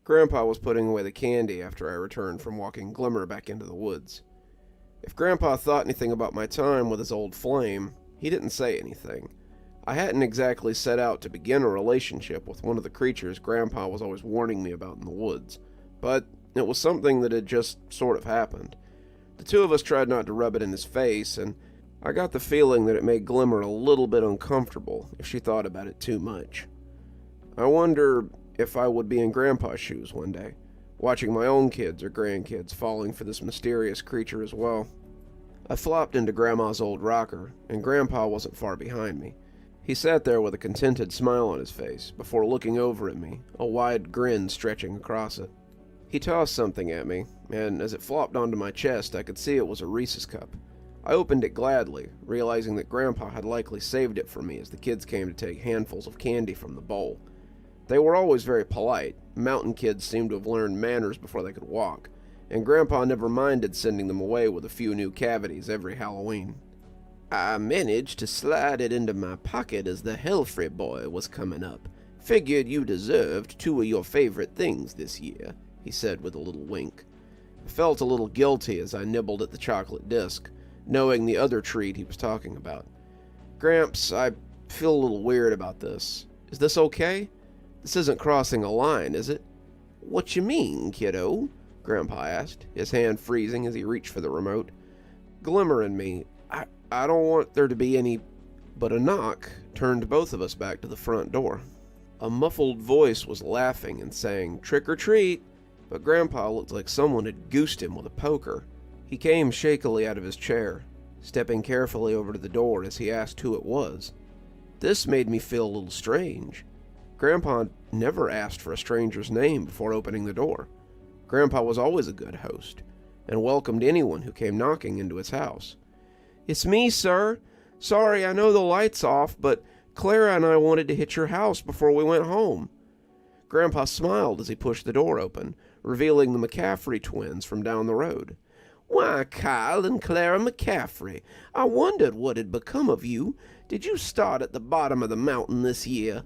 Grandpa was putting away the candy after I returned from walking Glimmer back into the woods. If Grandpa thought anything about my time with his old flame, he didn't say anything. I hadn't exactly set out to begin a relationship with one of the creatures Grandpa was always warning me about in the woods, but it was something that had just sort of happened. The two of us tried not to rub it in his face, and I got the feeling that it made Glimmer a little bit uncomfortable if she thought about it too much. I wonder if I would be in Grandpa's shoes one day, watching my own kids or grandkids falling for this mysterious creature as well. I flopped into Grandma's old rocker, and Grandpa wasn't far behind me. He sat there with a contented smile on his face before looking over at me, a wide grin stretching across it. He tossed something at me, and as it flopped onto my chest, I could see it was a Reese's cup. I opened it gladly, realizing that Grandpa had likely saved it for me as the kids came to take handfuls of candy from the bowl. They were always very polite. Mountain kids seemed to have learned manners before they could walk, and Grandpa never minded sending them away with a few new cavities every Halloween. I managed to slide it into my pocket as the Hellfrey boy was coming up. Figured you deserved two of your favorite things this year, he said with a little wink. I felt a little guilty as I nibbled at the chocolate disc, knowing the other treat he was talking about. Gramps, I feel a little weird about this. Is this okay? This isn't crossing a line, is it? What you mean, kiddo? Grandpa asked, his hand freezing as he reached for the remote. Glimmer and me, I don't want there to be any... But a knock turned both of us back to the front door. A muffled voice was laughing and saying, "Trick or treat," but Grandpa looked like someone had goosed him with a poker. He came shakily out of his chair, stepping carefully over to the door as he asked who it was. This made me feel a little strange. Grandpa never asked for a stranger's name before opening the door. Grandpa was always a good host, and welcomed anyone who came knocking into his house. "It's me, sir. Sorry, I know the light's off, but Clara and I wanted to hit your house before we went home." Grandpa smiled as he pushed the door open, revealing the McCaffrey twins from down the road. "Why, Kyle and Clara McCaffrey, I wondered what had become of you. Did you start at the bottom of the mountain this year?"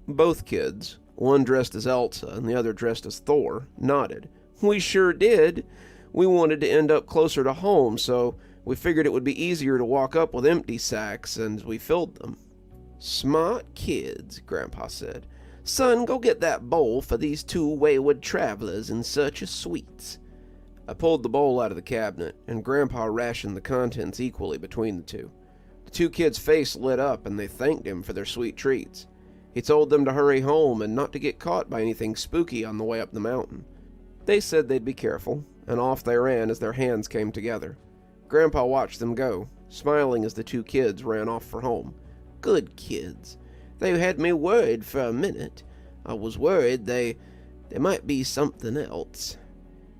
Both kids, one dressed as Elsa and the other dressed as Thor, nodded. "We sure did. We wanted to end up closer to home, so we figured it would be easier to walk up with empty sacks, and we filled them." "Smart kids," Grandpa said. "Son, go get that bowl for these two wayward travelers in search of sweets." I pulled the bowl out of the cabinet, and Grandpa rationed the contents equally between the two. The two kids' face lit up, and they thanked him for their sweet treats. He told them to hurry home and not to get caught by anything spooky on the way up the mountain. They said they'd be careful, and off they ran as their hands came together. Grandpa watched them go, smiling as the two kids ran off for home. Good kids. They had me worried for a minute. I was worried they might be something else.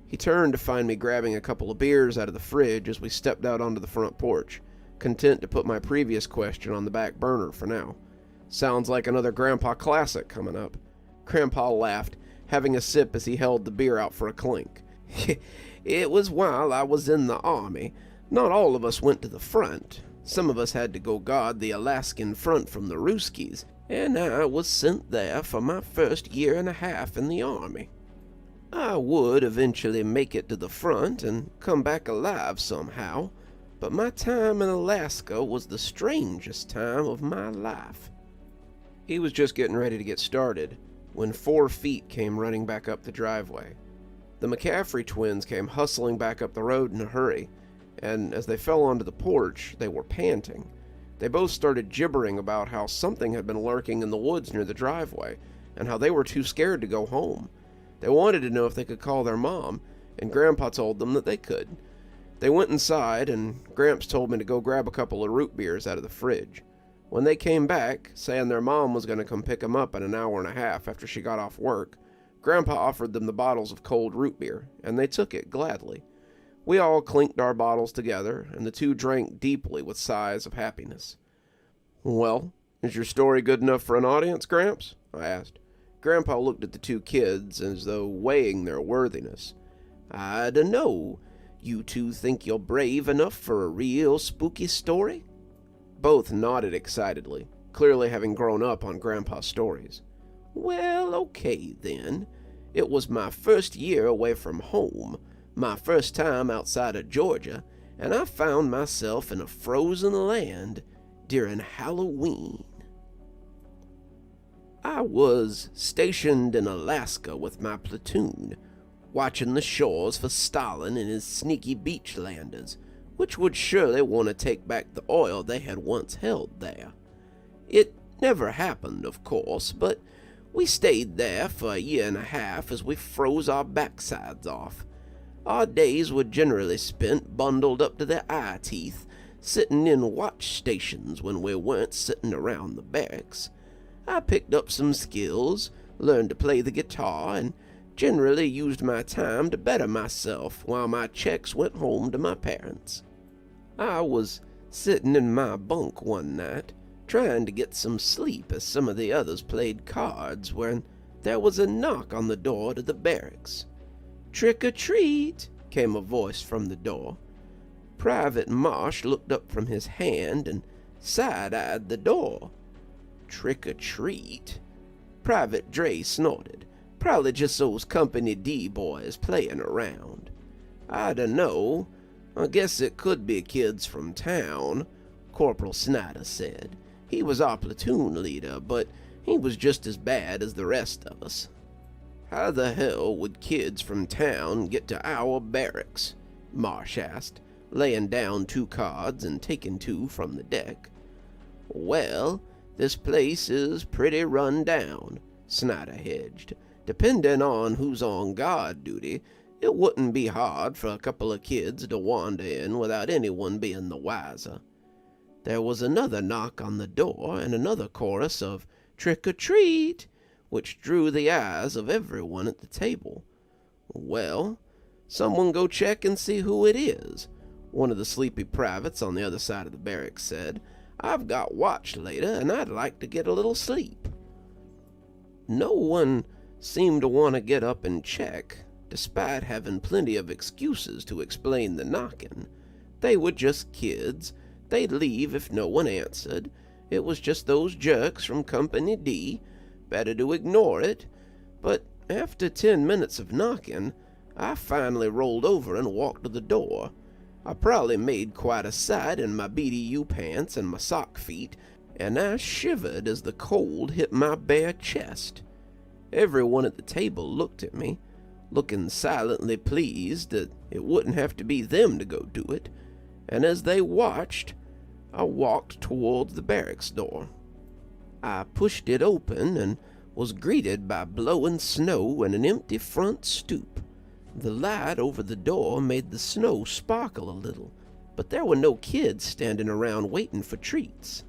He turned to find me grabbing a couple of beers out of the fridge as we stepped out onto the front porch, content to put my previous question on the back burner for now. Sounds like another Grandpa classic coming up. Grandpa laughed, having a sip as he held the beer out for a clink. "It was while I was in the army. Not all of us went to the front. Some of us had to go guard the Alaskan front from the Ruskies, and I was sent there for my first year and a half in the army. I would eventually make it to the front and come back alive somehow, but my time in Alaska was the strangest time of my life." He was just getting ready to get started when 4 feet came running back up the driveway. The McCaffrey twins came hustling back up the road in a hurry, and as they fell onto the porch, they were panting. They both started gibbering about how something had been lurking in the woods near the driveway, and how they were too scared to go home. They wanted to know if they could call their mom, and Grandpa told them that they could. They went inside, and Gramps told me to go grab a couple of root beers out of the fridge. When they came back, saying their mom was going to come pick them up in an hour and a half after she got off work, Grandpa offered them the bottles of cold root beer, and they took it gladly. We all clinked our bottles together, and the two drank deeply with sighs of happiness. "Well, is your story good enough for an audience, Gramps?" I asked. Grandpa looked at the two kids as though weighing their worthiness. "I dunno. You two think you're brave enough for a real spooky story?" Both nodded excitedly, clearly having grown up on Grandpa's stories. "Well, okay then. It was my first year away from home, my first time outside of Georgia, and I found myself in a frozen land during Halloween. I was stationed in Alaska with my platoon, watching the shores for Stalin and his sneaky beachlanders, which would surely want to take back the oil they had once held there. It never happened, of course, but we stayed there for a year and a half as we froze our backsides off. Our days were generally spent bundled up to the eye teeth, sitting in watch stations when we weren't sitting around the barracks. I picked up some skills, learned to play the guitar, and generally used my time to better myself while my checks went home to my parents. I was sitting in my bunk one night, trying to get some sleep as some of the others played cards, when there was a knock on the door to the barracks. "Trick or treat," came a voice from the door. Private Marsh looked up from his hand and side-eyed the door. "Trick or treat?" Private Dre snorted. "Probably just those Company D boys playing around." "I dunno. I guess it could be kids from town," Corporal Snyder said. He was our platoon leader, but he was just as bad as the rest of us. "How the hell would kids from town get to our barracks?" Marsh asked, laying down 2 cards and taking 2 from the deck. "Well, this place is pretty run down," Snyder hedged. "Depending on who's on guard duty, it wouldn't be hard for a couple of kids to wander in without anyone being the wiser." There was another knock on the door and another chorus of "Trick or treat," which drew the eyes of everyone at the table. "Well, someone go check and see who it is," one of the sleepy privates on the other side of the barracks said. "I've got watch later, and I'd like to get a little sleep." No one seemed to want to get up and check, despite having plenty of excuses to explain the knocking. They were just kids. They'd leave if no one answered. It was just those jerks from Company D. Better to ignore it. But after 10 minutes of knocking, I finally rolled over and walked to the door. I probably made quite a sight in my BDU pants and my sock feet, and I shivered as the cold hit my bare chest. Everyone at the table looked at me, looking silently pleased that it wouldn't have to be them to go do it, and as they watched, I walked towards the barracks door. I pushed it open and was greeted by blowing snow and an empty front stoop. The light over the door made the snow sparkle a little, but there were no kids standing around waiting for treats.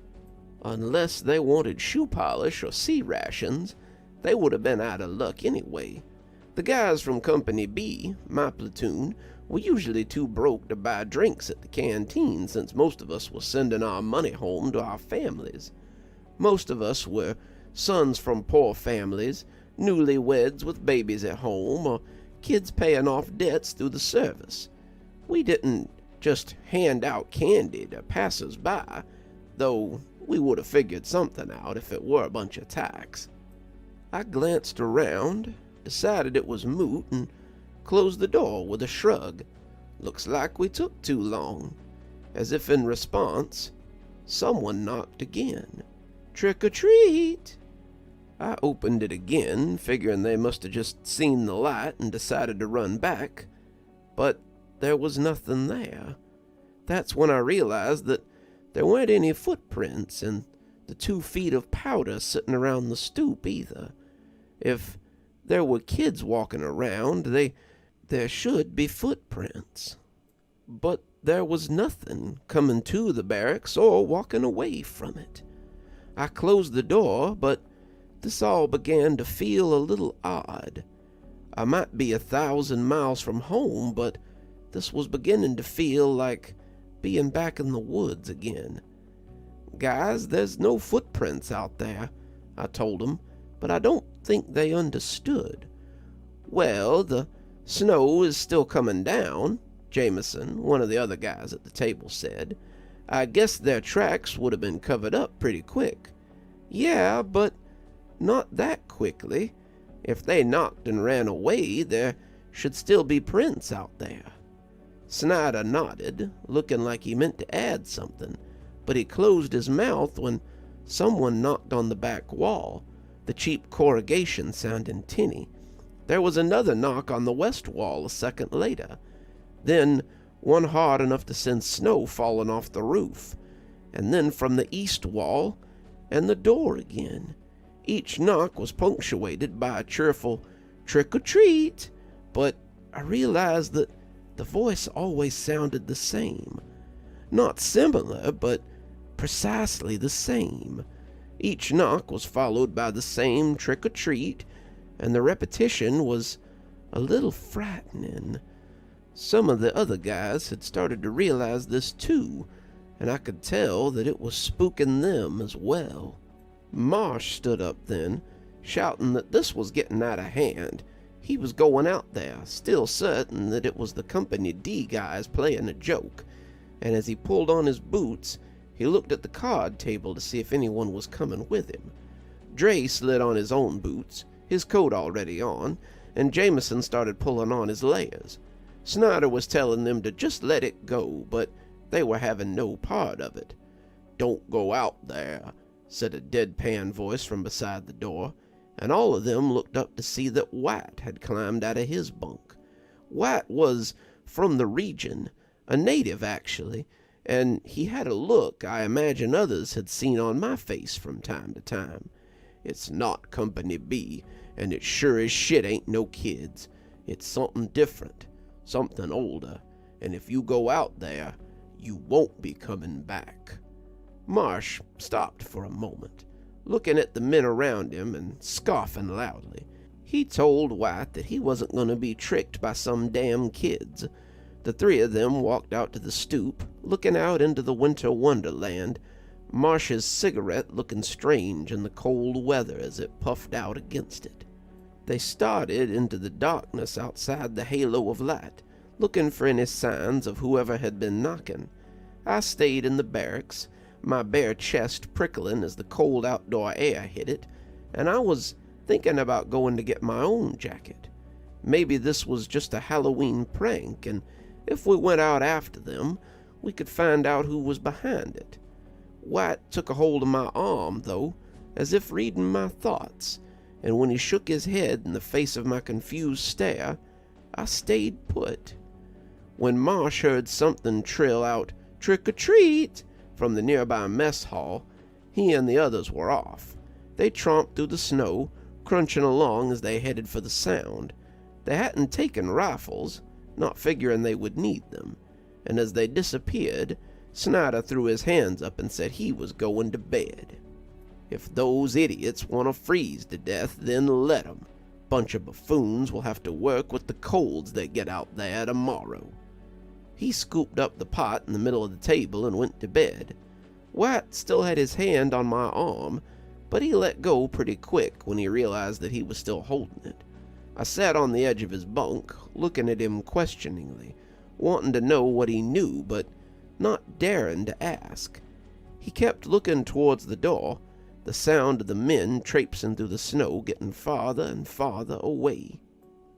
Unless they wanted shoe polish or sea rations, they would have been out of luck anyway. The guys from Company B, my platoon, were usually too broke to buy drinks at the canteen since most of us were sending our money home to our families. Most of us were sons from poor families, newlyweds with babies at home, or kids paying off debts through the service. We didn't just hand out candy to passers-by, though we would have figured something out if it were a bunch of tacks. I glanced around, decided it was moot, and closed the door with a shrug. "Looks like we took too long." As if in response, someone knocked again. "Trick or treat." I opened it again, figuring they must have just seen the light and decided to run back, but there was nothing there. That's when I realized that there weren't any footprints and the 2 feet of powder sitting around the stoop either. If there were kids walking around, there should be footprints. But there was nothing coming to the barracks or walking away from it. I closed the door, but this all began to feel a little odd. I might be 1,000 miles from home, but this was beginning to feel like being back in the woods again. "Guys, there's no footprints out there," I told them, but I don't think they understood. "Well, the snow is still coming down," Jameson, one of the other guys at the table, said. "I guess their tracks would have been covered up pretty quick." "Yeah, but not that quickly. If they knocked and ran away, there should still be prints out there." Snyder nodded, looking like he meant to add something, but he closed his mouth when someone knocked on the back wall, the cheap corrugation sounding tinny. There was another knock on the west wall a second later, then one hard enough to send snow falling off the roof, and then from the east wall, and the door again. Each knock was punctuated by a cheerful "trick-or-treat," but I realized that the voice always sounded the same. Not similar, but precisely the same. Each knock was followed by the same trick-or-treat, and the repetition was a little frightening. Some of the other guys had started to realize this too, and I could tell that it was spooking them as well. Marsh stood up then, shouting that this was getting out of hand. He was going out there, still certain that it was the Company D guys playing a joke, and as he pulled on his boots, he looked at the card table to see if anyone was coming with him. Dre slid on his own boots, his coat already on, and Jameson started pulling on his layers. Snyder was telling them to just let it go, but they were having no part of it. "Don't go out there," said a deadpan voice from beside the door, and all of them looked up to see that White had climbed out of his bunk. White was from the region, a native actually, and he had a look I imagine others had seen on my face from time to time. "It's not Company B, and it sure as shit ain't no kids. It's something different, something older, and if you go out there, you won't be coming back." Marsh stopped for a moment, looking at the men around him and scoffing loudly. He told White that he wasn't going to be tricked by some damn kids. The three of them walked out to the stoop, looking out into the winter wonderland, Marsh's cigarette looking strange in the cold weather as it puffed out against it. They started into the darkness outside the halo of light, looking for any signs of whoever had been knocking. I stayed in the barracks, my bare chest prickling as the cold outdoor air hit it, and I was thinking about going to get my own jacket. Maybe this was just a Halloween prank, and if we went out after them, we could find out who was behind it. White took a hold of my arm, though, as if reading my thoughts, and when he shook his head in the face of my confused stare, I stayed put. When Marsh heard something trill out, "Trick-or-treat!" from the nearby mess hall, he and the others were off. They tromped through the snow, crunching along as they headed for the sound. They hadn't taken rifles, not figuring they would need them, and as they disappeared, Snyder threw his hands up and said he was going to bed. "If those idiots want to freeze to death, then let 'em. Bunch of buffoons will have to work with the colds they get out there tomorrow." He scooped up the pot in the middle of the table and went to bed. White still had his hand on my arm, but he let go pretty quick when he realized that he was still holding it. I sat on the edge of his bunk, looking at him questioningly, wanting to know what he knew, but not daring to ask. He kept looking towards the door, the sound of the men traipsing through the snow getting farther and farther away.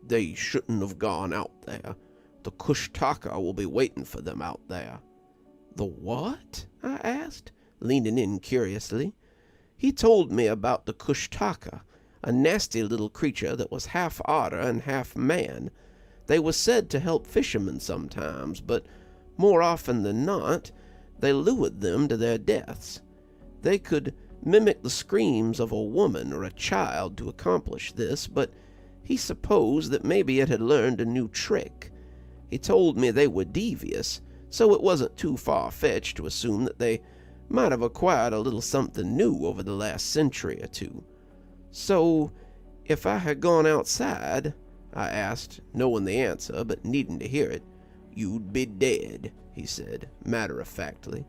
"They shouldn't have gone out there. The Kushtaka will be waiting for them out there." "The what?" I asked, leaning in curiously. He told me about the Kushtaka, a nasty little creature that was half otter and half man. They were said to help fishermen sometimes, but more often than not, they lured them to their deaths. They could mimic the screams of a woman or a child to accomplish this, but he supposed that maybe it had learned a new trick. He told me they were devious, so it wasn't too far-fetched to assume that they might have acquired a little something new over the last century or two. "So, if I had gone outside," I asked, knowing the answer but needing to hear it, "you'd be dead," he said, matter-of-factly.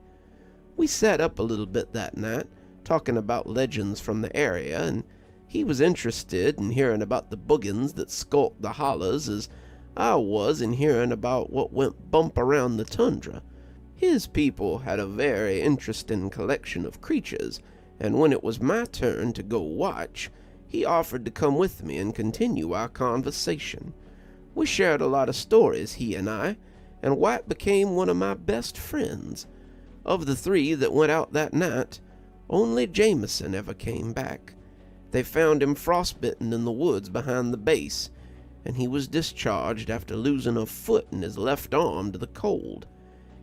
We sat up a little bit that night, talking about legends from the area, and he was interested in hearing about the boogans that skulked the hollers as I was in hearing about what went bump around the tundra. His people had a very interesting collection of creatures, and when it was my turn to go watch, he offered to come with me and continue our conversation. We shared a lot of stories, he and I, and White became one of my best friends. Of the 3 that went out that night, only Jameson ever came back. They found him frostbitten in the woods behind the base, and he was discharged after losing a foot and his left arm to the cold.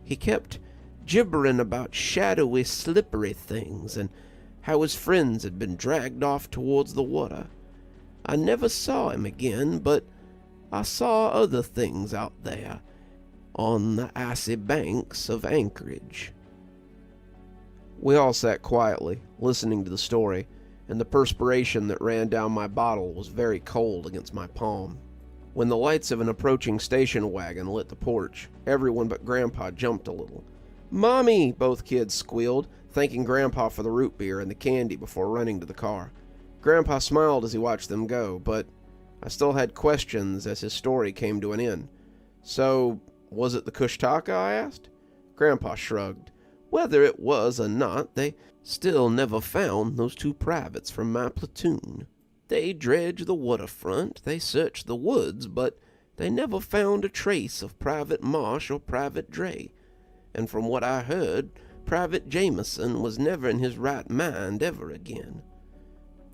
He kept gibbering about shadowy, slippery things and how his friends had been dragged off towards the water. I never saw him again, but I saw other things out there on the icy banks of Anchorage. We all sat quietly, listening to the story, and the perspiration that ran down my bottle was very cold against my palm. When the lights of an approaching station wagon lit the porch, everyone but Grandpa jumped a little. "Mommy!" both kids squealed, thanking Grandpa for the root beer and the candy before running to the car. Grandpa smiled as he watched them go, but I still had questions as his story came to an end. "So, was it the Kushtaka?" I asked. Grandpa shrugged. "Whether it was or not, they still never found those 2 privates from my platoon. They dredged the waterfront, they searched the woods, but they never found a trace of Private Marsh or Private Dre. And from what I heard, Private Jameson was never in his right mind ever again."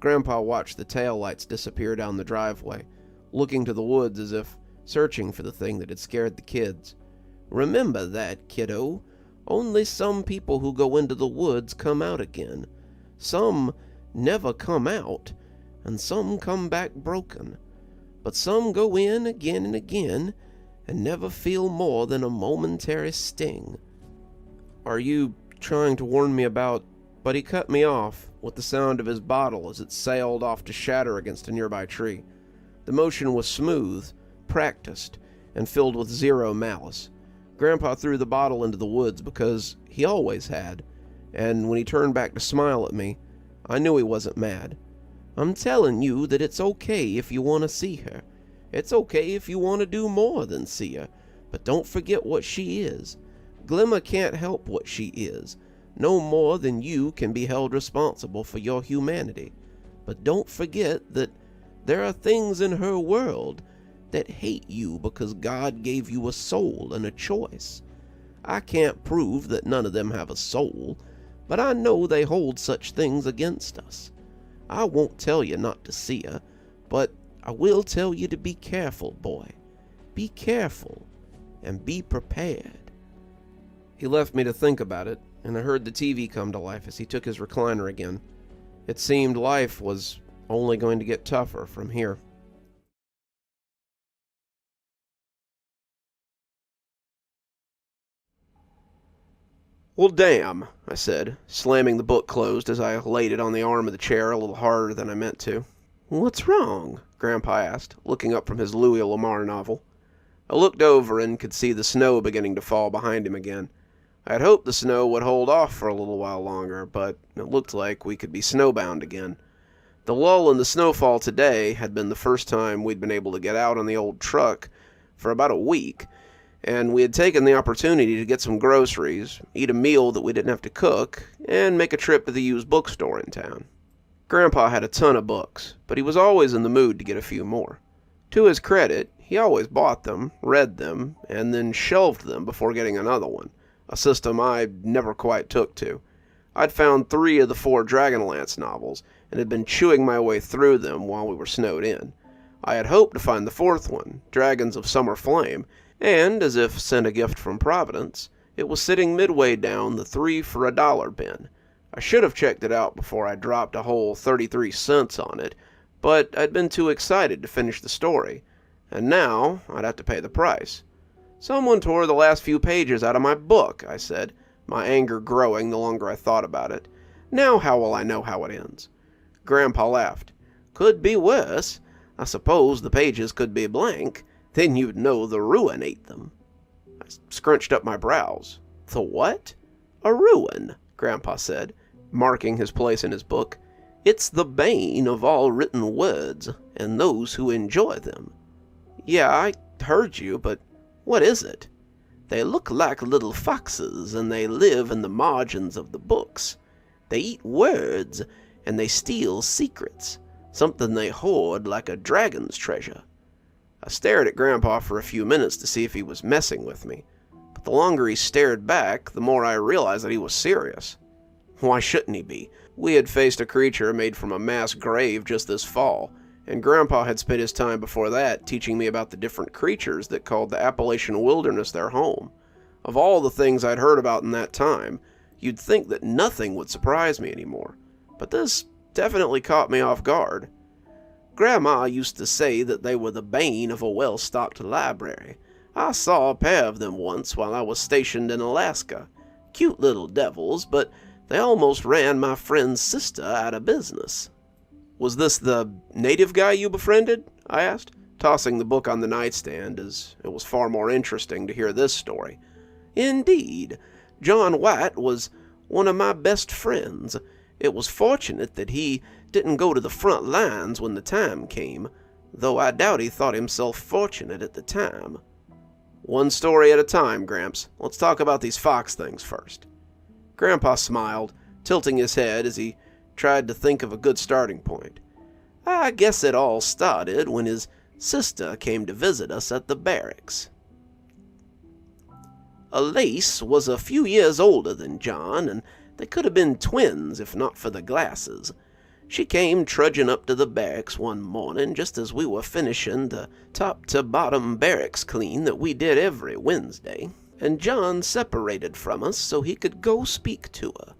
Grandpa watched the taillights disappear down the driveway, looking to the woods as if searching for the thing that had scared the kids. "Remember that, kiddo. Only some people who go into the woods come out again. Some never come out, and some come back broken. But some go in again and again, and never feel more than a momentary sting." "Are you trying to warn me about—" But he cut me off with the sound of his bottle as it sailed off to shatter against a nearby tree. The motion was smooth, practiced, and filled with zero malice. Grandpa threw the bottle into the woods because he always had, and when he turned back to smile at me, I knew he wasn't mad. "I'm telling you that it's okay if you want to see her. It's okay if you want to do more than see her, but don't forget what she is. Glimmer can't help what she is, no more than you can be held responsible for your humanity. But don't forget that there are things in her world that hate you because God gave you a soul and a choice. I can't prove that none of them have a soul, but I know they hold such things against us. I won't tell you not to see her, but I will tell you to be careful, boy. Be careful, and be prepared." He left me to think about it, and I heard the TV come to life as he took his recliner again. It seemed life was only going to get tougher from here. "Well, damn," I said, slamming the book closed as I laid it on the arm of the chair a little harder than I meant to. "What's wrong?" Grandpa asked, looking up from his Louis Lamar novel. I looked over and could see the snow beginning to fall behind him again. I had hoped the snow would hold off for a little while longer, but it looked like we could be snowbound again. The lull in the snowfall today had been the first time we'd been able to get out on the old truck for about a week, and we had taken the opportunity to get some groceries, eat a meal that we didn't have to cook, and make a trip to the used bookstore in town. Grandpa had a ton of books, but he was always in the mood to get a few more. To his credit, he always bought them, read them, and then shelved them before getting another one, a system I never quite took to. I'd found 3 of the 4 Dragonlance novels, and had been chewing my way through them while we were snowed in. I had hoped to find the 4th one, Dragons of Summer Flame, and, as if sent a gift from Providence, it was sitting midway down the 3 for $1 bin. I should have checked it out before I dropped a whole 33 cents on it, but I'd been too excited to finish the story, and now I'd have to pay the price. "Someone tore the last few pages out of my book," I said, my anger growing the longer I thought about it. "Now how will I know how it ends?" Grandpa laughed. "Could be worse. I suppose the pages could be blank. Then you'd know the ruin ate them." I scrunched up my brows. "The what?" "A ruin," Grandpa said, marking his place in his book. "It's the bane of all written words, and those who enjoy them." "Yeah, I heard you, but what is it?" "They look like little foxes, and they live in the margins of the books. They eat words, and they steal secrets. something they hoard like a dragon's treasure. I stared at Grandpa for a few minutes to see if he was messing with me, but the longer he stared back, the more I realized that he was serious. Why shouldn't he be? We had faced a creature made from a mass grave just this fall, and Grandpa had spent his time before that teaching me about the different creatures that called the Appalachian wilderness their home. Of all the things I'd heard about in that time, you'd think that nothing would surprise me anymore, but this definitely caught me off guard. Grandma used to say that they were the bane of a well-stocked library. I saw a pair of them once while I was stationed in Alaska. Cute little devils, but they almost ran my friend's sister out of business. Was this the native guy you befriended? I asked, tossing the book on the nightstand, as it was far more interesting to hear this story. Indeed. John White was one of my best friends. It was fortunate that he didn't go to the front lines when the time came, though I doubt he thought himself fortunate at the time. One story at a time, Gramps. Let's talk about these fox things first. Grandpa smiled, tilting his head as he tried to think of a good starting point. I guess it all started when his sister came to visit us at the barracks. Elise was a few years older than John, and they could have been twins if not for the glasses. She came trudging up to the barracks one morning just as we were finishing the top-to-bottom barracks clean that we did every Wednesday, and John separated from us so he could go speak to her.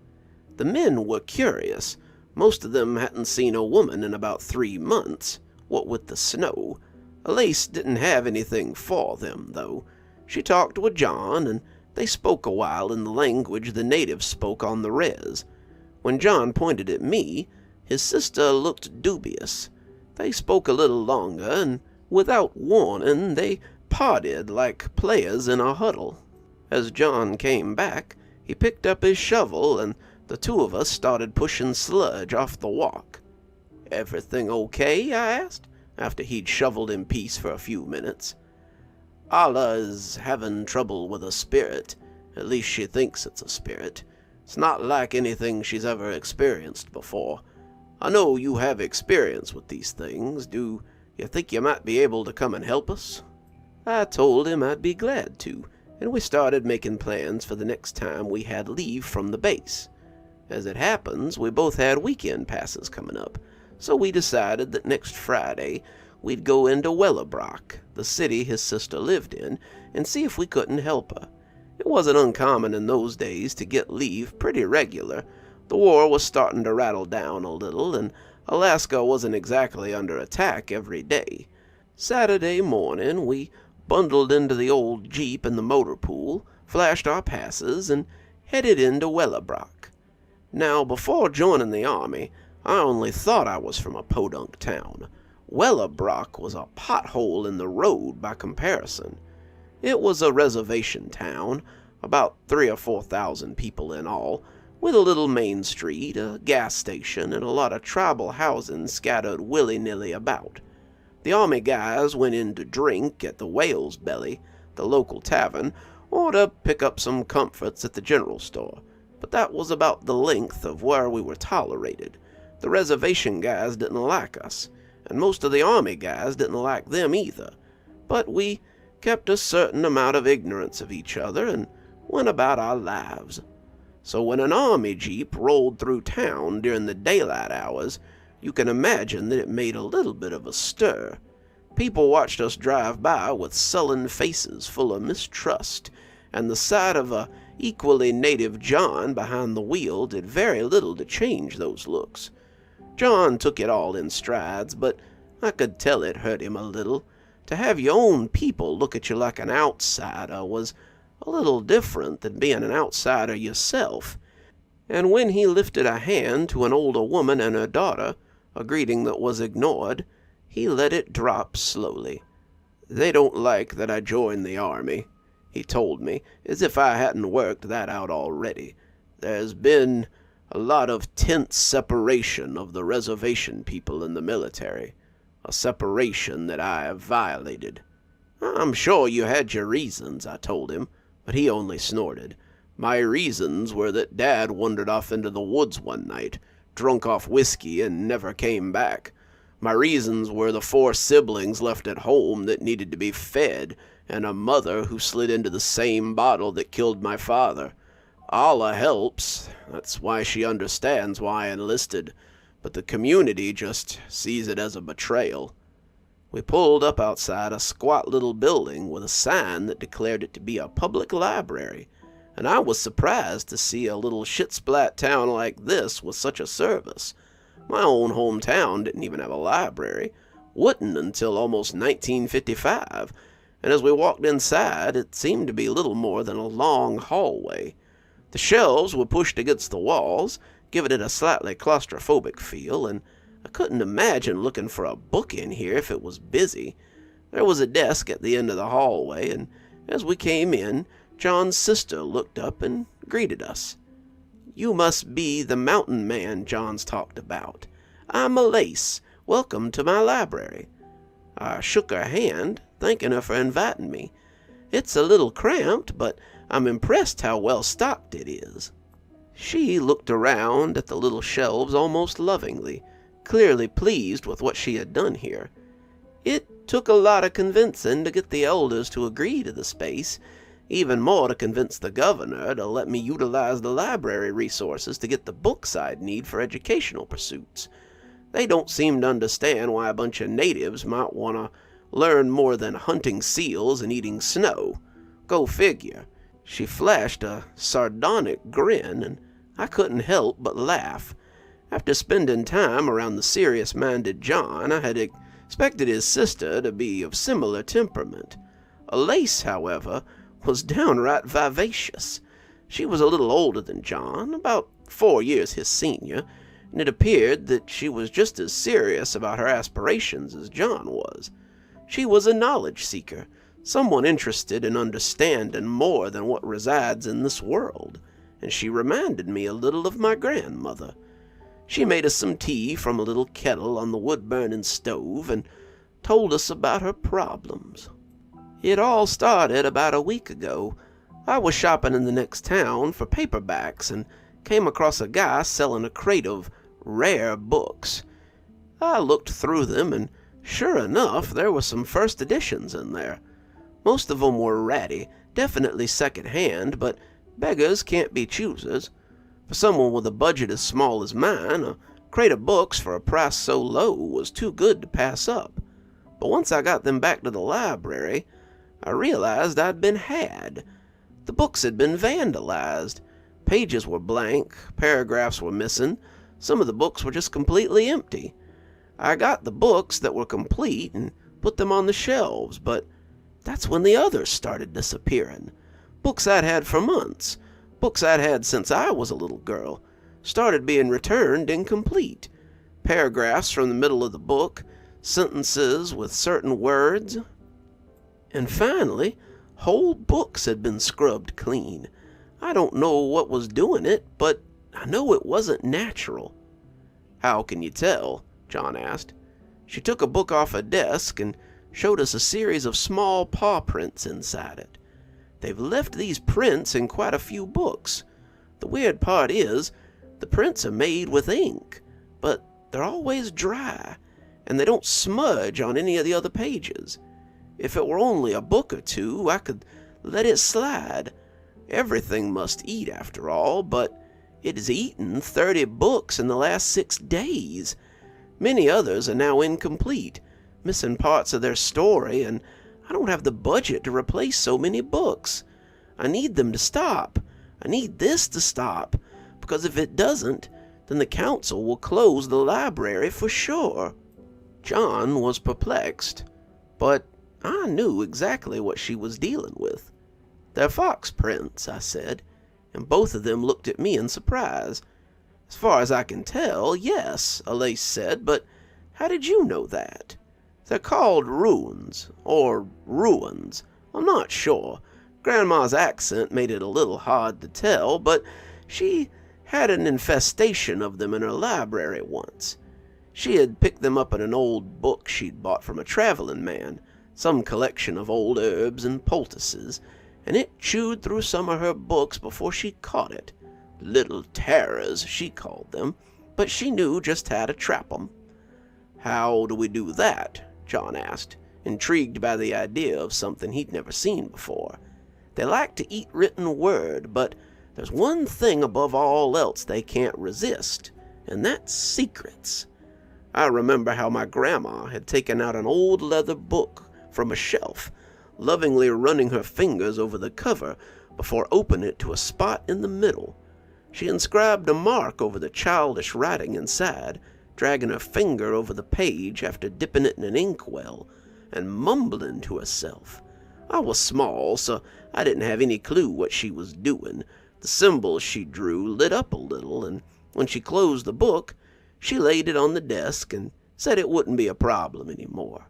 The men were curious. Most of them hadn't seen a woman in about 3 months, what with the snow. Elise didn't have anything for them, though. She talked with John, and they spoke a while in the language the natives spoke on the res. When John pointed at me, his sister looked dubious. They spoke a little longer, and without warning, they parted like players in a huddle. As John came back, he picked up his shovel, and the two of us started pushing sludge off the walk. "Everything okay?" I asked, after he'd shoveled in peace for a few minutes. "Allah is having trouble with a spirit. At least she thinks it's a spirit. It's not like anything she's ever experienced before. I know you have experience with these things. Do you think you might be able to come and help us?" I told him I'd be glad to, and we started making plans for the next time we had leave from the base. As it happens, we both had weekend passes coming up, so we decided that next Friday we'd go into Willowbrook, the city his sister lived in, and see if we couldn't help her. It wasn't uncommon in those days to get leave pretty regular. The war was starting to rattle down a little, and Alaska wasn't exactly under attack every day. Saturday morning, we bundled into the old Jeep in the motor pool, flashed our passes, and headed into Willowbrook. Now, before joining the army, I only thought I was from a podunk town. Willowbrook was a pothole in the road by comparison. It was a reservation town, about 3,000 or 4,000 people in all, with a little main street, a gas station, and a lot of tribal housing scattered willy-nilly about. The army guys went in to drink at the Whale's Belly, the local tavern, or to pick up some comforts at the general store, but that was about the length of where we were tolerated. The reservation guys didn't like us, and most of the army guys didn't like them either, but we kept a certain amount of ignorance of each other and went about our lives. So when an army jeep rolled through town during the daylight hours, you can imagine that it made a little bit of a stir. People watched us drive by with sullen faces full of mistrust, and the sight of a equally native John behind the wheel did very little to change those looks. John took it all in strides, but I could tell it hurt him a little. To have your own people look at you like an outsider was a little different than being an outsider yourself. And when he lifted a hand to an older woman and her daughter, a greeting that was ignored, he let it drop slowly. "They don't like that I joined the army," he told me, as if I hadn't worked that out already. "There's been a lot of tense separation of the reservation people in the military, a separation that I have violated." "I'm sure you had your reasons," I told him, but he only snorted. "My reasons were that Dad wandered off into the woods one night, drunk off whiskey, and never came back. My reasons were the 4 siblings left at home that needed to be fed, and a mother who slid into the same bottle that killed my father. Allah helps. That's why she understands why I enlisted, but the community just sees it as a betrayal. We pulled up outside a squat little building with a sign that declared it to be a public library, and I was surprised to see a little shit-splat town like this with such a service. My own hometown didn't even have a library, wouldn't until almost 1955, and as we walked inside, it seemed to be little more than a long hallway. The shelves were pushed against the walls, giving it a slightly claustrophobic feel, and I couldn't imagine looking for a book in here if it was busy. There was a desk at the end of the hallway, and as we came in, John's sister looked up and greeted us. "You must be the mountain man John's talked about. I'm Elise. Welcome to my library." I shook her hand, thanking her for inviting me. "It's a little cramped, but I'm impressed how well stocked it is." She looked around at the little shelves almost lovingly, clearly pleased with what she had done here. "It took a lot of convincing to get the elders to agree to the space, even more to convince the governor to let me utilize the library resources to get the books I'd need for educational pursuits. They don't seem to understand why a bunch of natives might want to learn more than hunting seals and eating snow. Go figure." She flashed a sardonic grin, and I couldn't help but laugh. After spending time around the serious-minded John, I had expected his sister to be of similar temperament. Elise, however, was downright vivacious. She was a little older than John, about 4 years his senior, and it appeared that she was just as serious about her aspirations as John was. She was a knowledge seeker, someone interested in understanding more than what resides in this world, and she reminded me a little of my grandmother. She made us some tea from a little kettle on the wood-burning stove and told us about her problems. It all started about a week ago. I was shopping in the next town for paperbacks and came across a guy selling a crate of rare books. I looked through them, and sure enough, there were some first editions in there. Most of them were ratty, definitely second-hand, but beggars can't be choosers. For someone with a budget as small as mine, a crate of books for a price so low was too good to pass up. But once I got them back to the library, I realized I'd been had. The books had been vandalized. Pages were blank, paragraphs were missing, some of the books were just completely empty. I got the books that were complete and put them on the shelves, but that's when the others started disappearing. Books I'd had for months, books I'd had since I was a little girl, started being returned incomplete. Paragraphs from the middle of the book, sentences with certain words, and finally, whole books had been scrubbed clean. I don't know what was doing it, but I know it wasn't natural. "How can you tell?" John asked. She took a book off a desk and showed us a series of small paw prints inside it. "They've left these prints in quite a few books. The weird part is, the prints are made with ink, but they're always dry, and they don't smudge on any of the other pages. If it were only a book or two, I could let it slide. Everything must eat after all, but it has eaten 30 books in the last 6 days. Many others are now incomplete, missing parts of their story, and I don't have the budget to replace so many books. I need them to stop. I need this to stop, because if it doesn't, then the council will close the library for sure." John was perplexed, but I knew exactly what she was dealing with. "They're fox prints," I said, and both of them looked at me in surprise. "As far as I can tell, yes," Elise said, "but how did you know that?" "They're called ruins, or ruins. I'm not sure. Grandma's accent made it a little hard to tell, but she had an infestation of them in her library once. She had picked them up in an old book she'd bought from a traveling man, some collection of old herbs and poultices, and it chewed through some of her books before she caught it. Little terrors, she called them, but she knew just how to trap 'em." "How do we do that?" John asked, intrigued by the idea of something he'd never seen before. "They like to eat written word, but there's one thing above all else they can't resist, and that's secrets. I remember how my grandma had taken out an old leather book from a shelf, lovingly running her fingers over the cover before opening it to a spot in the middle. She inscribed a mark over the childish writing inside, dragging her finger over the page after dipping it in an inkwell, and mumbling to herself. I was small, so I didn't have any clue what she was doing. The symbols she drew lit up a little, and when she closed the book, she laid it on the desk and said it wouldn't be a problem anymore.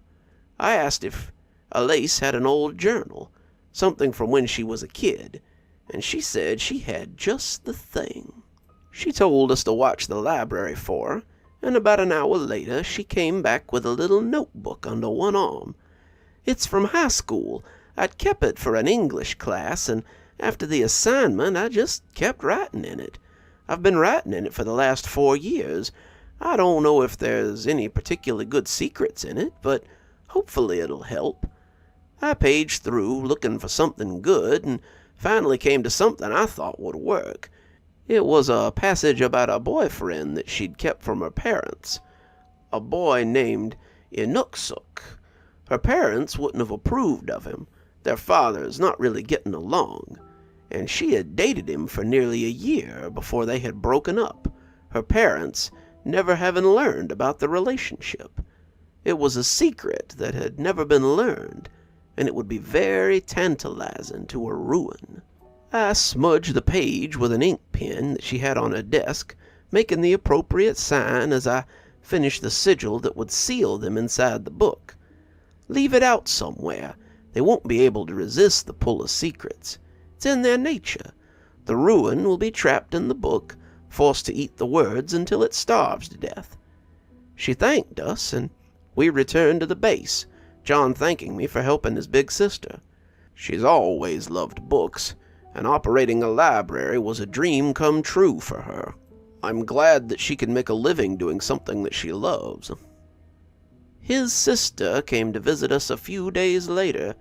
I asked if Elise had an old journal, something from when she was a kid, and she said she had just the thing. She told us to watch the library for her, and about an hour later she came back with a little notebook under one arm. It's from high school. I'd kept it for an English class, and after the assignment I just kept writing in it. I've been writing in it for the last 4 years. I don't know if there's any particularly good secrets in it, but hopefully it'll help. I paged through looking for something good, and finally came to something I thought would work. It was a passage about a boyfriend that she'd kept from her parents, a boy named Inuksuk. Her parents wouldn't have approved of him, their fathers not really getting along, and she had dated him for nearly a year before they had broken up, her parents never having learned about the relationship. It was a secret that had never been learned, and it would be very tantalizing to her ruin. I smudged the page with an ink pen that she had on her desk, making the appropriate sign as I finished the sigil that would seal them inside the book. Leave it out somewhere. They won't be able to resist the pull of secrets. It's in their nature. The ruin will be trapped in the book, forced to eat the words until it starves to death. She thanked us, and we returned to the base, John thanking me for helping his big sister. She's always loved books, and operating a library was a dream come true for her. I'm glad that she can make a living doing something that she loves. His sister came to visit us a few days later,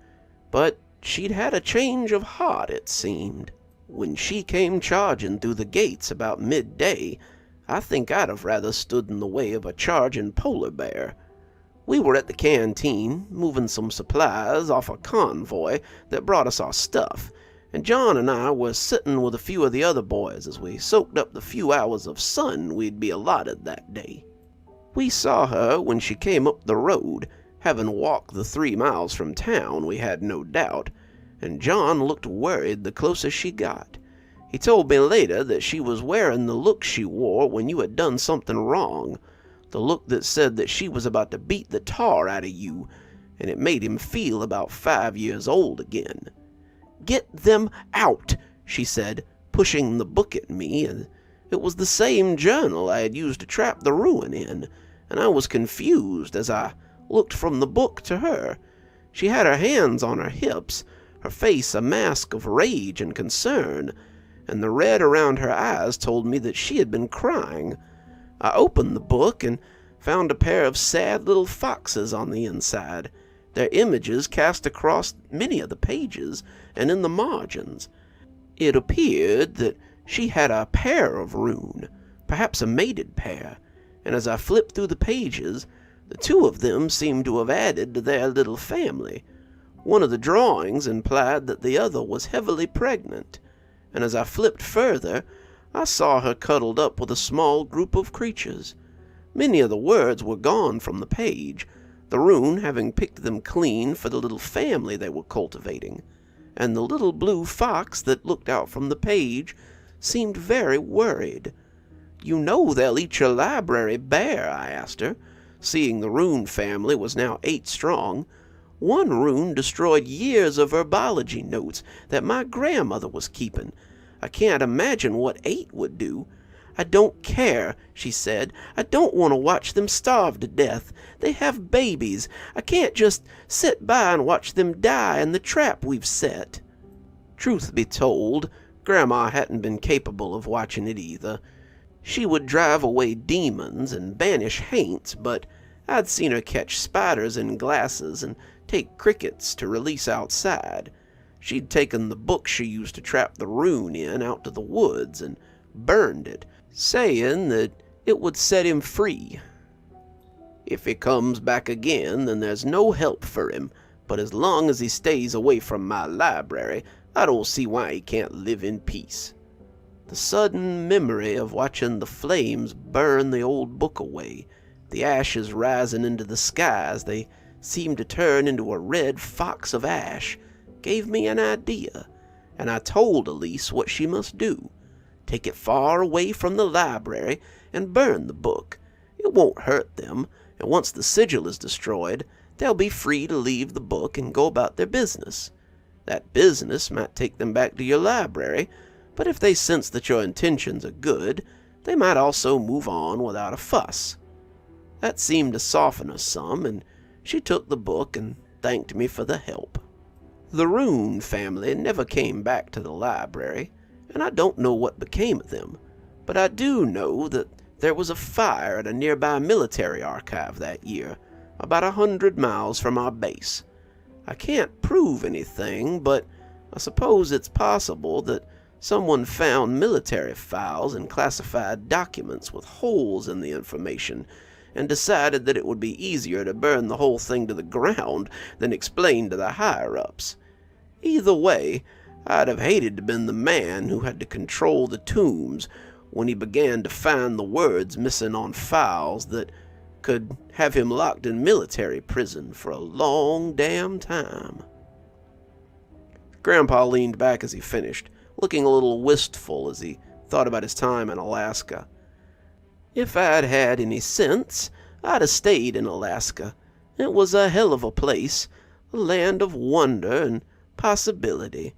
but she'd had a change of heart, it seemed. When she came charging through the gates about midday, I think I'd have rather stood in the way of a charging polar bear. We were at the canteen, moving some supplies off a convoy that brought us our stuff, and John and I were sitting with a few of the other boys as we soaked up the few hours of sun we'd be allotted that day. We saw her when she came up the road, having walked the 3 miles from town, we had no doubt, and John looked worried the closer she got. He told me later that she was wearing the look she wore when you had done something wrong, the look that said that she was about to beat the tar out of you, and it made him feel about 5 years old again. "Get them out," she said, pushing the book at me, and it was the same journal I had used to trap the ruin in, and I was confused as I looked from the book to her. She had her hands on her hips, her face a mask of rage and concern, and the red around her eyes told me that she had been crying. I opened the book and found a pair of sad little foxes on the inside, their images cast across many of the pages and in the margins. It appeared that she had a pair of rune, perhaps a mated pair, and as I flipped through the pages, the 2 of them seemed to have added to their little family. One of the drawings implied that the other was heavily pregnant, and as I flipped further, I saw her cuddled up with a small group of creatures. Many of the words were gone from the page, the rune having picked them clean for the little family they were cultivating, and the little blue fox that looked out from the page seemed very worried. "You know they'll eat your library bare," I asked her, seeing the rune family was now 8 strong. "One rune destroyed years of herbology notes that my grandmother was keeping. I can't imagine what 8 would do." "I don't care," she said. "I don't want to watch them starve to death. They have babies. I can't just sit by and watch them die in the trap we've set." Truth be told, Grandma hadn't been capable of watching it either. She would drive away demons and banish haints, but I'd seen her catch spiders in glasses and take crickets to release outside. She'd taken the book she used to trap the rune in out to the woods and burned it, saying that it would set him free. If he comes back again, then there's no help for him, but as long as he stays away from my library, I don't see why he can't live in peace. The sudden memory of watching the flames burn the old book away, the ashes rising into the sky as they seemed to turn into a red fox of ash, gave me an idea, and I told Elise what she must do. Take it far away from the library and burn the book. It won't hurt them, and once the sigil is destroyed, they'll be free to leave the book and go about their business. That business might take them back to your library, but if they sense that your intentions are good, they might also move on without a fuss. That seemed to soften her some, and she took the book and thanked me for the help. The Rune family never came back to the library, and I don't know what became of them, but I do know that there was a fire at a nearby military archive that year, about 100 miles from our base. I can't prove anything, but I suppose it's possible that someone found military files and classified documents with holes in the information and decided that it would be easier to burn the whole thing to the ground than explain to the higher-ups. Either way, I'd have hated to have been the man who had to control the tombs when he began to find the words missing on files that could have him locked in military prison for a long damn time. Grandpa leaned back as he finished, looking a little wistful as he thought about his time in Alaska. If I'd had any sense, I'd have stayed in Alaska. It was a hell of a place, a land of wonder and possibility.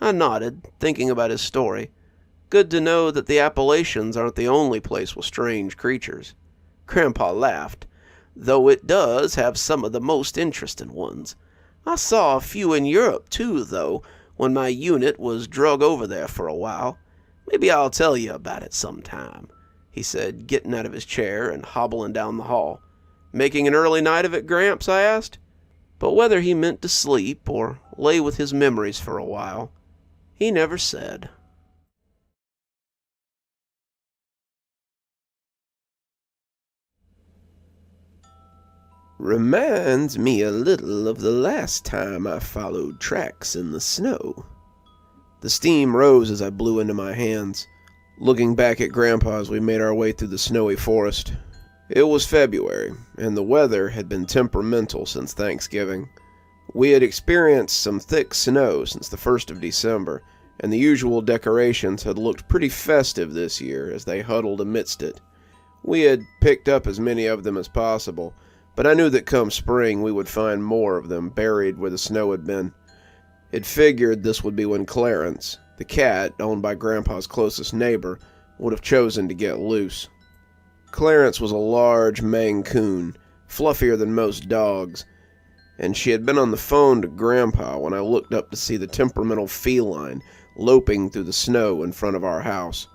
I nodded, thinking about his story. Good to know that the Appalachians aren't the only place with strange creatures. Grandpa laughed, though it does have some of the most interesting ones. I saw a few in Europe too, though, when my unit was drug over there for a while. Maybe I'll tell you about it sometime, he said, getting out of his chair and hobbling down the hall. Making an early night of it, Gramps? I asked. But whether he meant to sleep or lay with his memories for a while, he never said. Reminds me a little of the last time I followed tracks in the snow. The steam rose as I blew into my hands, looking back at Grandpa as we made our way through the snowy forest. It was February, and the weather had been temperamental since Thanksgiving. We had experienced some thick snow since the 1st of December, and the usual decorations had looked pretty festive this year as they huddled amidst it. We had picked up as many of them as possible, but I knew that come spring we would find more of them buried where the snow had been. It figured this would be when Clarence, the cat owned by Grandpa's closest neighbor, would have chosen to get loose. Clarence was a large Mancoon, fluffier than most dogs, and she had been on the phone to Grandpa when I looked up to see the temperamental feline loping through the snow in front of our house.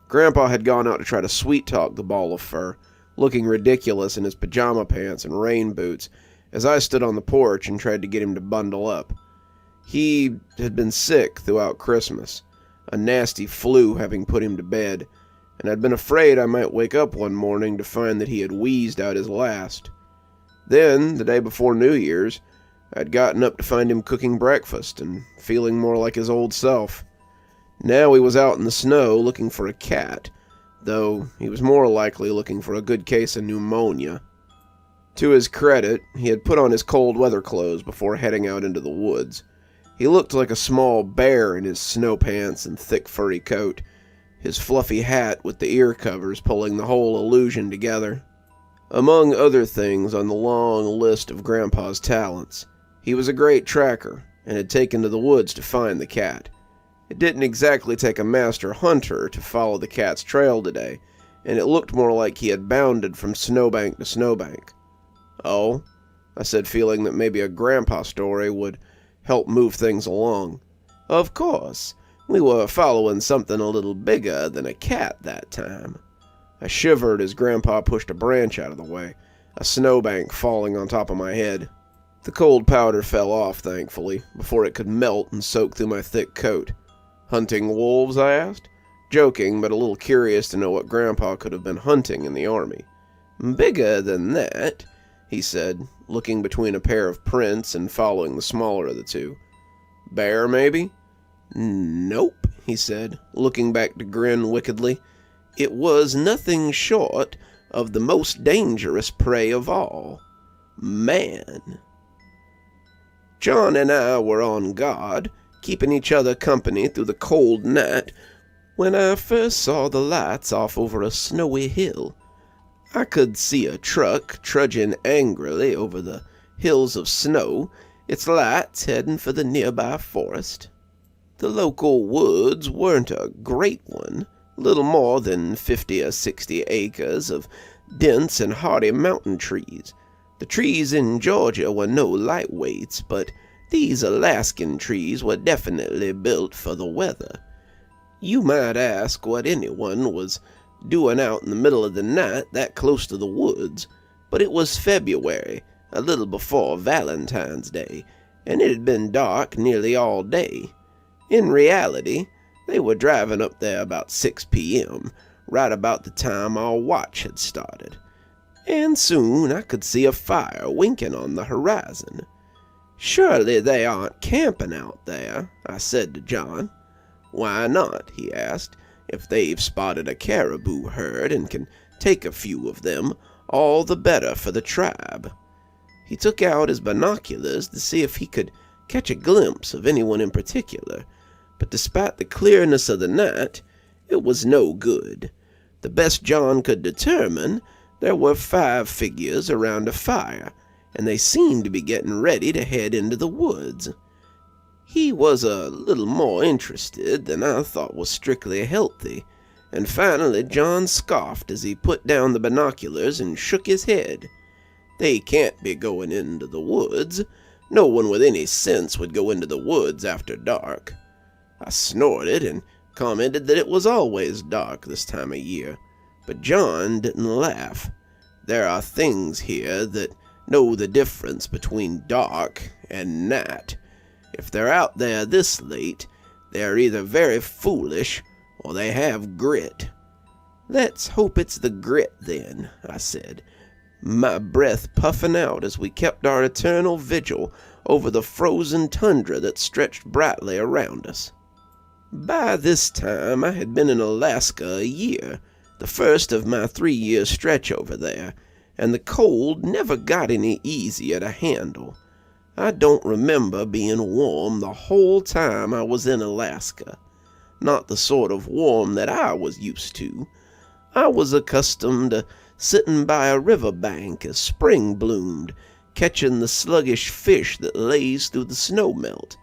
Grandpa had gone out to try to sweet-talk the ball of fur, looking ridiculous in his pajama pants and rain boots, as I stood on the porch and tried to get him to bundle up. He had been sick throughout Christmas, a nasty flu having put him to bed, and I'd been afraid I might wake up one morning to find that he had wheezed out his last. Then, the day before New Year's, I'd gotten up to find him cooking breakfast and feeling more like his old self. Now he was out in the snow looking for a cat, though he was more likely looking for a good case of pneumonia. To his credit, he had put on his cold weather clothes before heading out into the woods. He looked like a small bear in his snow pants and thick furry coat, his fluffy hat with the ear covers pulling the whole illusion together. Among other things on the long list of Grandpa's talents, he was a great tracker and had taken to the woods to find the cat. It didn't exactly take a master hunter to follow the cat's trail today, and it looked more like he had bounded from snowbank to snowbank. Oh, I said, feeling that maybe a Grandpa story would help move things along. Of course, we were following something a little bigger than a cat that time. I shivered as Grandpa pushed a branch out of the way. a snowbank falling on top of my head. The cold powder fell off, thankfully, before it could melt and soak through my thick coat. "Hunting wolves?" I asked, joking but a little curious to know what Grandpa could have been hunting in the army. "Bigger than that," he said, looking between a pair of prints and following the smaller of the two. "Bear, maybe?" "Nope," he said, looking back to grin wickedly. "It was nothing short of the most dangerous prey of all. Man." John and I were on guard, keeping each other company through the cold night, when I first saw the lights off over a snowy hill. I could see a truck trudging angrily over the hills of snow, its lights heading for the nearby forest. The local woods weren't a great one, little more than 50 or 60 acres of dense and hardy mountain trees. The trees in Georgia were no lightweights, but these Alaskan trees were definitely built for the weather. You might ask what anyone was doing out in the middle of the night that close to the woods, but it was February, a little before Valentine's Day, and it had been dark nearly all day. In reality, they were driving up there about 6 p.m., right about the time our watch had started. And soon I could see a fire winking on the horizon. "Surely they aren't camping out there," I said to John. "Why not?" he asked. "If they've spotted a caribou herd and can take a few of them, all the better for the tribe." He took out his binoculars to see if he could catch a glimpse of anyone in particular, but despite the clearness of the night, it was no good. The best John could determine, there were 5 figures around a fire, and they seemed to be getting ready to head into the woods. He was a little more interested than I thought was strictly healthy, and finally John scoffed as he put down the binoculars and shook his head. "They can't be going into the woods. No one with any sense would go into the woods after dark." I snorted and commented that it was always dark this time of year, but John didn't laugh. "There are things here that know the difference between dark and night. If they're out there this late, they're either very foolish or they have grit." "Let's hope it's the grit then," I said, my breath puffing out as we kept our eternal vigil over the frozen tundra that stretched brightly around us. By this time I had been in Alaska a year, the first of my 3-year stretch over there, and the cold never got any easier to handle. I don't remember being warm the whole time I was in Alaska. Not the sort of warm that I was used to. I was accustomed to sitting by a river bank as spring bloomed, catching the sluggish fish that lays through the snow melt.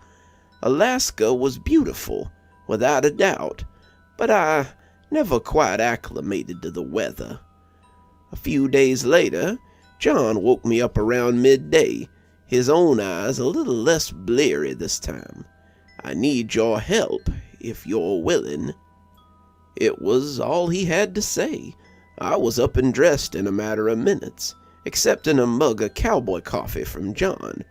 Alaska was beautiful, without a doubt, but I never quite acclimated to the weather. A few days later, John woke me up around midday, his own eyes a little less bleary this time. "I need your help, if you're willing." It was all he had to say. I was up and dressed in a matter of minutes, accepting a mug of cowboy coffee from John.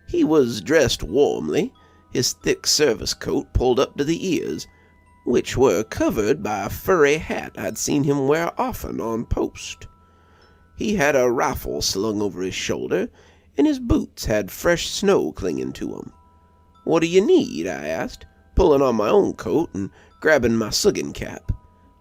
He was dressed warmly, his thick service coat pulled up to the ears, which were covered by a furry hat I'd seen him wear often on post. He had a rifle slung over his shoulder, and his boots had fresh snow clinging to them. "What do you need?" I asked, pulling on my own coat and grabbing my sugging cap.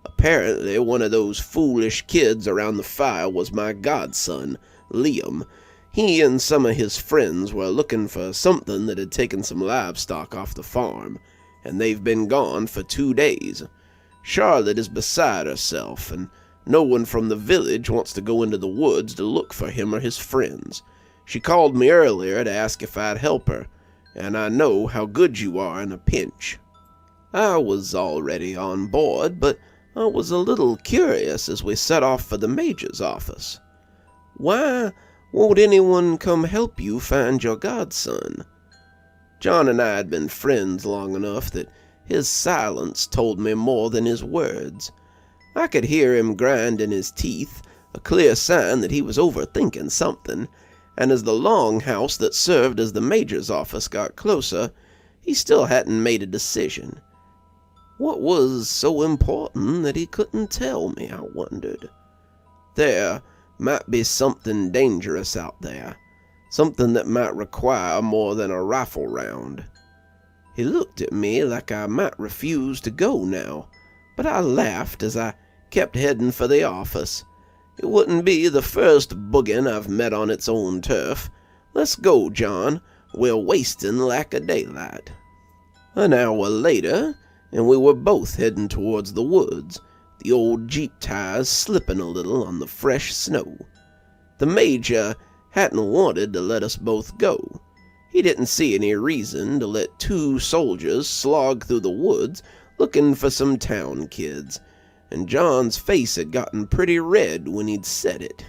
Apparently one of those foolish kids around the fire was my godson, Liam. He and some of his friends were looking for something that had taken some livestock off the farm, and they've been gone for 2 days. Charlotte is beside herself, and no one from the village wants to go into the woods to look for him or his friends. She called me earlier to ask if I'd help her, and I know how good you are in a pinch. I was already on board, but I was a little curious as we set off for the major's office. "Why won't anyone come help you find your godson?" John and I had been friends long enough that his silence told me more than his words. I could hear him grinding his teeth, a clear sign that he was overthinking something, and as the long house that served as the major's office got closer, he still hadn't made a decision. What was so important that he couldn't tell me, I wondered. There might be something dangerous out there, something that might require more than a rifle round. He looked at me like I might refuse to go now, but I laughed as I kept heading for the office. It wouldn't be the first boogin I've met on its own turf. Let's go, John. We're wasting lack of daylight. An hour later, and we were both heading towards the woods, the old Jeep tires slipping a little on the fresh snow. The Major hadn't wanted to let us both go. He didn't see any reason to let two soldiers slog through the woods looking for some town kids, and John's face had gotten pretty red when he'd said it.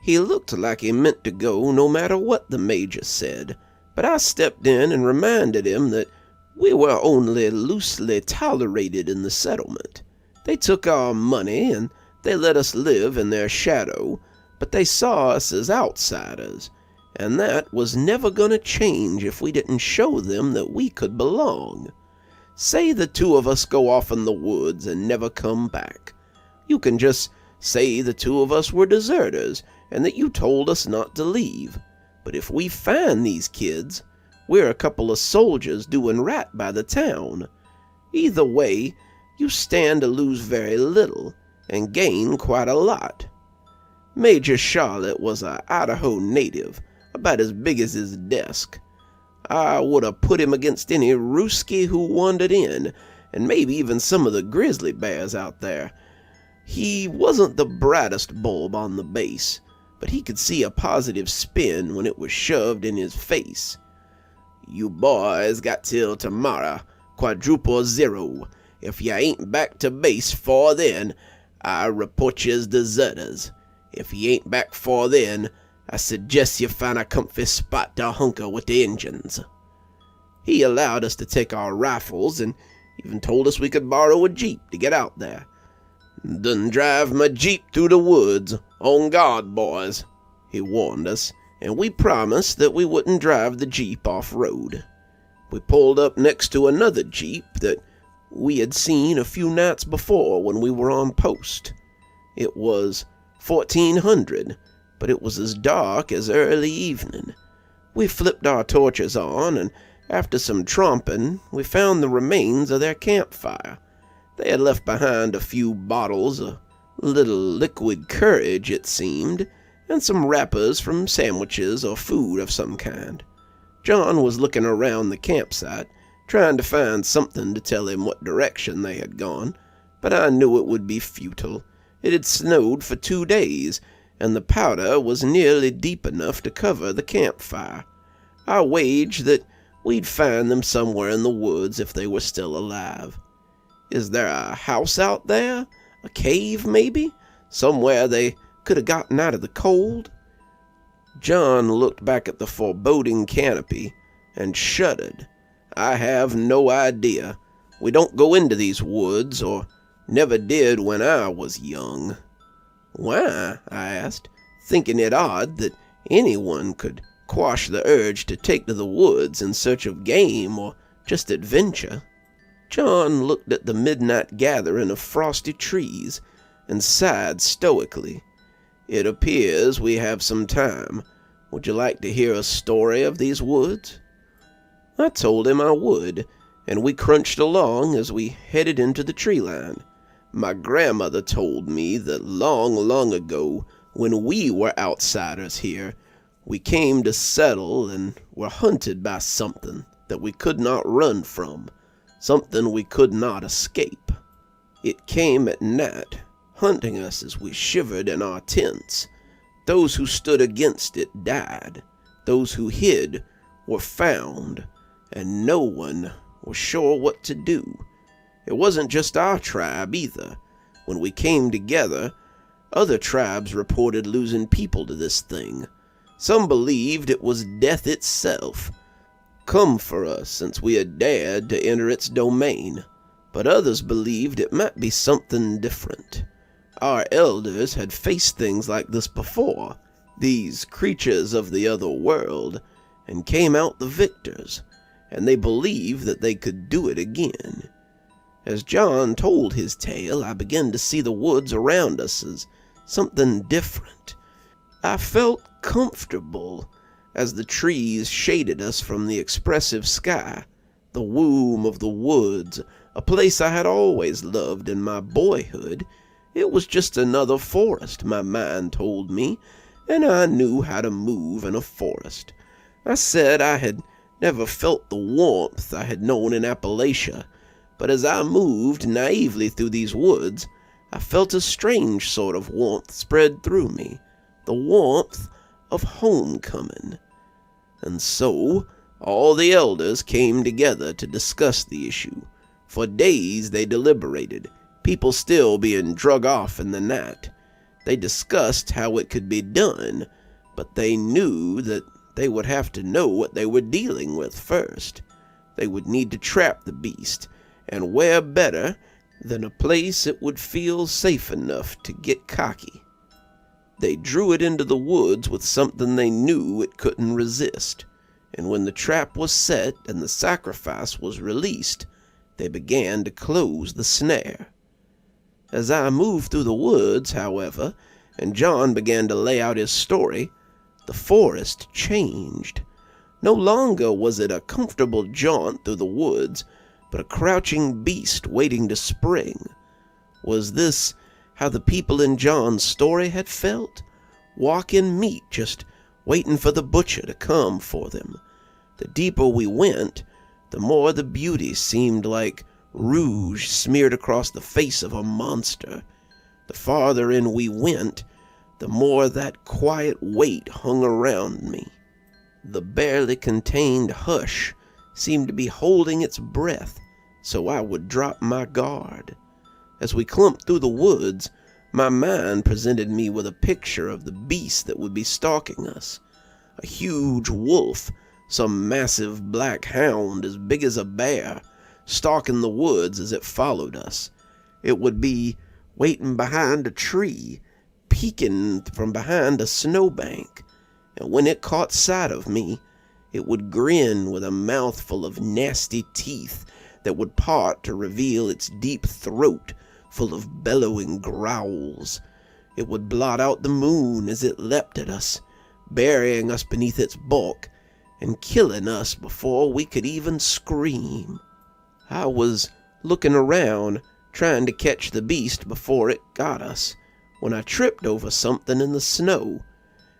He looked like he meant to go no matter what the Major said, but I stepped in and reminded him that we were only loosely tolerated in the settlement. They took our money and they let us live in their shadow, but they saw us as outsiders, and that was never going to change if we didn't show them that we could belong. Say the two of us go off in the woods and never come back. You can just say the two of us were deserters and that you told us not to leave. But if we find these kids, we're a couple of soldiers doing right by the town. Either way, you stand to lose very little and gain quite a lot. Major Charlotte was a Idaho native, about as big as his desk. I would have put him against any Rooski who wandered in, and maybe even some of the grizzly bears out there. He wasn't the brightest bulb on the base, but he could see a positive spin when it was shoved in his face. You boys got till tomorrow, quadruple zero. If you ain't back to base 'fore then, I report you as deserters. If you ain't back 'fore then, I suggest you find a comfy spot to hunker with the Injuns. He allowed us to take our rifles and even told us we could borrow a Jeep to get out there. Done drive my Jeep through the woods. On guard, boys, he warned us, and we promised that we wouldn't drive the Jeep off-road. We pulled up next to another Jeep that we had seen a few nights before when we were on post. It was 1400, but it was as dark as early evening. We flipped our torches on, and after some tromping, we found the remains of their campfire. They had left behind a few bottles, a little liquid courage, it seemed, and some wrappers from sandwiches or food of some kind. John was looking around the campsite, trying to find something to tell him what direction they had gone, but I knew it would be futile. It had snowed for 2 days, and the powder was nearly deep enough to cover the campfire. I waged that we'd find them somewhere in the woods if they were still alive. Is there a house out there? A cave, maybe? Somewhere they could have gotten out of the cold? John looked back at the foreboding canopy and shuddered. I have no idea. We don't go into these woods, or never did when I was young. Why? I asked, thinking it odd that anyone could quash the urge to take to the woods in search of game or just adventure. John looked at the midnight gathering of frosty trees and sighed stoically. It appears we have some time. Would you like to hear a story of these woods? I told him I would, and we crunched along as we headed into the tree line. My grandmother told me that long, long ago, when we were outsiders here, we came to settle and were hunted by something that we could not run from, something we could not escape. It came at night, hunting us as we shivered in our tents. Those who stood against it died. Those who hid were found, and no one was sure what to do. It wasn't just our tribe either. When we came together, other tribes reported losing people to this thing. Some believed it was death itself, come for us since we had dared to enter its domain. But others believed it might be something different. Our elders had faced things like this before, these creatures of the other world, and came out the victors, and they believed that they could do it again. As John told his tale, I began to see the woods around us as something different. I felt comfortable as the trees shaded us from the expressive sky, the womb of the woods, a place I had always loved in my boyhood. It was just another forest, my mind told me, and I knew how to move in a forest. I said I had never felt the warmth I had known in Appalachia, but as I moved naively through these woods, I felt a strange sort of warmth spread through me, the warmth of homecoming. And so, all the elders came together to discuss the issue. For days they deliberated, people still being drug off in the night. They discussed how it could be done, but they knew that they would have to know what they were dealing with first. They would need to trap the beast, and where better than a place it would feel safe enough to get cocky. They drew it into the woods with something they knew it couldn't resist, and when the trap was set and the sacrifice was released, they began to close the snare. As I moved through the woods, however, and John began to lay out his story, the forest changed. No longer was it a comfortable jaunt through the woods, but a crouching beast waiting to spring. Was this how the people in John's story had felt? Walking meat, just waiting for the butcher to come for them. The deeper we went, the more the beauty seemed like rouge smeared across the face of a monster. The farther in we went, the more that quiet weight hung around me. The barely contained hush seemed to be holding its breath, so I would drop my guard. As we clumped through the woods, my mind presented me with a picture of the beast that would be stalking us. A huge wolf, some massive black hound as big as a bear, stalking the woods as it followed us. It would be waiting behind a tree, peeking from behind a snowbank, and when it caught sight of me, it would grin with a mouthful of nasty teeth that would part to reveal its deep throat full of bellowing growls. It would blot out the moon as it leapt at us, burying us beneath its bulk and killing us before we could even scream. I was looking around, trying to catch the beast before it got us, when I tripped over something in the snow.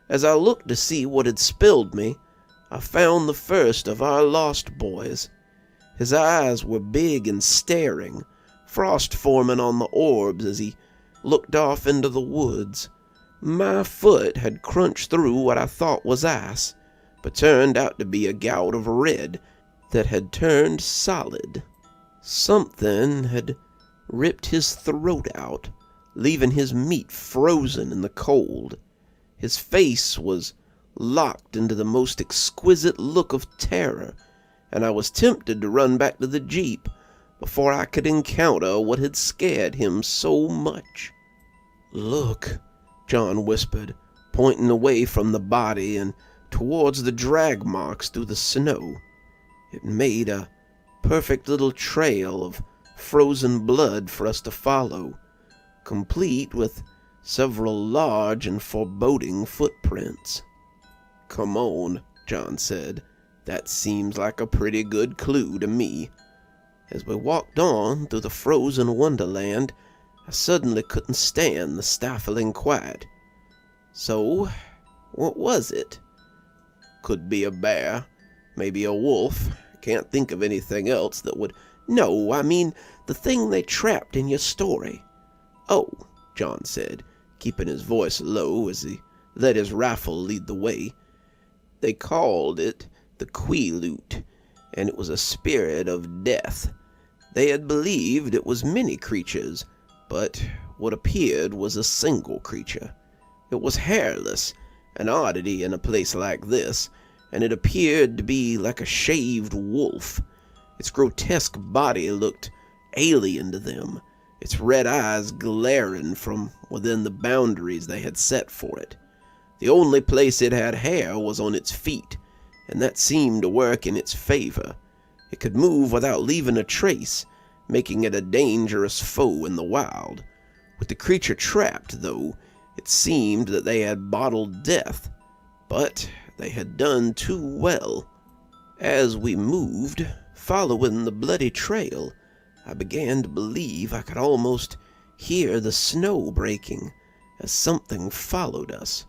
As I looked to see what had spilled me, I found the first of our lost boys. His eyes were big and staring, frost forming on the orbs as he looked off into the woods. My foot had crunched through what I thought was ice, but turned out to be a gout of red that had turned solid. Something had ripped his throat out, leaving his meat frozen in the cold. His face was locked into the most exquisite look of terror, and I was tempted to run back to the jeep before I could encounter what had scared him so much. "Look," John whispered, pointing away from the body and towards the drag marks through the snow. It made a perfect little trail of frozen blood for us to follow, complete with several large and foreboding footprints. "Come on," John said. "That seems like a pretty good clue to me." As we walked on through the frozen wonderland, I suddenly couldn't stand the stifling quiet. "So, what was it?" "Could be a bear, maybe a wolf. Can't think of anything else that would—" "No, I mean the thing they trapped in your story." "Oh," John said, keeping his voice low as he let his rifle lead the way. "They called it the Quileute, and it was a spirit of death. They had believed it was many creatures, but what appeared was a single creature. It was hairless, an oddity in a place like this, and it appeared to be like a shaved wolf. Its grotesque body looked alien to them, its red eyes glaring from within the boundaries they had set for it. The only place it had hair was on its feet, and that seemed to work in its favor. It could move without leaving a trace, making it a dangerous foe in the wild. With the creature trapped, though, it seemed that they had bottled death, but they had done too well. As we moved, following the bloody trail, I began to believe I could almost hear the snow breaking as something followed us.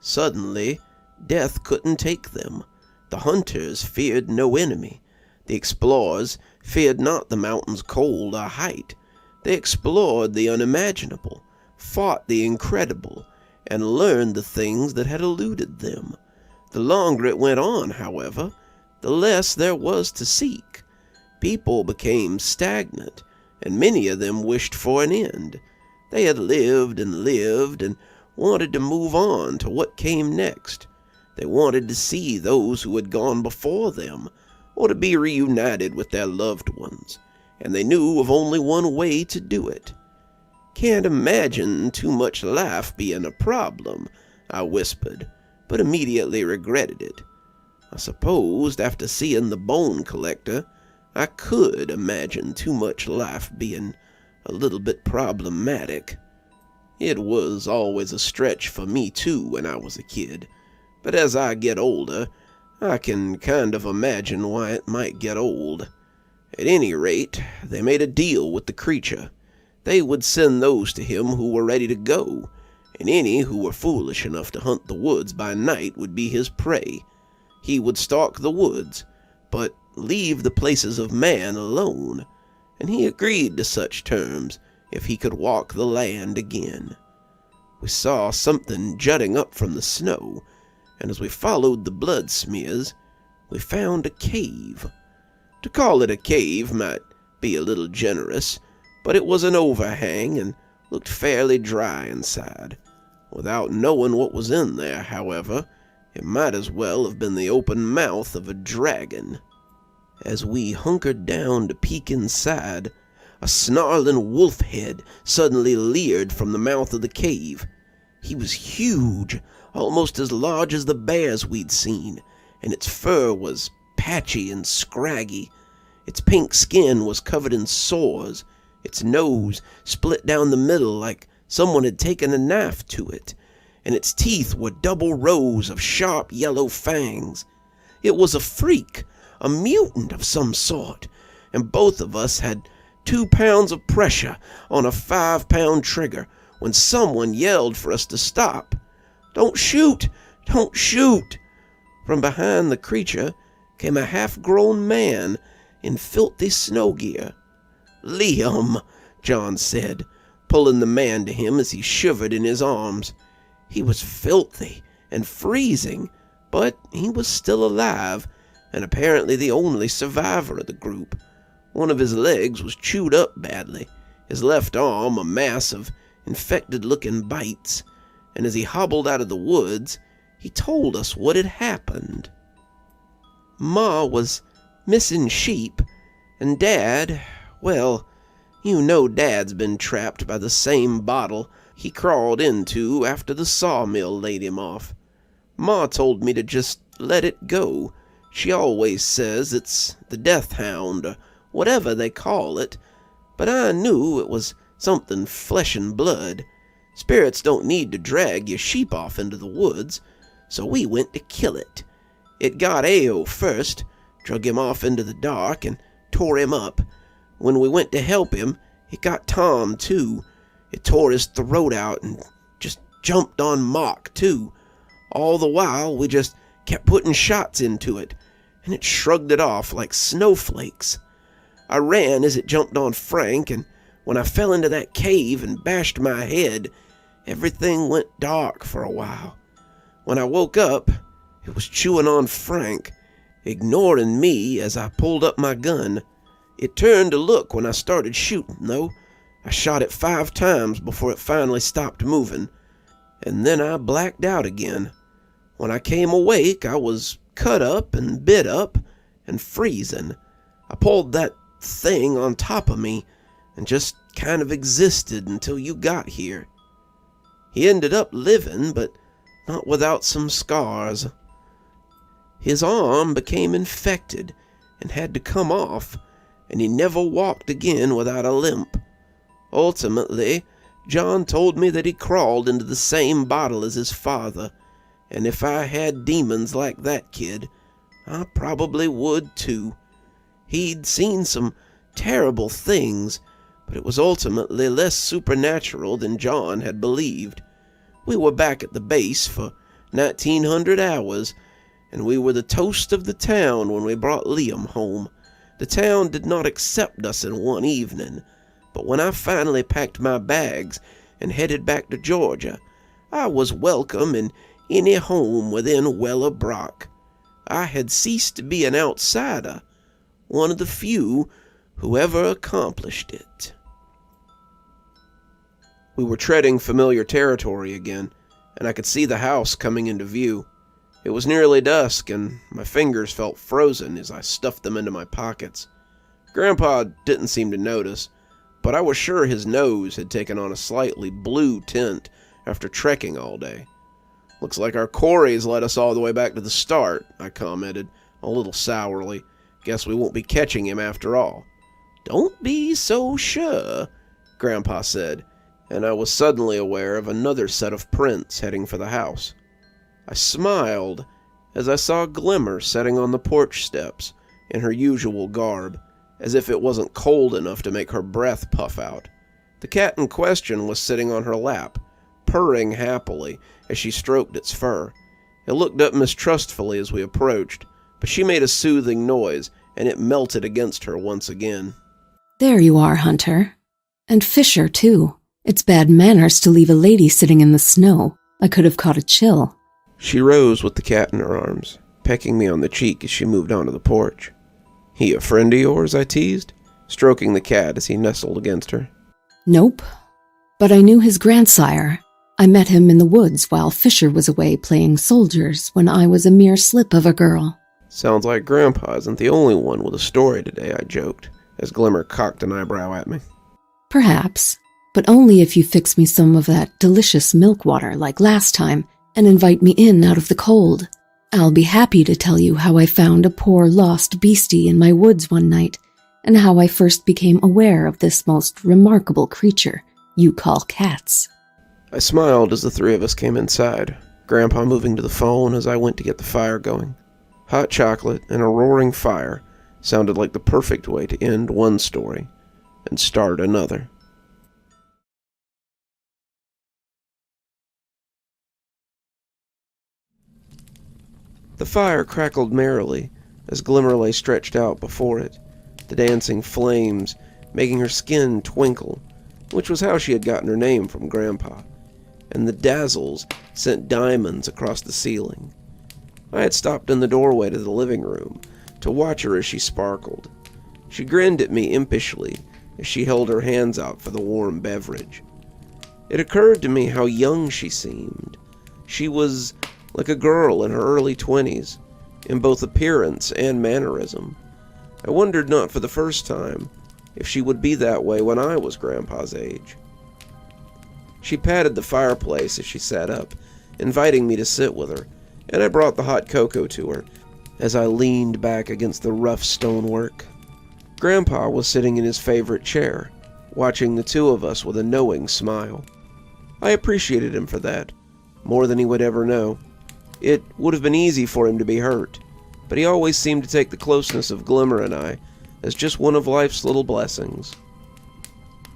Suddenly, death couldn't take them. The hunters feared no enemy. The explorers feared not the mountain's cold or height. They explored the unimaginable, fought the incredible, and learned the things that had eluded them. The longer it went on, however, the less there was to seek. People became stagnant, and many of them wished for an end. They had lived and wanted to move on to what came next. They wanted to see those who had gone before them, or to be reunited with their loved ones, and they knew of only one way to do it. "Can't imagine too much life being a problem," I whispered, but immediately regretted it. I supposed after seeing the bone collector, I could imagine too much life being a little bit problematic. It was always a stretch for me too when I was a kid, but as I get older, I can kind of imagine why it might get old. At any rate, they made a deal with the creature. They would send those to him who were ready to go, and any who were foolish enough to hunt the woods by night would be his prey. He would stalk the woods, but leave the places of man alone, and he agreed to such terms if he could walk the land again. We saw something jutting up from the snow, and as we followed the blood smears, we found a cave. To call it a cave might be a little generous, but it was an overhang and looked fairly dry inside. Without knowing what was in there, however, it might as well have been the open mouth of a dragon. As we hunkered down to peek inside, a snarling wolf head suddenly leered from the mouth of the cave. He was huge, almost as large as the bears we'd seen, and its fur was patchy and scraggy. Its pink skin was covered in sores, its nose split down the middle like someone had taken a knife to it, and its teeth were double rows of sharp yellow fangs. It was a freak, a mutant of some sort, and both of us had 2 pounds of pressure on a 5-pound trigger when someone yelled for us to stop. "Don't shoot! Don't shoot!" From behind the creature came a half-grown man in filthy snow gear. "Liam," John said, pulling the man to him as he shivered in his arms. He was filthy and freezing, but he was still alive, and apparently the only survivor of the group. One of his legs was chewed up badly, his left arm a mass of infected-looking bites, and as he hobbled out of the woods, he told us what had happened. Ma was missing sheep, and Dad, well, you know Dad's been trapped by the same bottle he crawled into after the sawmill laid him off. Ma told me to just let it go. She always says it's the death hound, or whatever they call it, but I knew it was something flesh and blood. Spirits don't need to drag your sheep off into the woods, so we went to kill it. It got Ao first, drug him off into the dark, and tore him up. When we went to help him, it got Tom, too. It tore his throat out and just jumped on Mock, too. All the while, we just kept putting shots into it, and it shrugged it off like snowflakes. I ran as it jumped on Frank, and when I fell into that cave and bashed my head, everything went dark for a while. When I woke up, it was chewing on Frank, ignoring me as I pulled up my gun. It turned to look when I started shooting, though. I shot it 5 times before it finally stopped moving, and then I blacked out again. When I came awake, I was cut up and bit up and freezing. I pulled that thing on top of me, and just kind of existed until you got here. He ended up living, but not without some scars. His arm became infected and had to come off, and he never walked again without a limp. Ultimately, John told me that he crawled into the same bottle as his father, and if I had demons like that kid, I probably would too. He'd seen some terrible things, but it was ultimately less supernatural than John had believed. We were back at the base for 1900 hours, and we were the toast of the town when we brought Liam home. The town did not accept us in one evening, but when I finally packed my bags and headed back to Georgia, I was welcome in any home within Weller Brock. I had ceased to be an outsider, one of the few who ever accomplished it. We were treading familiar territory again, and I could see the house coming into view. It was nearly dusk, and my fingers felt frozen as I stuffed them into my pockets. Grandpa didn't seem to notice, but I was sure his nose had taken on a slightly blue tint after trekking all day. "Looks like our quarry's led us all the way back to the start," I commented, a little sourly. "Guess we won't be catching him after all." "Don't be so sure," Grandpa said, and I was suddenly aware of another set of prints heading for the house. I smiled as I saw Glimmer sitting on the porch steps in her usual garb, as if it wasn't cold enough to make her breath puff out. The cat in question was sitting on her lap, purring happily as she stroked its fur. It looked up mistrustfully as we approached, but she made a soothing noise, and it melted against her once again. "There you are, Hunter. And Fisher, too. It's bad manners to leave a lady sitting in the snow. I could have caught a chill." She rose with the cat in her arms, pecking me on the cheek as she moved onto the porch. "He a friend of yours?" I teased, stroking the cat as he nestled against her. "Nope. But I knew his grandsire. I met him in the woods while Fisher was away playing soldiers when I was a mere slip of a girl." "Sounds like Grandpa isn't the only one with a story today," I joked, as Glimmer cocked an eyebrow at me. "Perhaps, but only if you fix me some of that delicious milk water like last time and invite me in out of the cold. I'll be happy to tell you how I found a poor lost beastie in my woods one night, and how I first became aware of this most remarkable creature you call cats." I smiled as the three of us came inside, Grandpa moving to the phone as I went to get the fire going. Hot chocolate and a roaring fire sounded like the perfect way to end one story and start another. The fire crackled merrily as Glimmer lay stretched out before it, the dancing flames making her skin twinkle, which was how she had gotten her name from Grandpa, and the dazzles sent diamonds across the ceiling. I had stopped in the doorway to the living room to watch her as she sparkled. She grinned at me impishly as she held her hands out for the warm beverage. It occurred to me how young she seemed. She was like a girl in her early 20s, in both appearance and mannerism. I wondered not for the first time if she would be that way when I was Grandpa's age. She patted the fireplace as she sat up, inviting me to sit with her, and I brought the hot cocoa to her as I leaned back against the rough stonework. Grandpa was sitting in his favorite chair, watching the two of us with a knowing smile. I appreciated him for that, more than he would ever know. It would have been easy for him to be hurt, but he always seemed to take the closeness of Glimmer and I as just one of life's little blessings.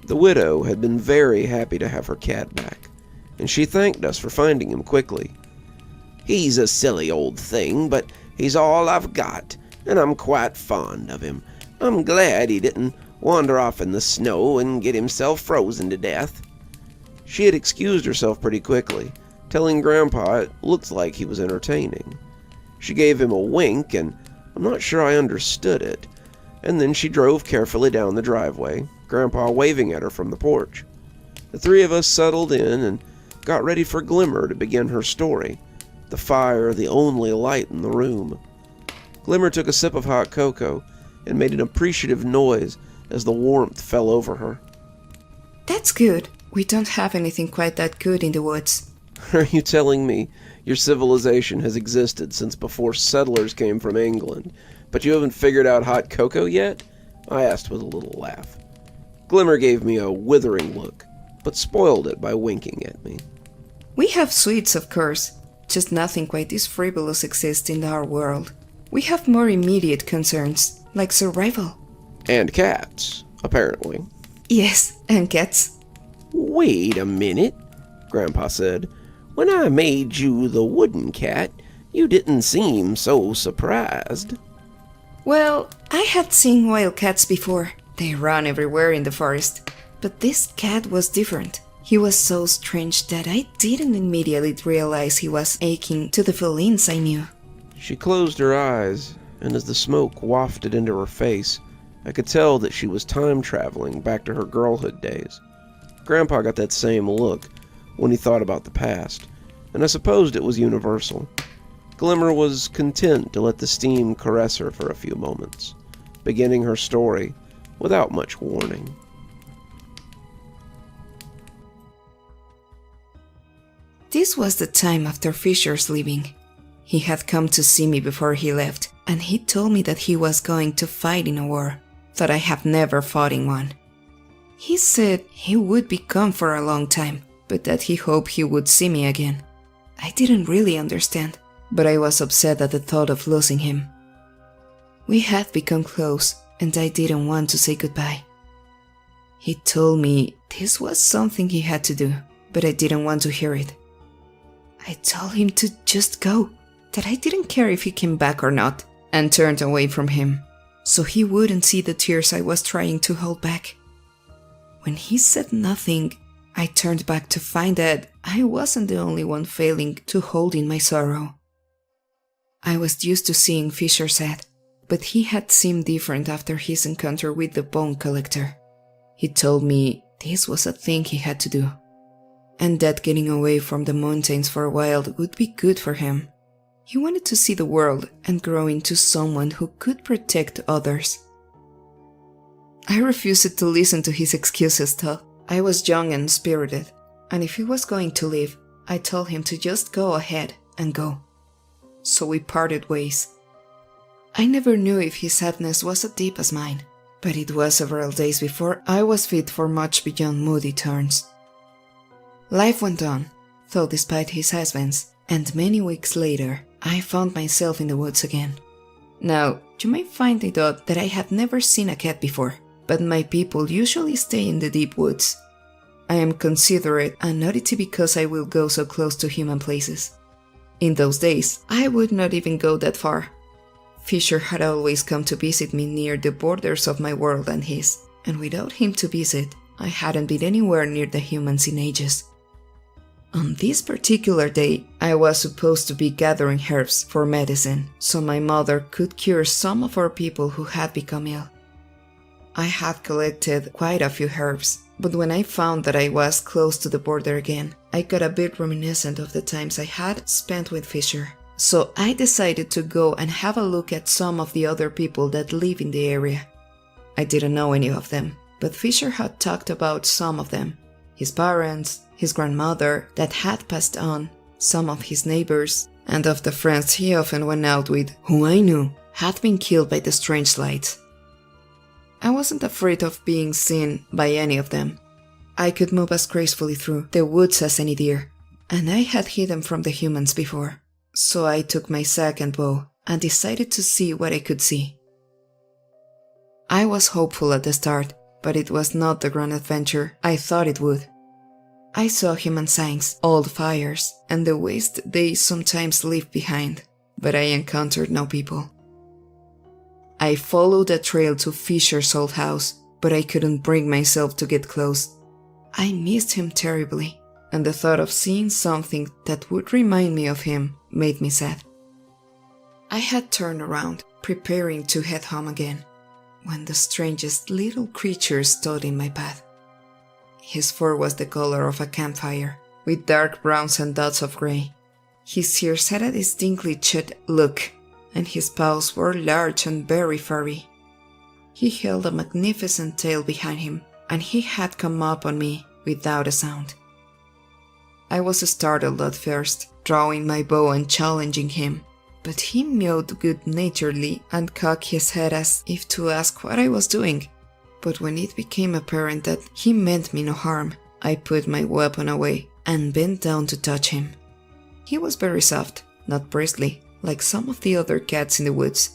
The widow had been very happy to have her cat back, and she thanked us for finding him quickly. "He's a silly old thing, but he's all I've got, and I'm quite fond of him. I'm glad he didn't wander off in the snow and get himself frozen to death." She had excused herself pretty quickly, telling Grandpa it looked like he was entertaining. She gave him a wink, and I'm not sure I understood it, and then she drove carefully down the driveway, Grandpa waving at her from the porch. The three of us settled in and got ready for Glimmer to begin her story, the fire the only light in the room. Glimmer took a sip of hot cocoa and made an appreciative noise as the warmth fell over her. That's good. We don't have anything quite that good in the woods. Are you telling me your civilization has existed since before settlers came from England, but you haven't figured out hot cocoa yet? I asked with a little laugh. Glimmer gave me a withering look, but spoiled it by winking at me. We have sweets, of course, just nothing quite this frivolous exists in our world. We have more immediate concerns, like survival. And cats, apparently. Yes, and cats. Wait a minute, Grandpa said. When I made you the wooden cat, you didn't seem so surprised. Well, I had seen wild cats before. They run everywhere in the forest. But this cat was different. He was so strange that I didn't immediately realize he was akin to the felines I knew. She closed her eyes, and as the smoke wafted into her face, I could tell that she was time-traveling back to her girlhood days. Grandpa got that same look when he thought about the past, and I supposed it was universal. Glimmer was content to let the steam caress her for a few moments, beginning her story without much warning. This was the time after Fisher's leaving. He had come to see me before he left, and he told me that he was going to fight in a war, that I have never fought in one. He said he would be gone for a long time, but that he hoped he would see me again. I didn't really understand, but I was upset at the thought of losing him. We had become close, and I didn't want to say goodbye. He told me this was something he had to do, but I didn't want to hear it. I told him to just go, that I didn't care if he came back or not, and turned away from him, so he wouldn't see the tears I was trying to hold back. When he said nothing, I turned back to find that I wasn't the only one failing to hold in my sorrow. I was used to seeing Fisher sad, but he had seemed different after his encounter with the bone collector. He told me this was a thing he had to do, and that getting away from the mountains for a while would be good for him. He wanted to see the world and grow into someone who could protect others. I refused to listen to his excuses though. I was young and spirited, and if he was going to leave, I told him to just go ahead and go. So we parted ways. I never knew if his sadness was as deep as mine, but it was several days before I was fit for much beyond moody turns. Life went on, though despite his advance, and many weeks later, I found myself in the woods again. Now, you may find it odd that I had never seen a cat before, but my people usually stay in the deep woods. I am considered an oddity because I will go so close to human places. In those days, I would not even go that far. Fisher had always come to visit me near the borders of my world and his, and without him to visit, I hadn't been anywhere near the humans in ages. On this particular day, I was supposed to be gathering herbs for medicine, so my mother could cure some of our people who had become ill. I had collected quite a few herbs, but when I found that I was close to the border again, I got a bit reminiscent of the times I had spent with Fisher. So I decided to go and have a look at some of the other people that live in the area. I didn't know any of them, but Fisher had talked about some of them. His parents, his grandmother that had passed on, some of his neighbors, and of the friends he often went out with, who I knew had been killed by the strange lights. I wasn't afraid of being seen by any of them. I could move as gracefully through the woods as any deer, and I had hidden from the humans before. So I took my sack and bow and decided to see what I could see. I was hopeful at the start, but it was not the grand adventure I thought it would. I saw human signs, old fires, and the waste they sometimes leave behind, but I encountered no people. I followed a trail to Fisher's old house, but I couldn't bring myself to get close. I missed him terribly, and the thought of seeing something that would remind me of him made me sad. I had turned around, preparing to head home again, when the strangest little creature stood in my path. His fur was the color of a campfire, with dark browns and dots of gray. His ears had a distinctly chewed look, and his paws were large and very furry. He held a magnificent tail behind him, and he had come up on me without a sound. I was startled at first, drawing my bow and challenging him, but he mewed good-naturedly and cocked his head as if to ask what I was doing. But when it became apparent that he meant me no harm, I put my weapon away and bent down to touch him. He was very soft, not bristly, like some of the other cats in the woods.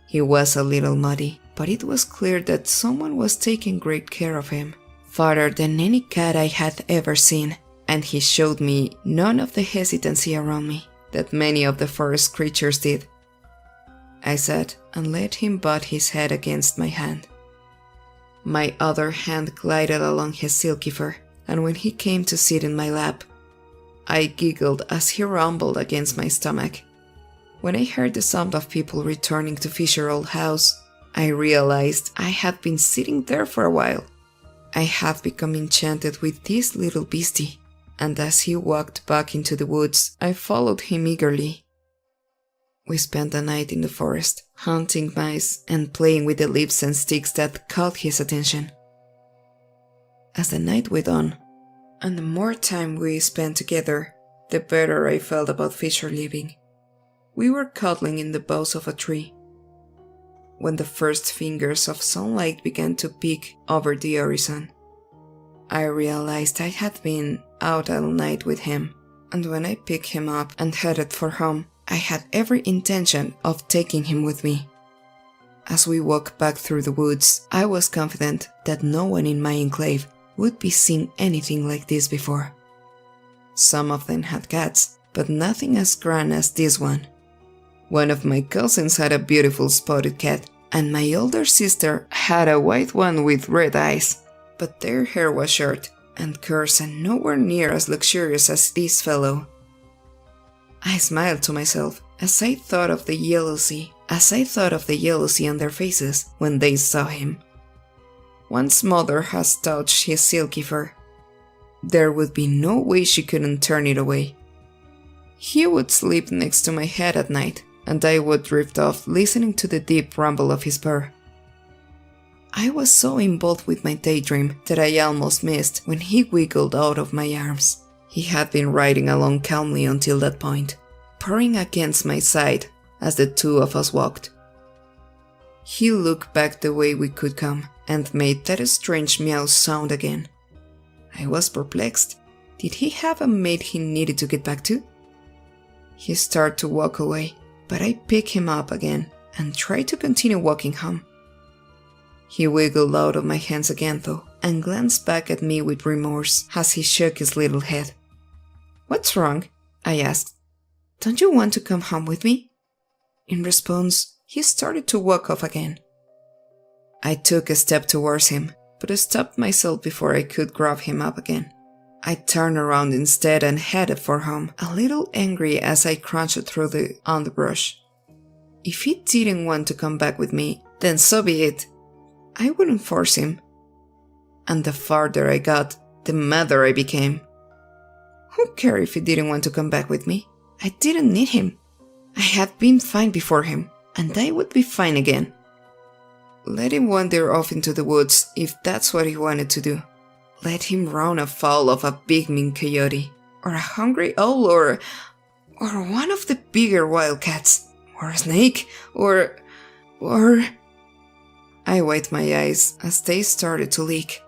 He was a little muddy, but it was clear that someone was taking great care of him, farther than any cat I had ever seen, and he showed me none of the hesitancy around me that many of the forest creatures did. I sat and let him butt his head against my hand. My other hand glided along his silky fur, and when he came to sit in my lap, I giggled as he rumbled against my stomach. When I heard the sound of people returning to Fisher Old House, I realized I had been sitting there for a while. I had become enchanted with this little beastie, and as he walked back into the woods, I followed him eagerly. We spent the night in the forest, hunting mice and playing with the leaves and sticks that caught his attention. As the night went on, and the more time we spent together, the better I felt about Fisher leaving. We were cuddling in the boughs of a tree, when the first fingers of sunlight began to peek over the horizon. I realized I had been out all night with him, and when I picked him up and headed for home, I had every intention of taking him with me. As we walked back through the woods, I was confident that no one in my enclave would be seeing anything like this before. Some of them had cats, but nothing as grand as this one. One of my cousins had a beautiful spotted cat, and my older sister had a white one with red eyes, but their hair was short and coarse and nowhere near as luxurious as this fellow. I smiled to myself as I thought of the jealousy on their faces when they saw him. One's mother has touched his silky fur. There would be no way she couldn't turn it away. He would sleep next to my head at night, and I would drift off listening to the deep rumble of his purr. I was so involved with my daydream that I almost missed when he wiggled out of my arms. He had been riding along calmly until that point, purring against my side as the two of us walked. He looked back the way we could come and made that strange meow sound again. I was perplexed. Did he have a mate he needed to get back to? He started to walk away, but I picked him up again and tried to continue walking home. He wiggled out of my hands again though, and glanced back at me with remorse as he shook his little head. "What's wrong?" I asked. "Don't you want to come home with me?" In response, he started to walk off again. I took a step towards him, but I stopped myself before I could grab him up again. I turned around instead and headed for home, a little angry as I crunched through the underbrush. If he didn't want to come back with me, then so be it. I wouldn't force him. And the farther I got, the madder I became. Who cared if he didn't want to come back with me? I didn't need him. I had been fine before him, and I would be fine again. Let him wander off into the woods if that's what he wanted to do. Let him run afoul of a big mean coyote, or a hungry owl, or one of the bigger wildcats, or a snake, or... I wiped my eyes as they started to leak.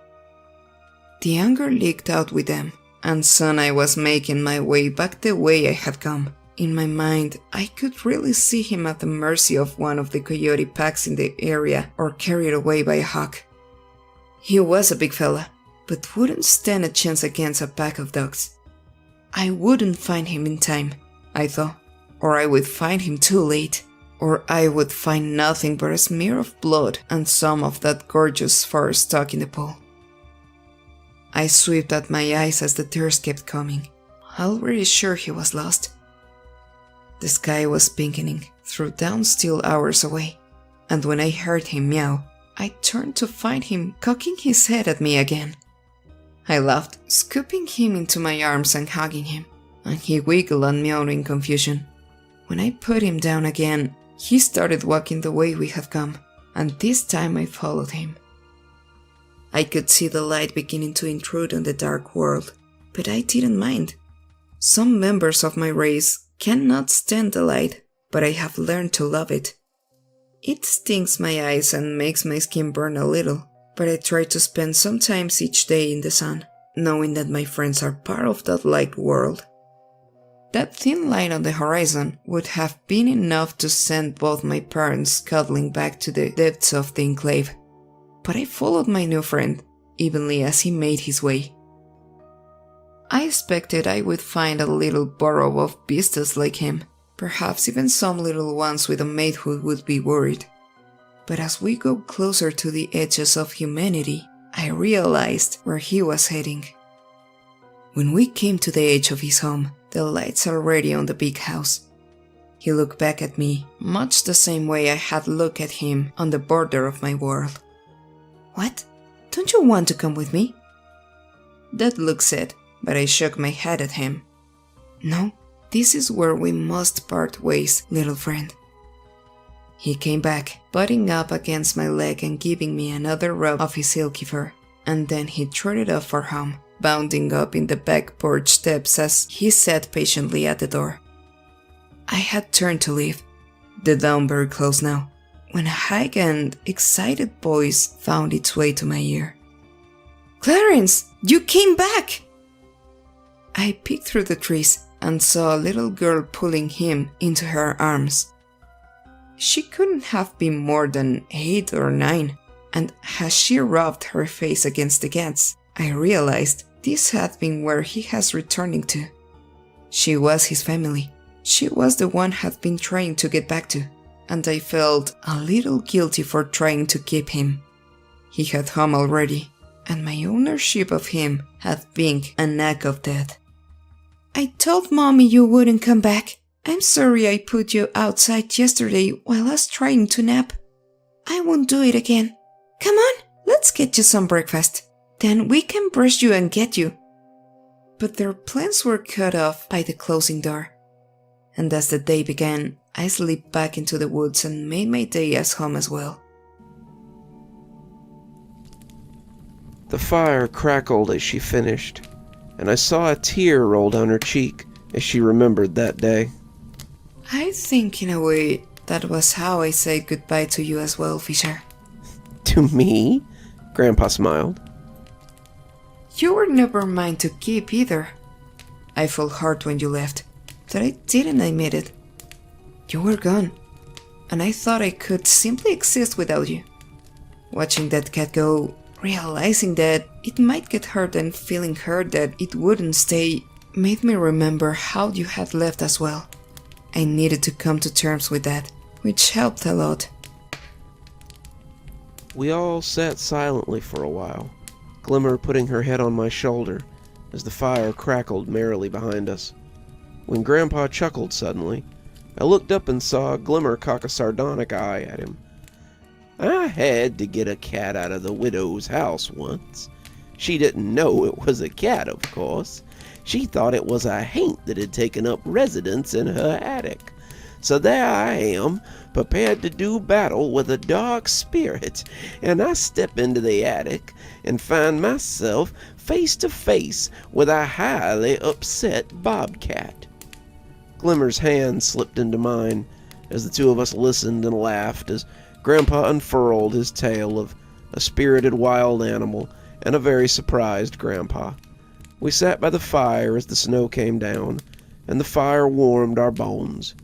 The anger leaked out with them, and soon I was making my way back the way I had come. In my mind, I could really see him at the mercy of one of the coyote packs in the area or carried away by a hawk. He was a big fella, but wouldn't stand a chance against a pack of dogs. I wouldn't find him in time, I thought, or I would find him too late, or I would find nothing but a smear of blood and some of that gorgeous fur stuck in the pool. I swept at my eyes as the tears kept coming, already sure he was lost. The sky was pinkening through dawn still hours away, and when I heard him meow, I turned to find him cocking his head at me again. I laughed, scooping him into my arms and hugging him, and he wiggled and meowed in confusion. When I put him down again, he started walking the way we had come, and this time I followed him. I could see the light beginning to intrude on the dark world, but I didn't mind. Some members of my race cannot stand the light, but I have learned to love it. It stings my eyes and makes my skin burn a little, but I try to spend some time each day in the sun, knowing that my friends are part of that light world. That thin line on the horizon would have been enough to send both my parents scuttling back to the depths of the enclave, but I followed my new friend, evenly as he made his way. I expected I would find a little burrow of beasties like him, perhaps even some little ones with a mate who would be worried. But as we got closer to the edges of humanity, I realized where he was heading. When we came to the edge of his home, the lights already on the big house. He looked back at me, much the same way I had looked at him on the border of my world. "What? Don't you want to come with me?" That look said, but I shook my head at him. "No, this is where we must part ways, little friend." He came back, butting up against my leg and giving me another rub of his silky fur, and then he trotted off for home, bounding up in the back porch steps as he sat patiently at the door. I had turned to leave, the door very close now, when a high and excited voice found its way to my ear. "Clarence, you came back!" I peeked through the trees and saw a little girl pulling him into her arms. She couldn't have been more than 8 or 9, and as she rubbed her face against the cats, I realized this had been where he was returning to. She was his family. She was the one had been trying to get back to, and I felt a little guilty for trying to keep him. He had home already, and my ownership of him had been a knack of death. "I told Mommy you wouldn't come back. I'm sorry I put you outside yesterday while I was trying to nap. I won't do it again. Come on, let's get you some breakfast. Then we can brush you and get you." But their plans were cut off by the closing door. And as the day began, I slipped back into the woods and made my day as home as well. The fire crackled as she finished, and I saw a tear roll down her cheek as she remembered that day. I think in a way that was how I said goodbye to you as well, Fisher. To me? Grandpa smiled. You were never mine to keep either. I felt hurt when you left, that I didn't admit it. You were gone, and I thought I could simply exist without you. Watching that cat go, realizing that it might get hurt and feeling hurt that it wouldn't stay, made me remember how you had left as well. I needed to come to terms with that, which helped a lot. We all sat silently for a while, Glimmer putting her head on my shoulder as the fire crackled merrily behind us. When Grandpa chuckled suddenly, I looked up and saw Glimmer cock a sardonic eye at him. "I had to get a cat out of the widow's house once. She didn't know it was a cat, of course. She thought it was a haint that had taken up residence in her attic. So there I am, prepared to do battle with a dark spirit, and I step into the attic and find myself face to face with a highly upset bobcat." Glimmer's hand slipped into mine as the two of us listened and laughed as Grandpa unfurled his tale of a spirited wild animal and a very surprised Grandpa. We sat by the fire as the snow came down, and the fire warmed our bones.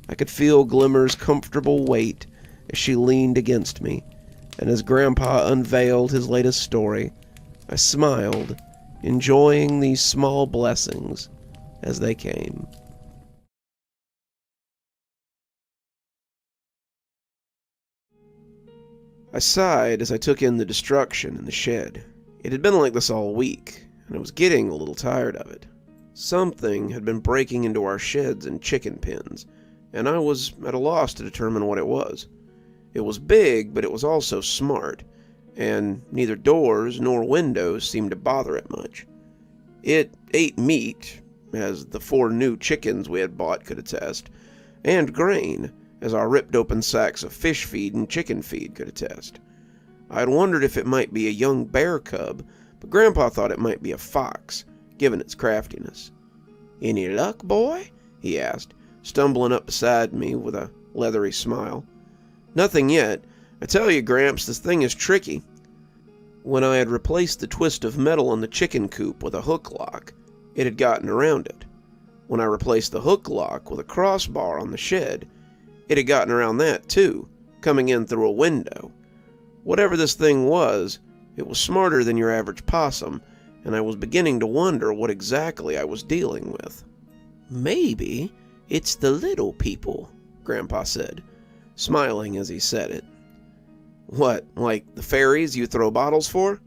I could feel Glimmer's comfortable weight as she leaned against me, and as Grandpa unveiled his latest story, I smiled, enjoying these small blessings as they came. I sighed as I took in the destruction in the shed. It had been like this all week, and I was getting a little tired of it. Something had been breaking into our sheds and chicken pens, and I was at a loss to determine what it was. It was big, but it was also smart, and neither doors nor windows seemed to bother it much. It ate meat, as the 4 new chickens we had bought could attest, and grain, as our ripped open sacks of fish feed and chicken feed could attest. I had wondered if it might be a young bear cub, but Grandpa thought it might be a fox, given its craftiness. "Any luck, boy?" he asked, stumbling up beside me with a leathery smile. "Nothing yet. I tell you, Gramps, this thing is tricky." When I had replaced the twist of metal on the chicken coop with a hook lock, it had gotten around it. When I replaced the hook lock with a crossbar on the shed, it had gotten around that too, coming in through a window. Whatever this thing was, it was smarter than your average possum, and I was beginning to wonder what exactly I was dealing with. "Maybe it's the little people," Grandpa said, smiling as he said it. "What, like the fairies you throw bottles for?"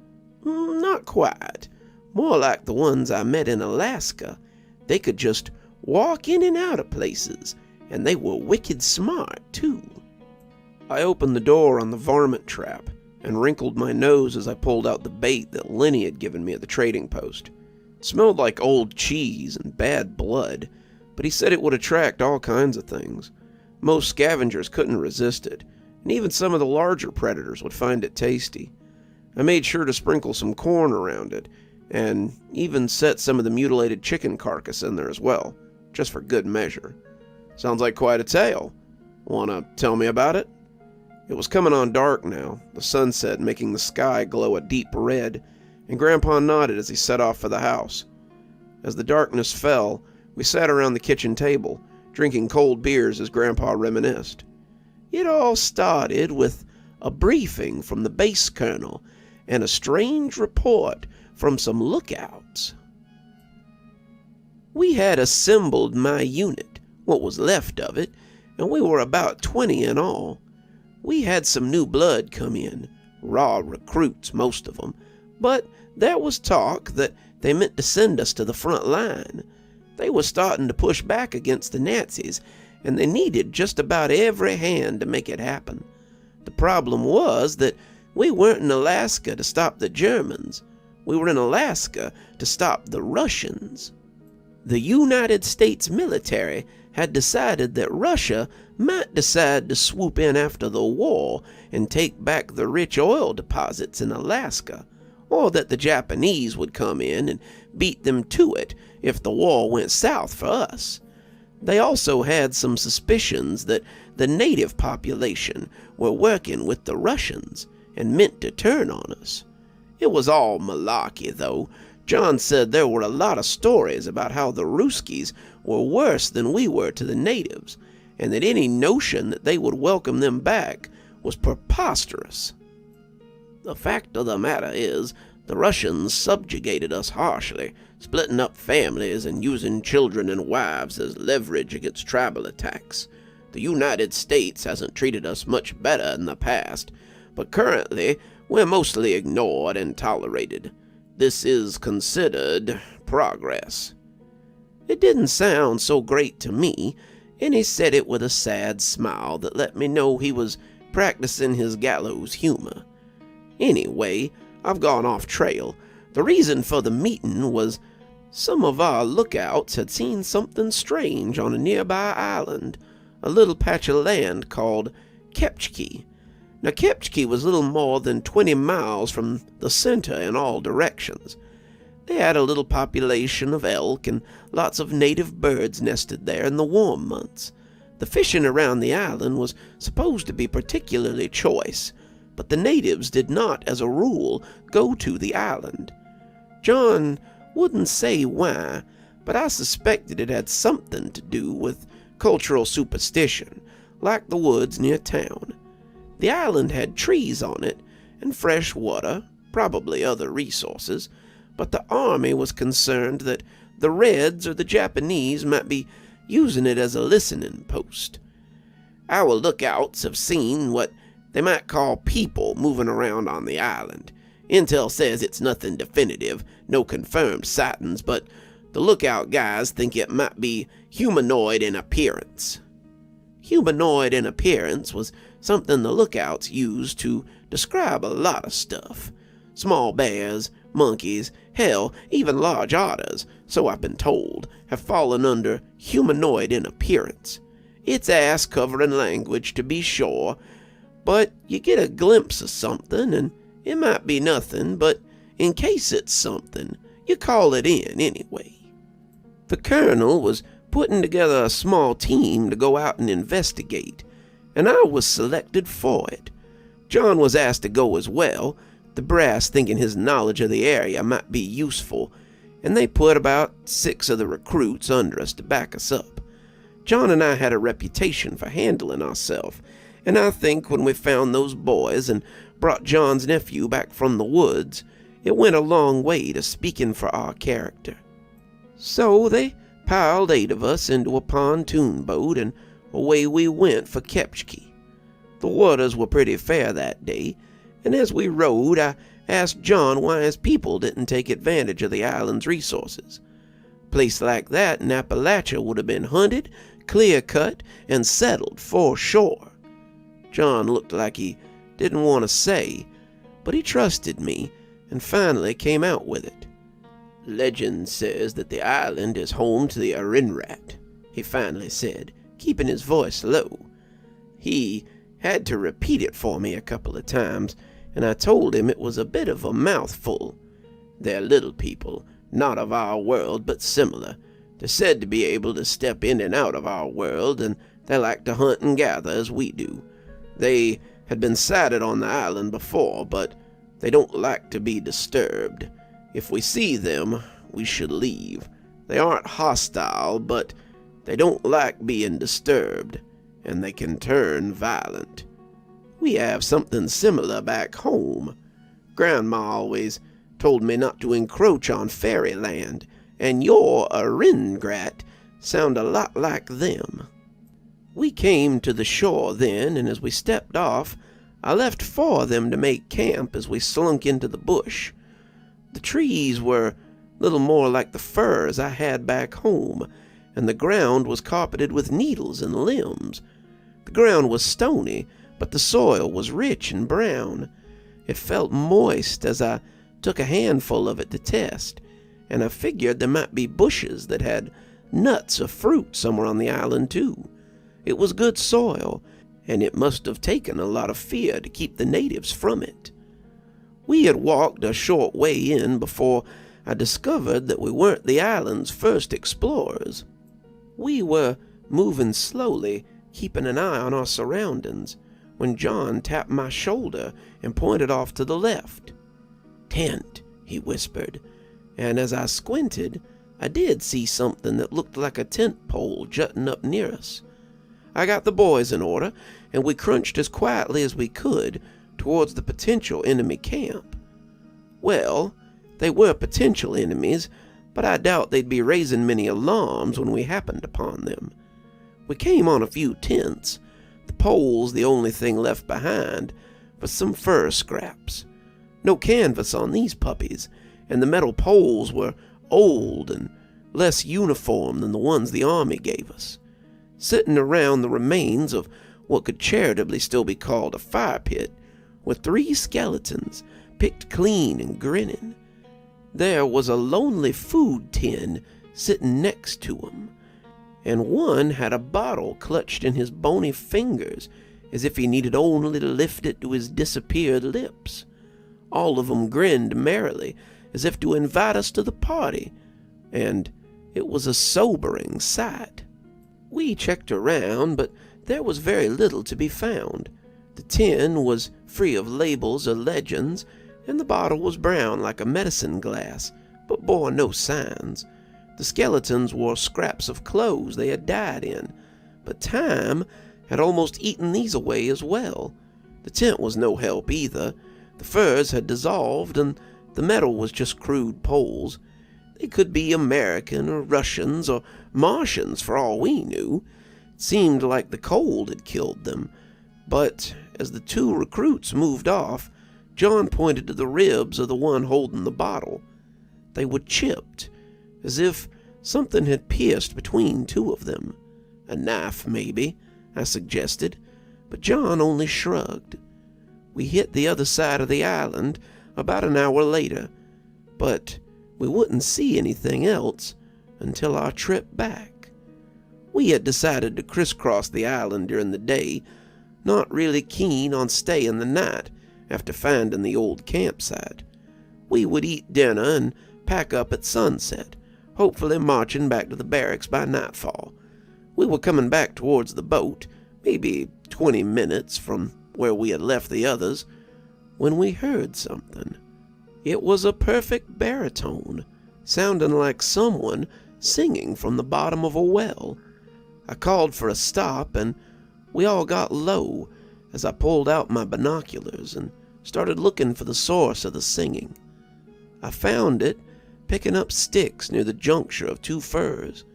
"Not quite. More like the ones I met in Alaska. They could just walk in and out of places, and they were wicked smart, too." I opened the door on the varmint trap and wrinkled my nose as I pulled out the bait that Lenny had given me at the trading post. It smelled like old cheese and bad blood, but he said it would attract all kinds of things. Most scavengers couldn't resist it, and even some of the larger predators would find it tasty. I made sure to sprinkle some corn around it, and even set some of the mutilated chicken carcass in there as well, just for good measure. "Sounds like quite a tale. Wanna tell me about it?" It was coming on dark now, the sunset making the sky glow a deep red, and Grandpa nodded as he set off for the house. As the darkness fell, we sat around the kitchen table, drinking cold beers as Grandpa reminisced. "It all started with a briefing from the base colonel and a strange report from some lookouts. We had assembled my unit, what was left of it, and we were about 20 in all. We had some new blood come in, raw recruits, most of them, but there was talk that they meant to send us to the front line. They were starting to push back against the Nazis, and they needed just about every hand to make it happen. The problem was that we weren't in Alaska to stop the Germans. We were in Alaska to stop the Russians. The United States military had decided that Russia might decide to swoop in after the war and take back the rich oil deposits in Alaska, or that the Japanese would come in and beat them to it if the war went south for us. They also had some suspicions that the native population were working with the Russians and meant to turn on us. It was all malarkey, though. John said there were a lot of stories about how the Ruskies were worse than we were to the natives, and that any notion that they would welcome them back was preposterous. The fact of the matter is, the Russians subjugated us harshly, splitting up families and using children and wives as leverage against tribal attacks. The United States hasn't treated us much better in the past, but currently we're mostly ignored and tolerated. This is considered progress." It didn't sound so great to me, and he said it with a sad smile that let me know he was practicing his gallows humor. Anyway, I've gone off trail. The reason for the meeting was some of our lookouts had seen something strange on a nearby island, a little patch of land called Kepchki. Now, Kepchki was little more than 20 miles from the center in all directions. They had a little population of elk and lots of native birds nested there in the warm months. The fishing around the island was supposed to be particularly choice, but the natives did not, as a rule, go to the island. John wouldn't say why, but I suspected it had something to do with cultural superstition, like the woods near town. The island had trees on it, and fresh water, probably other resources, but the army was concerned that the Reds or the Japanese might be using it as a listening post. Our lookouts have seen what they might call people moving around on the island. Intel says it's nothing definitive, no confirmed sightings, but the lookout guys think it might be humanoid in appearance. Humanoid in appearance was something the lookouts used to describe a lot of stuff. Small bears, monkeys, hell, even large otters, so I've been told, have fallen under humanoid in appearance. It's ass-covering language, to be sure, But you get a glimpse of something, and it might be nothing, but in case it's something, you call it in anyway. The colonel was putting together a small team to go out and investigate, and I was selected for it. John was asked to go as well, the brass thinking his knowledge of the area might be useful, and they put about 6 of the recruits under us to back us up. John and I had a reputation for handling ourselves, and I think when we found those boys and brought John's nephew back from the woods, it went a long way to speaking for our character. So they piled 8 of us into a pontoon boat, and away we went for Kepchki. The waters were pretty fair that day, and as we rowed, I asked John why his people didn't take advantage of the island's resources. A place like that in Appalachia would have been hunted, clear-cut, and settled for sure. John looked like he didn't want to say, but he trusted me and finally came out with it. Legend says that the island is home to the Rinrat, he finally said, keeping his voice low. He had to repeat it for me a couple of times, and I told him it was a bit of a mouthful. They're little people, not of our world, but similar. They're said to be able to step in and out of our world, and they like to hunt and gather as we do. They had been sighted on the island before, but they don't like to be disturbed. If we see them, we should leave. They aren't hostile, but they don't like being disturbed, and they can turn violent. We have something similar back home. Grandma always told me not to encroach on fairyland, and your Ringrat sound a lot like them. We came to the shore then, and as we stepped off, I left 4 of them to make camp as we slunk into the bush. The trees were little more like the firs I had back home, and the ground was carpeted with needles and limbs. The ground was stony, but the soil was rich and brown. It felt moist as I took a handful of it to test, and I figured there might be bushes that had nuts or fruit somewhere on the island too. It was good soil, and it must have taken a lot of fear to keep the natives from it. We had walked a short way in before I discovered that we weren't the island's first explorers. We were moving slowly, keeping an eye on our surroundings, when John tapped my shoulder and pointed off to the left. "Tent," he whispered, and as I squinted, I did see something that looked like a tent pole jutting up near us. I got the boys in order, and we crunched as quietly as we could towards the potential enemy camp. Well, they were potential enemies, but I doubt they'd be raising many alarms when we happened upon them. We came on a few tents, the poles the only thing left behind, for some fur scraps. No canvas on these puppies, and the metal poles were old and less uniform than the ones the army gave us. Sitting around the remains of what could charitably still be called a fire pit were 3 skeletons, picked clean and grinning. There was a lonely food tin sitting next to 'em, and one had a bottle clutched in his bony fingers as if he needed only to lift it to his disappeared lips. All of 'em grinned merrily as if to invite us to the party, and it was a sobering sight. We checked around, but there was very little to be found. The tin was free of labels or legends, and the bottle was brown like a medicine glass, but bore no signs. The skeletons wore scraps of clothes they had died in, but time had almost eaten these away as well. The tent was no help either. The furs had dissolved, and the metal was just crude poles. They could be American or Russians or Martians for all we knew. It seemed like the cold had killed them, but as the 2 recruits moved off, John pointed to the ribs of the one holding the bottle. They were chipped, as if something had pierced between 2 of them. A knife, maybe, I suggested, but John only shrugged. We hit the other side of the island about an hour later, but we wouldn't see anything else until our trip back. We had decided to crisscross the island during the day, not really keen on staying the night after finding the old campsite. We would eat dinner and pack up at sunset, hopefully marching back to the barracks by nightfall. We were coming back towards the boat, maybe 20 minutes from where we had left the others, when we heard something. It was a perfect baritone, sounding like someone singing from the bottom of a well. I called for a stop, and we all got low as I pulled out my binoculars and started looking for the source of the singing. I found it picking up sticks near the juncture of two firs,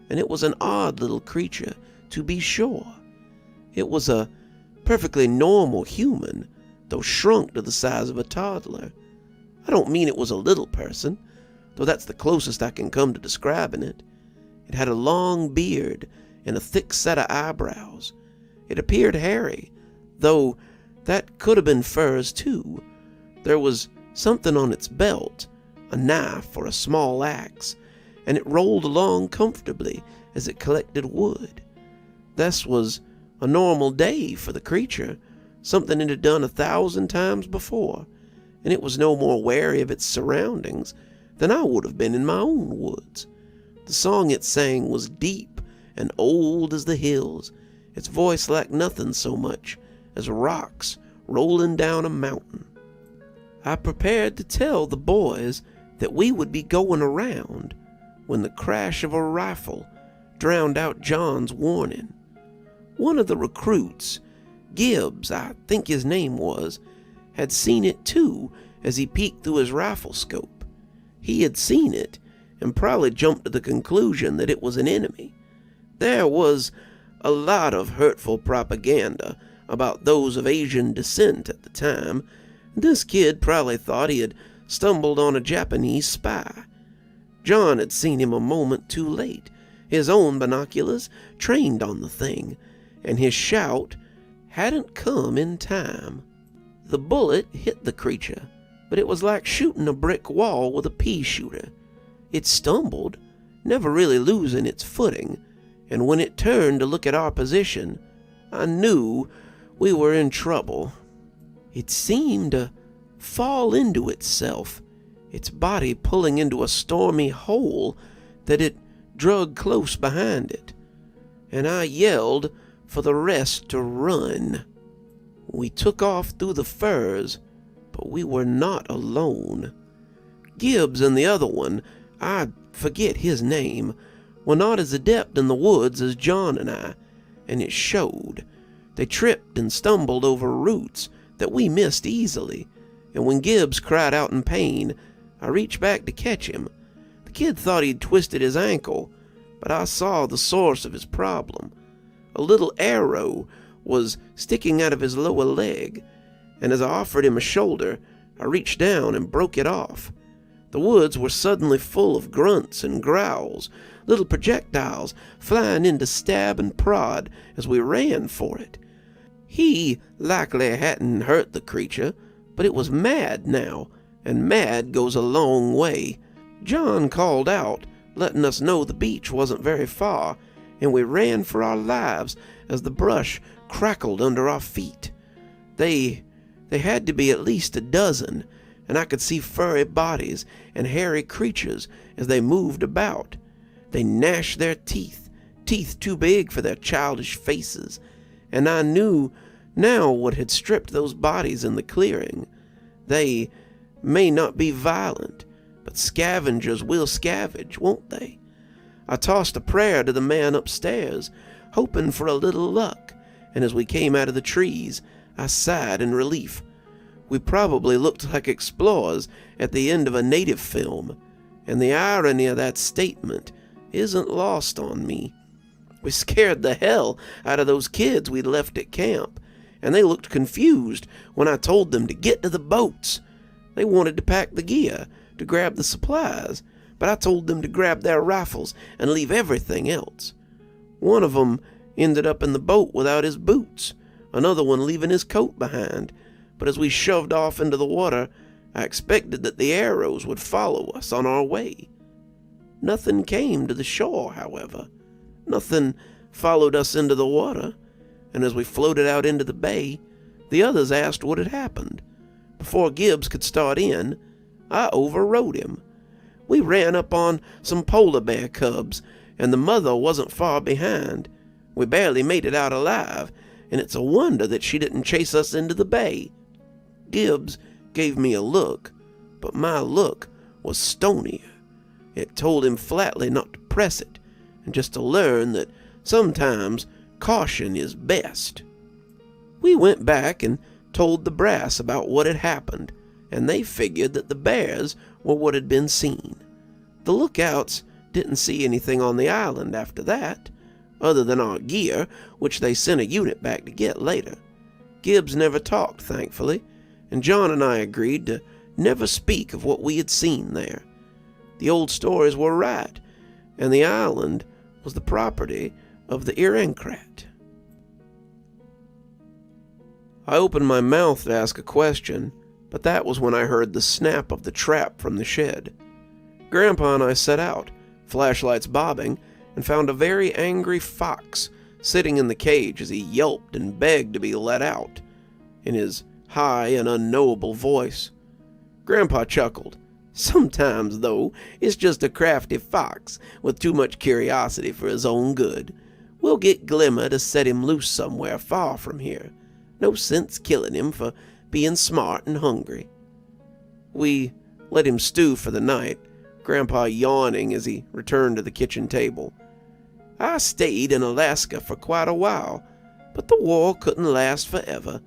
and it was an odd little creature, to be sure. It was a perfectly normal human, though shrunk to the size of a toddler. I don't mean it was a little person, though that's the closest I can come to describing it. It had a long beard and a thick set of eyebrows. It appeared hairy, though that could have been furs too. There was something on its belt, a knife or a small axe, and it rolled along comfortably as it collected wood. This was a normal day for the creature, something it had done 1,000 times before, and it was no more wary of its surroundings than I would have been in my own woods. The song it sang was deep and old as the hills. Its voice lacked nothing so much as rocks rolling down a mountain. I prepared to tell the boys that we would be going around when the crash of a rifle drowned out John's warning. One of the recruits, Gibbs, I think his name was, had seen it too as he peeked through his rifle scope. He had seen it and probably jumped to the conclusion that it was an enemy. There was a lot of hurtful propaganda about those of Asian descent at the time. This kid probably thought he had stumbled on a Japanese spy. John had seen him a moment too late, his own binoculars trained on the thing, and his shout hadn't come in time. The bullet hit the creature, but it was like shooting a brick wall with a pea shooter. It stumbled, never really losing its footing, and when it turned to look at our position, I knew we were in trouble. It seemed to fall into itself, its body pulling into a stormy hole that it drug close behind it, and I yelled for the rest to run. We took off through the firs, but we were not alone. Gibbs and the other one, I forget his name, were not as adept in the woods as John and I, and it showed. They tripped and stumbled over roots that we missed easily, and when Gibbs cried out in pain, I reached back to catch him. The kid thought he'd twisted his ankle, but I saw the source of his problem. A little arrow was sticking out of his lower leg, and as I offered him a shoulder, I reached down and broke it off. The woods were suddenly full of grunts and growls, little projectiles flying in to stab and prod as we ran for it. He likely hadn't hurt the creature, but it was mad now, and mad goes a long way. John called out, letting us know the beach wasn't very far, and we ran for our lives as the brush crackled under our feet. They had to be at least a dozen, and I could see furry bodies and hairy creatures as they moved about. They gnashed their teeth too big for their childish faces, and I knew now what had stripped those bodies in the clearing. They may not be violent, but scavengers will scavenge, won't they? I tossed a prayer to the man upstairs, hoping for a little luck, and as we came out of the trees, I sighed in relief. We probably looked like explorers at the end of a native film, and the irony of that statement isn't lost on me. We scared the hell out of those kids we'd left at camp, and they looked confused when I told them to get to the boats. They wanted to pack the gear, to grab the supplies, but I told them to grab their rifles and leave everything else. One of them ended up in the boat without his boots, another one leaving his coat behind, but as we shoved off into the water, I expected that the arrows would follow us on our way. Nothing came to the shore, however. Nothing followed us into the water. and as we floated out into the bay, the others asked what had happened. Before Gibbs could start in, I overrode him. We ran up on some polar bear cubs, and the mother wasn't far behind. We barely made it out alive, and it's a wonder that she didn't chase us into the bay. Gibbs gave me a look, but my look was stonier. It told him flatly not to press it, and just to learn that sometimes caution is best. We went back and told the brass about what had happened, and they figured that the bears were what had been seen. The lookouts didn't see anything on the island after that, other than our gear, which they sent a unit back to get later. Gibbs never talked, thankfully, and John and I agreed to never speak of what we had seen there. The old stories were right, and the island was the property of the Irencrat. I opened my mouth to ask a question, but that was when I heard the snap of the trap from the shed. Grandpa and I set out, flashlights bobbing, and found a very angry fox sitting in the cage as he yelped and begged to be let out, in his high and unknowable voice. Grandpa chuckled. Sometimes, though, it's just a crafty fox with too much curiosity for his own good. We'll get Glimmer to set him loose somewhere far from here. No sense killing him for being smart and hungry. We let him stew for the night, Grandpa yawning as he returned to the kitchen table. I stayed in Alaska for quite a while, but the war couldn't last forever.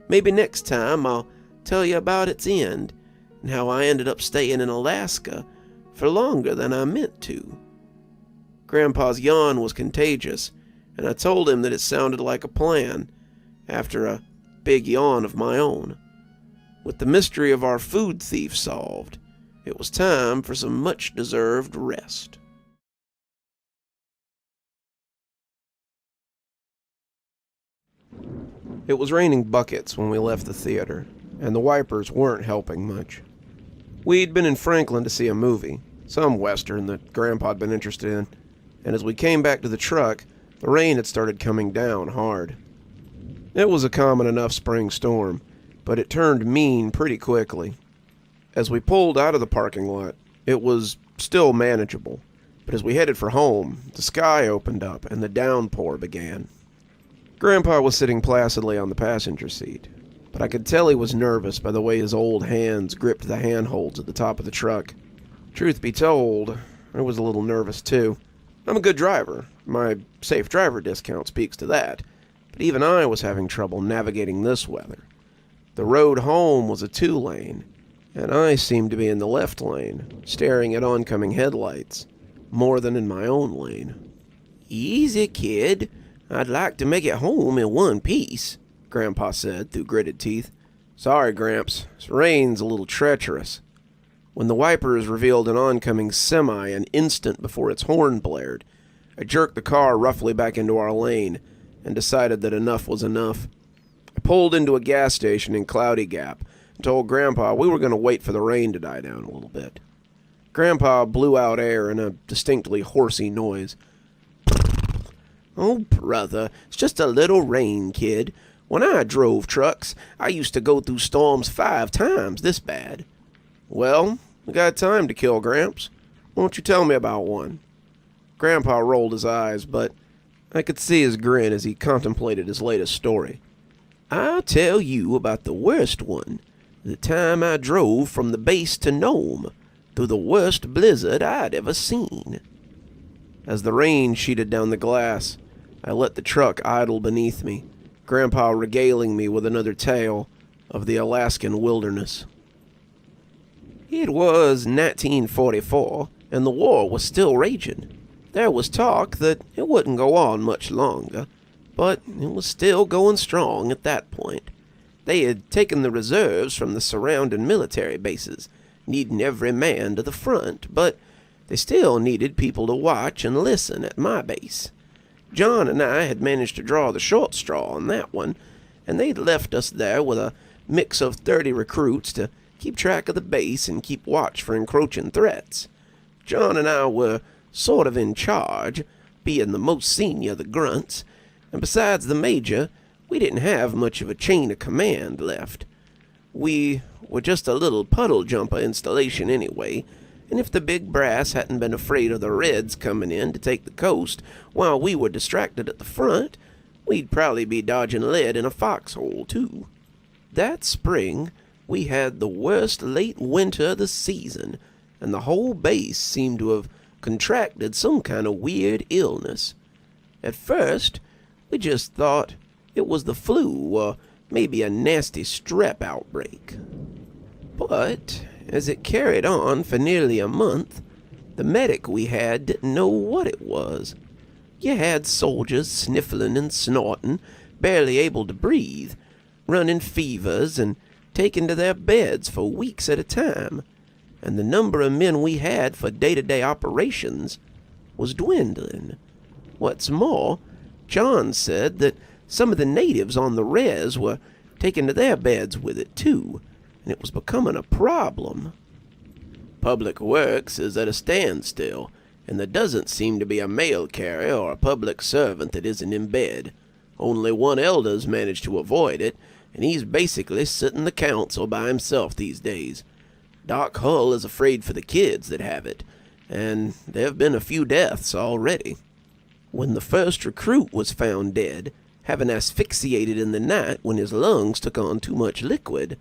Maybe next time I'll tell you about its end, and how I ended up staying in Alaska for longer than I meant to. Grandpa's yawn was contagious, and I told him that it sounded like a plan, after a big yawn of my own. With the mystery of our food thief solved, it was time for some much-deserved rest. It was raining buckets when we left the theater, and the wipers weren't helping much. We'd been in Franklin to see a movie, some western that Grandpa had been interested in, and as we came back to the truck, the rain had started coming down hard. It was a common enough spring storm, but it turned mean pretty quickly. As we pulled out of the parking lot, it was still manageable, but as we headed for home, the sky opened up and the downpour began. Grandpa was sitting placidly on the passenger seat, but I could tell he was nervous by the way his old hands gripped the handholds at the top of the truck. Truth be told, I was a little nervous too. I'm a good driver. My safe driver discount speaks to that, but even I was having trouble navigating this weather. The road home was a 2-lane, and I seemed to be in the left lane, staring at oncoming headlights, more than in my own lane. "Easy, kid. I'd like to make it home in one piece," Grandpa said through gritted teeth. "Sorry, Gramps. This rain's a little treacherous." When the wipers revealed an oncoming semi an instant before its horn blared, I jerked the car roughly back into our lane and decided that enough was enough. I pulled into a gas station in Cloudy Gap and told Grandpa we were going to wait for the rain to die down a little bit. Grandpa blew out air in a distinctly horsey noise. "Oh, brother, it's just a little rain, kid. When I drove trucks, I used to go through storms 5 times this bad." "Well, we got time to kill, Gramps. Won't you tell me about one?" Grandpa rolled his eyes, but I could see his grin as he contemplated his latest story. "I'll tell you about the worst one. The time I drove from the base to Nome, through the worst blizzard I'd ever seen." As the rain sheeted down the glass, I let the truck idle beneath me, Grandpa regaling me with another tale of the Alaskan wilderness. "It was 1944, and the war was still raging. There was talk that it wouldn't go on much longer, but it was still going strong at that point. They had taken the reserves from the surrounding military bases, needing every man to the front, but they still needed people to watch and listen at my base. John and I had managed to draw the short straw on that one, and they'd left us there with a mix of 30 recruits to keep track of the base and keep watch for encroaching threats. John and I were sort of in charge, being the most senior of the grunts, And besides the major, we didn't have much of a chain of command left. We were just a little puddle jumper installation anyway, and if the big brass hadn't been afraid of the Reds coming in to take the coast while we were distracted at the front, we'd probably be dodging lead in a foxhole, too. That spring, we had the worst late winter of the season, and the whole base seemed to have contracted some kind of weird illness. At first, we just thought it was the flu or maybe a nasty strep outbreak. But as it carried on for nearly a month, the medic we had didn't know what it was. You had soldiers sniffling and snorting, barely able to breathe, running fevers and taken to their beds for weeks at a time, and the number of men we had for day-to-day operations was dwindling. What's more, John said that some of the natives on the res were taken to their beds with it too, and it was becoming a problem. Public Works is at a standstill, and there doesn't seem to be a mail carrier or a public servant that isn't in bed. Only one elder's managed to avoid it, and he's basically sitting the council by himself these days. Doc Hull is afraid for the kids that have it, and there have been a few deaths already. When the first recruit was found dead, having asphyxiated in the night when his lungs took on too much liquid,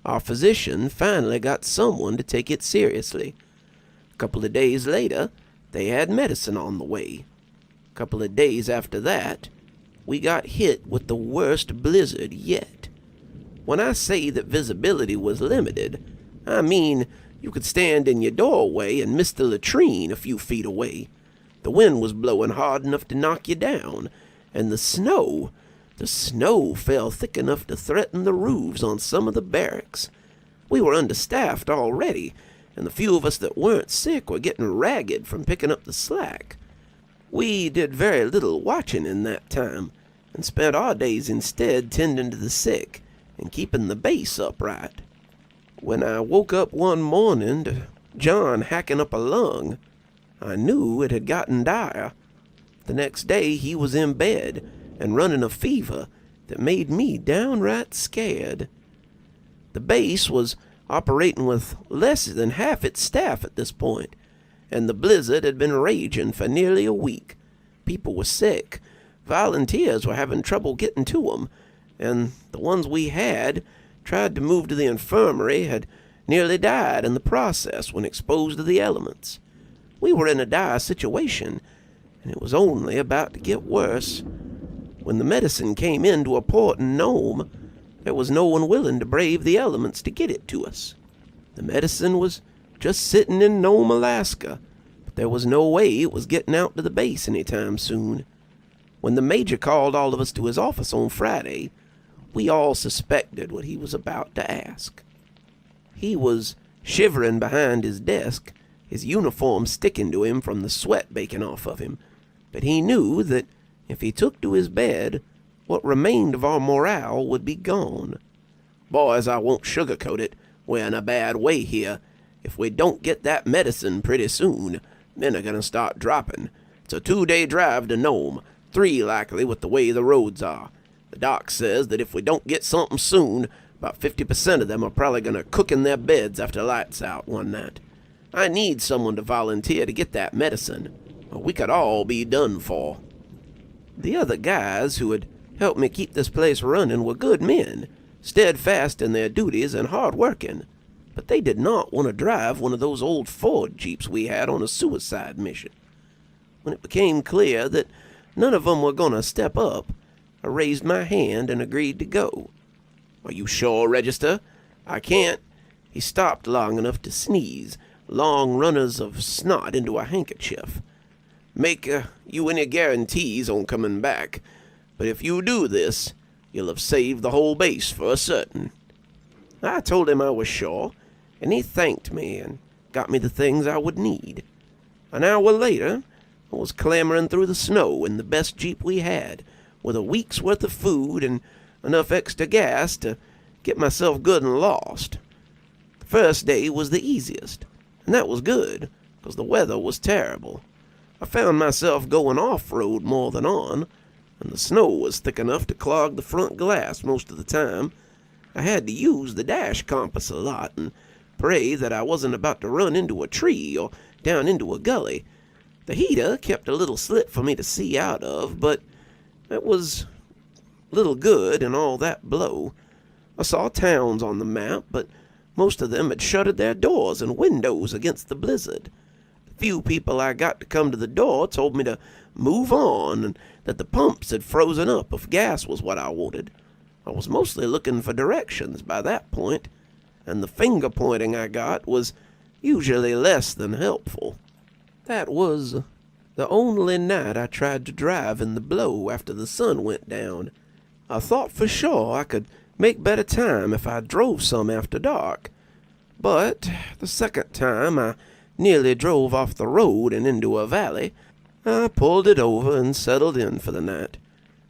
our physician finally got someone to take it seriously. A couple of days later, they had medicine on the way. A couple of days after that, we got hit with the worst blizzard yet. When I say that visibility was limited, I mean you could stand in your doorway and miss the latrine a few feet away. The wind was blowing hard enough to knock you down, and the snow fell thick enough to threaten the roofs on some of the barracks. We were understaffed already, and the few of us that weren't sick were getting ragged from picking up the slack. We did very little watching in that time, and spent our days instead tending to the sick and keeping the base upright. When I woke up one morning to John hacking up a lung, I knew it had gotten dire. The next day he was in bed and running a fever that made me downright scared. The base was operating with less than half its staff at this point, and the blizzard had been raging for nearly a week. People were sick. Volunteers were having trouble getting to them, and the ones we had tried to move to the infirmary had nearly died in the process when exposed to the elements. We were in a dire situation, and it was only about to get worse. When the medicine came into a port in Nome, there was no one willing to brave the elements to get it to us. The medicine was just sitting in Nome, Alaska, but there was no way it was getting out to the base anytime soon. When the major called all of us to his office on Friday, we all suspected what he was about to ask. He was shivering behind his desk, his uniform sticking to him from the sweat baking off of him, but he knew that if he took to his bed, what remained of our morale would be gone. Boys, I won't sugarcoat it. We're in a bad way here. If we don't get that medicine pretty soon, men are going to start dropping. It's a 2-day drive to Nome, 3 likely with the way the roads are. The doc says that if we don't get something soon, about 50% of them are probably going to cook in their beds after lights out one night. I need someone to volunteer to get that medicine, or we could all be done for. The other guys who had helped me keep this place running were good men, steadfast in their duties and hard-working, but they did not want to drive one of those old Ford Jeeps we had on a suicide mission. When it became clear that none of them were going to step up, I raised my hand and agreed to go. Are you sure, Register? I can't. He stopped long enough to sneeze, long runners of snot into a handkerchief. Make you any guarantees on coming back, but if you do this, you'll have saved the whole base for certain. I told him I was sure, and he thanked me and got me the things I would need. An hour later, I was clambering through the snow in the best Jeep we had, with a week's worth of food and enough extra gas to get myself good and lost. The first day was the easiest, and that was good, because the weather was terrible. I found myself going off-road more than on. and the snow was thick enough to clog the front glass most of the time. I had to use the dash compass a lot and pray that I wasn't about to run into a tree or down into a gully. The heater kept a little slit for me to see out of, but it was little good in all that blow. I saw towns on the map, but most of them had shuttered their doors and windows against the blizzard. The few people I got to come to the door told me to move on and that the pumps had frozen up if gas was what I wanted. I was mostly looking for directions by that point, and the finger pointing I got was usually less than helpful. That was the only night I tried to drive in the blow after the sun went down. I thought for sure I could make better time if I drove some after dark, but the second time I nearly drove off the road and into a valley, I pulled it over and settled in for the night.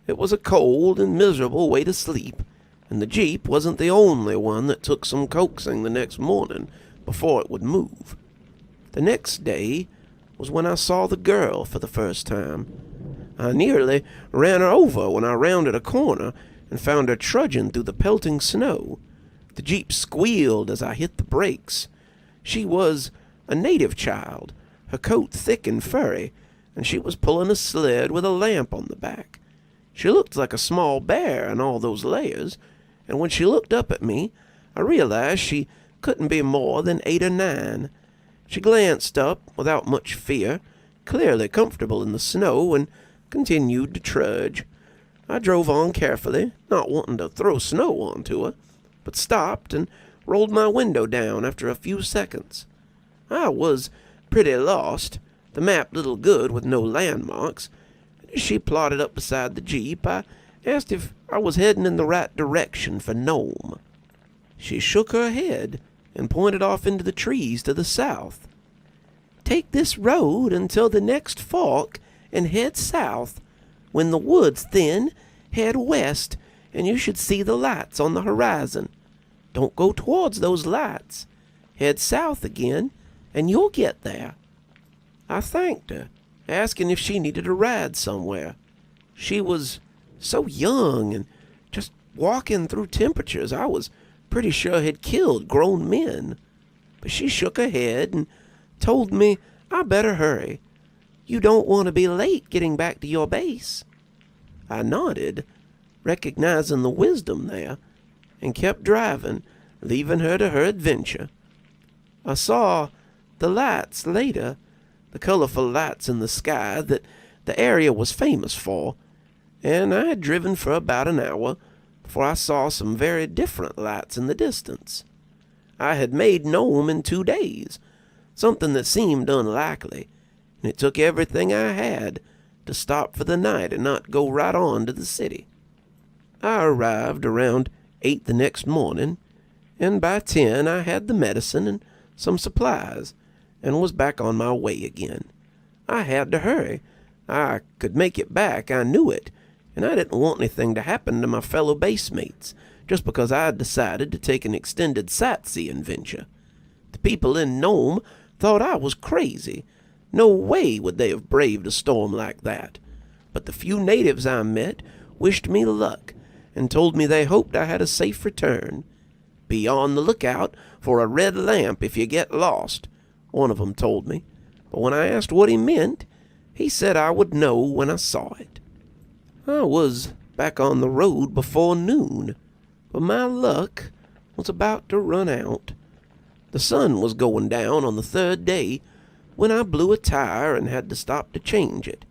It was a cold and miserable way to sleep, and the Jeep wasn't the only one that took some coaxing the next morning before it would move. The next day was when I saw the girl for the first time. I nearly ran her over when I rounded a corner and found her trudging through the pelting snow. The Jeep squealed as I hit the brakes. She was a native child, her coat thick and furry, and she was pulling a sled with a lamp on the back. She looked like a small bear in all those layers, and when she looked up at me, I realized she couldn't be more than 8 or 9. She glanced up without much fear, clearly comfortable in the snow, and continued to trudge. I drove on carefully, not wanting to throw snow onto her, but stopped and rolled my window down after a few seconds. I was pretty lost, the map little good with no landmarks. As she plodded up beside the Jeep, I asked if I was heading in the right direction for Nome. She shook her head and pointed off into the trees to the south. "Take this road until the next fork and head south. When the woods thin, head west, and you should see the lights on the horizon. Don't go towards those lights. Head south again, and you'll get there." I thanked her, asking if she needed a ride somewhere. She was so young and just walking through temperatures I was pretty sure had killed grown men. But she shook her head and told me I better hurry. "You don't want to be late getting back to your base." I nodded, recognizing the wisdom there, and kept driving, leaving her to her adventure. I saw the lights later, the colorful lights in the sky that the area was famous for, and I had driven for about an hour before I saw some very different lights in the distance. I had made Nome in 2 days, something that seemed unlikely, and it took everything I had to stop for the night and not go right on to the city. I arrived around 8 the next morning, and by 10 I had the medicine and some supplies, and was back on my way again. I had to hurry. I could make it back, I knew it, and I didn't want anything to happen to my fellow basemates just because I had decided to take an extended sightseeing venture. The people in Nome thought I was crazy. No way would they have braved a storm like that. But the few natives I met wished me luck and told me they hoped I had a safe return. "Be on the lookout for a red lamp if you get lost," one of them told me. But when I asked what he meant, he said I would know when I saw it. I was back on the road before noon, but my luck was about to run out. The sun was going down on the 3rd day when I blew a tire and had to stop to change it.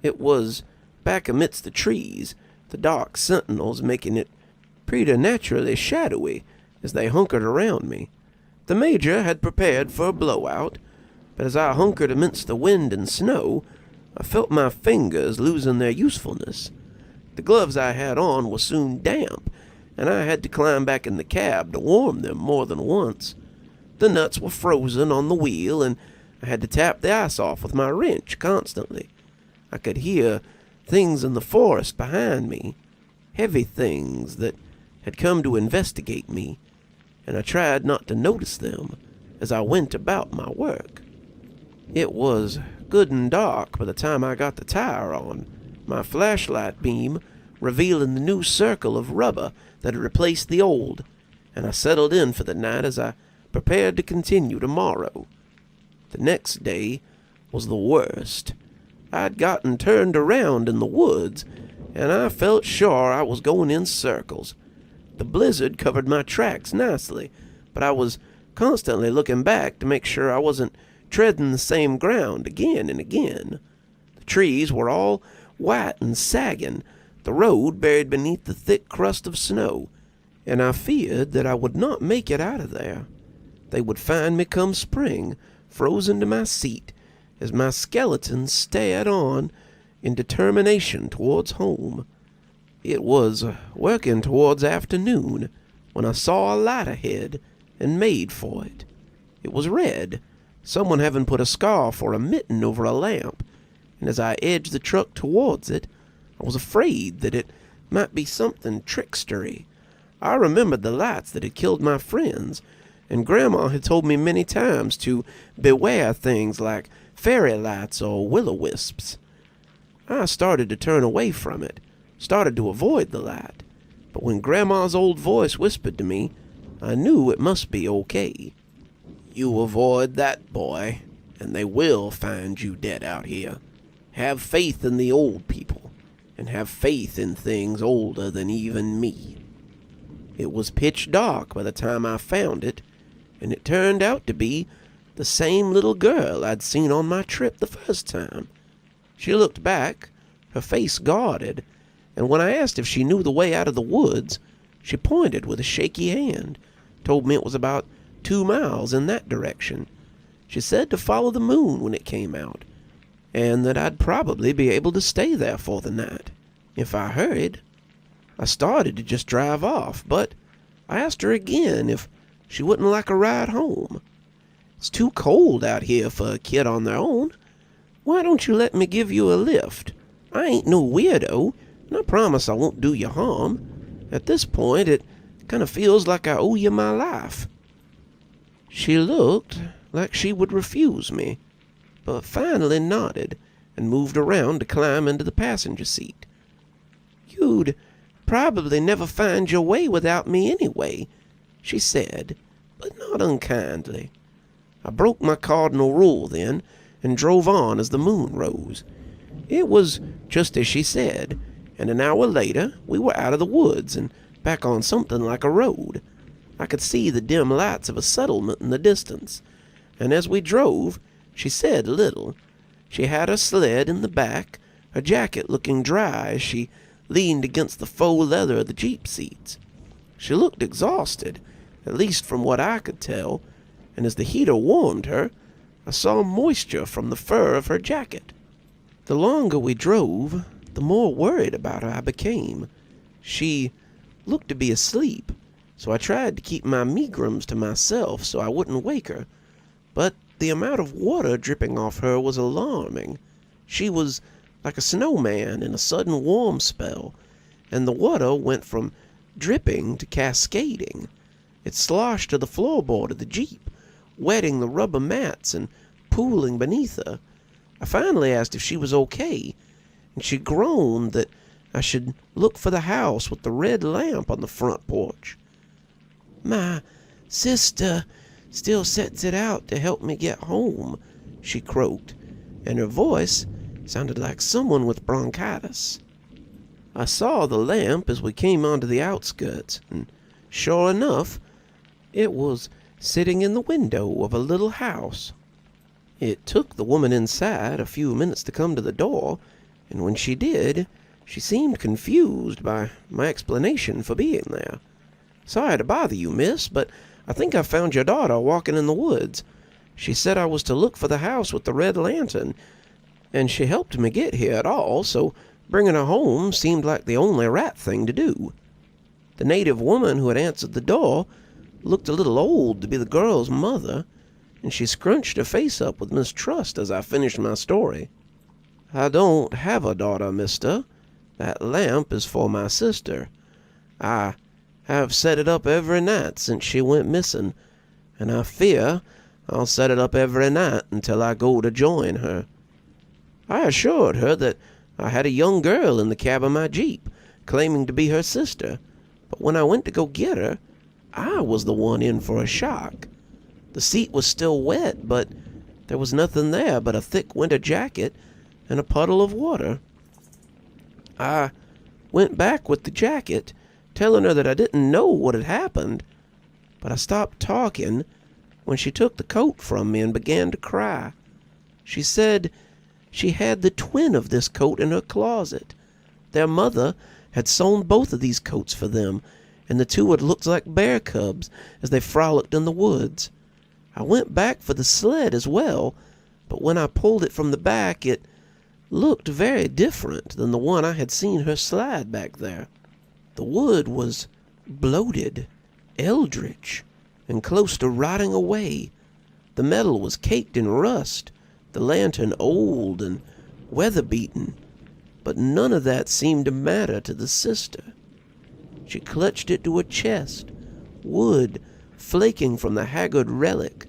It was back amidst the trees, the dark sentinels making it preternaturally shadowy as they hunkered around me. The Major had prepared for a blowout, but as I hunkered amidst the wind and snow, I felt my fingers losing their usefulness. The gloves I had on were soon damp, and I had to climb back in the cab to warm them more than once. The nuts were frozen on the wheel, and I had to tap the ice off with my wrench constantly. I could hear things in the forest behind me, heavy things that had come to investigate me, and I tried not to notice them as I went about my work. It was good and dark by the time I got the tire on, my flashlight beam revealing the new circle of rubber that had replaced the old, and I settled in for the night as I prepared to continue tomorrow. The next day was the worst. I'd gotten turned around in the woods, and I felt sure I was going in circles. The blizzard covered my tracks nicely, but I was constantly looking back to make sure I wasn't treading the same ground again and again. The trees were all white and sagging, the road buried beneath the thick crust of snow, and I feared that I would not make it out of there. They would find me come spring, frozen to my seat, as my skeleton stared on in determination towards home. It was working towards afternoon when I saw a light ahead and made for it. It was red, someone having put a scarf or a mitten over a lamp, and as I edged the truck towards it, I was afraid that it might be something trickstery. I remembered the lights that had killed my friends, and Grandma had told me many times to beware things like fairy lights or will-o-wisps. I started to turn away from it, started to avoid the light, but when Grandma's old voice whispered to me, I knew it must be okay. You avoid that, boy, and they will find you dead out here. Have faith in the old people, and have faith in things older than even me. It was pitch dark by the time I found it, and it turned out to be the same little girl I'd seen on my trip the first time. She looked back, her face guarded, and when I asked if she knew the way out of the woods, she pointed with a shaky hand, told me it was about 2 miles in that direction. She said to follow the moon when it came out, and that I'd probably be able to stay there for the night, if I hurried. I started to just drive off, but I asked her again if she wouldn't like a ride home. It's too cold out here for a kid on their own. Why don't you let me give you a lift? I ain't no weirdo, and I promise I won't do you harm. At this point, it kind of feels like I owe you my life. She looked like she would refuse me, but finally nodded and moved around to climb into the passenger seat. You'd probably never find your way without me anyway, she said, but not unkindly. I broke my cardinal rule then and drove on as the moon rose. It was just as she said, and an hour later we were out of the woods and back on something like a road. I could see the dim lights of a settlement in the distance, and as we drove, she said little. She had her sled in the back, her jacket looking dry as she leaned against the faux leather of the Jeep seats. She looked exhausted, at least from what I could tell, and as the heater warmed her, I saw moisture from the fur of her jacket. The longer we drove, the more worried about her I became. She looked to be asleep, so I tried to keep my megrims to myself so I wouldn't wake her, but the amount of water dripping off her was alarming. She was like a snowman in a sudden warm spell, and the water went from dripping to cascading. It sloshed to the floorboard of the Jeep, wetting the rubber mats and pooling beneath her. I finally asked if she was okay, and she groaned that I should look for the house with the red lamp on the front porch. My sister still sets it out to help me get home, she croaked, and her voice sounded like someone with bronchitis. I saw the lamp as we came onto the outskirts, and sure enough, it was sitting in the window of a little house. It took the woman inside a few minutes to come to the door, and when she did, she seemed confused by my explanation for being there. Sorry to bother you, miss, but I think I found your daughter walking in the woods. She said I was to look for the house with the red lantern, and she helped me get here at all, so bringing her home seemed like the only right thing to do. The native woman who had answered the door looked a little old to be the girl's mother, and she scrunched her face up with mistrust as I finished my story. I don't have a daughter, mister. That lamp is for my sister. I have set it up every night since she went missing, and I fear I'll set it up every night until I go to join her. I assured her that I had a young girl in the cab of my Jeep, claiming to be her sister, but when I went to go get her, I was the one in for a shock. The seat was still wet, but there was nothing there but a thick winter jacket and a puddle of water. I went back with the jacket, telling her that I didn't know what had happened, but I stopped talking when she took the coat from me and began to cry. She said she had the twin of this coat in her closet. Their mother had sewn both of these coats for them, and the two had looked like bear cubs as they frolicked in the woods. I went back for the sled as well, but when I pulled it from the back, it looked very different than the one I had seen her slide back there. The wood was bloated, eldritch, and close to rotting away. The metal was caked in rust, the lantern old and weather-beaten, but none of that seemed to matter to the sister. She clutched it to her chest, wood flaking from the haggard relic,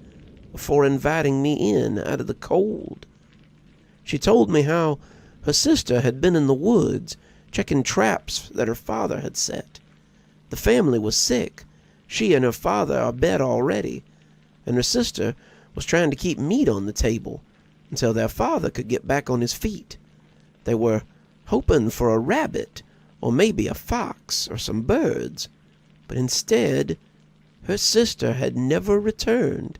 before inviting me in out of the cold. She told me how her sister had been in the woods, checking traps that her father had set. The family was sick. She and her father are dead already, and her sister was trying to keep meat on the table until their father could get back on his feet. They were hoping for a rabbit, or maybe a fox, or some birds, but instead, her sister had never returned.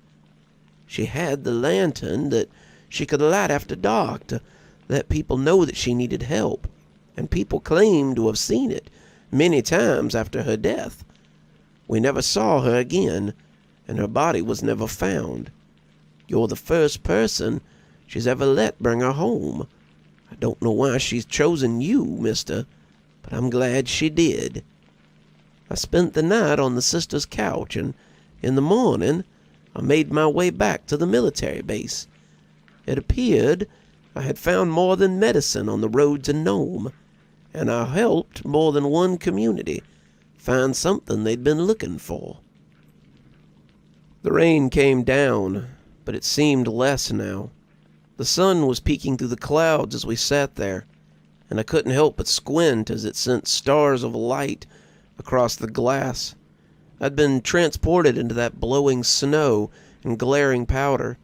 She had the lantern that she could light after dark to let people know that she needed help, and people claimed to have seen it many times after her death. We never saw her again, and her body was never found. You're the first person she's ever let bring her home. I don't know why she's chosen you, mister, but I'm glad she did. I spent the night on the sister's couch, and in the morning I made my way back to the military base. It appeared I had found more than medicine on the road to Nome, and I helped more than one community find something they'd been looking for. The rain came down, but it seemed less now. The sun was peeking through the clouds as we sat there, and I couldn't help but squint as it sent stars of light across the glass. I'd been transported into that blowing snow and glaring powder,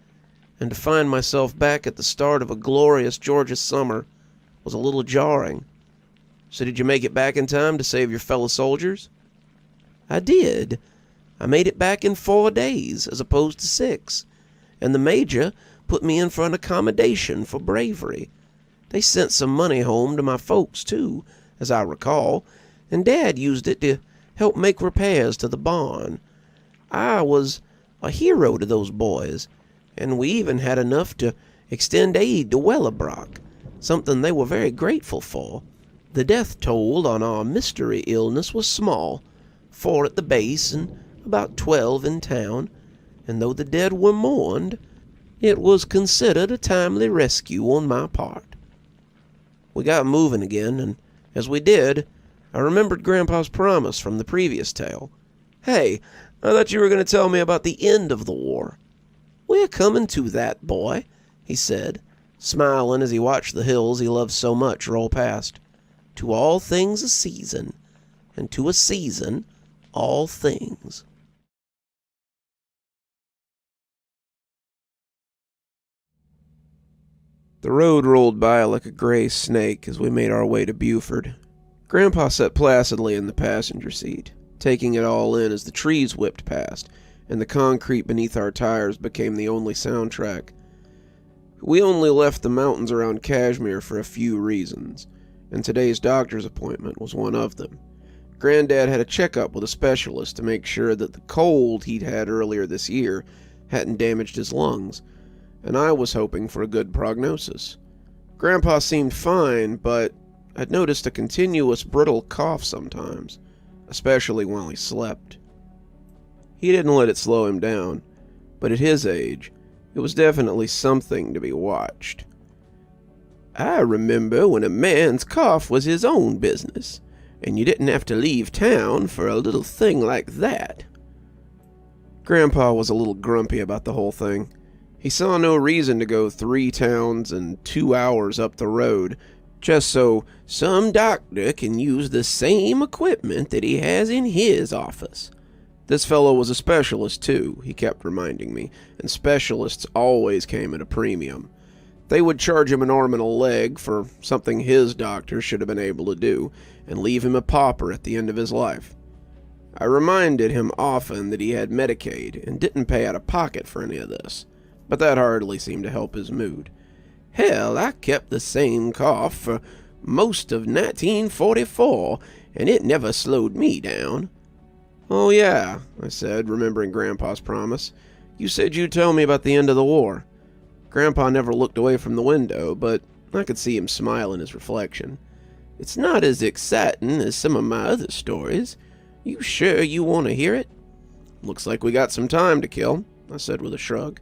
and to find myself back at the start of a glorious Georgia summer was a little jarring. So did you make it back in time to save your fellow soldiers? I did. I made it back in 4 days as opposed to 6, and the major put me in for an accommodation for bravery. They sent some money home to my folks, too, as I recall, and Dad used it to help make repairs to the barn. I was a hero to those boys, and we even had enough to extend aid to Willowbrook, something they were very grateful for. The death toll on our mystery illness was small, 4 at the base and about 12 in town, and though the dead were mourned, it was considered a timely rescue on my part. We got moving again, and as we did, I remembered Grandpa's promise from the previous tale. Hey, I thought you were going to tell me about the end of the war. We're coming to that, boy, he said, smiling as he watched the hills he loved so much roll past. To all things a season, and to a season all things. The road rolled by like a gray snake as we made our way to Buford. Grandpa sat placidly in the passenger seat, taking it all in as the trees whipped past, and the concrete beneath our tires became the only soundtrack. We only left the mountains around Kashmir for a few reasons, and today's doctor's appointment was one of them. Granddad had a checkup with a specialist to make sure that the cold he'd had earlier this year hadn't damaged his lungs, and I was hoping for a good prognosis. Grandpa seemed fine, but I'd noticed a continuous brittle cough sometimes, especially while he slept. He didn't let it slow him down, but at his age, it was definitely something to be watched. I remember when a man's cough was his own business, and you didn't have to leave town for a little thing like that. Grandpa was a little grumpy about the whole thing. He saw no reason to go 3 towns and 2 hours up the road just so some doctor can use the same equipment that he has in his office. This fellow was a specialist too, he kept reminding me, and specialists always came at a premium. They would charge him an arm and a leg for something his doctor should have been able to do, and leave him a pauper at the end of his life. I reminded him often that he had Medicaid and didn't pay out of pocket for any of this, but that hardly seemed to help his mood. Hell, I kept the same cough for most of 1944, and it never slowed me down. Oh yeah, I said, remembering Grandpa's promise. You said you'd tell me about the end of the war. Grandpa never looked away from the window, but I could see him smile in his reflection. It's not as exciting as some of my other stories. You sure you want to hear it? Looks like we got some time to kill, I said with a shrug.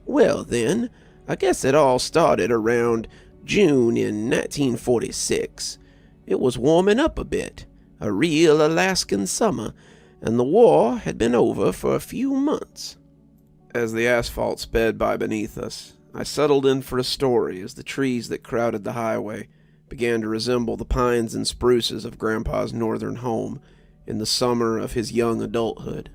Well then, I guess it all started around June in 1946. It was warming up a bit, a real Alaskan summer, and the war had been over for a few months. As the asphalt sped by beneath us, I settled in for a story as the trees that crowded the highway began to resemble the pines and spruces of Grandpa's northern home in the summer of his young adulthood.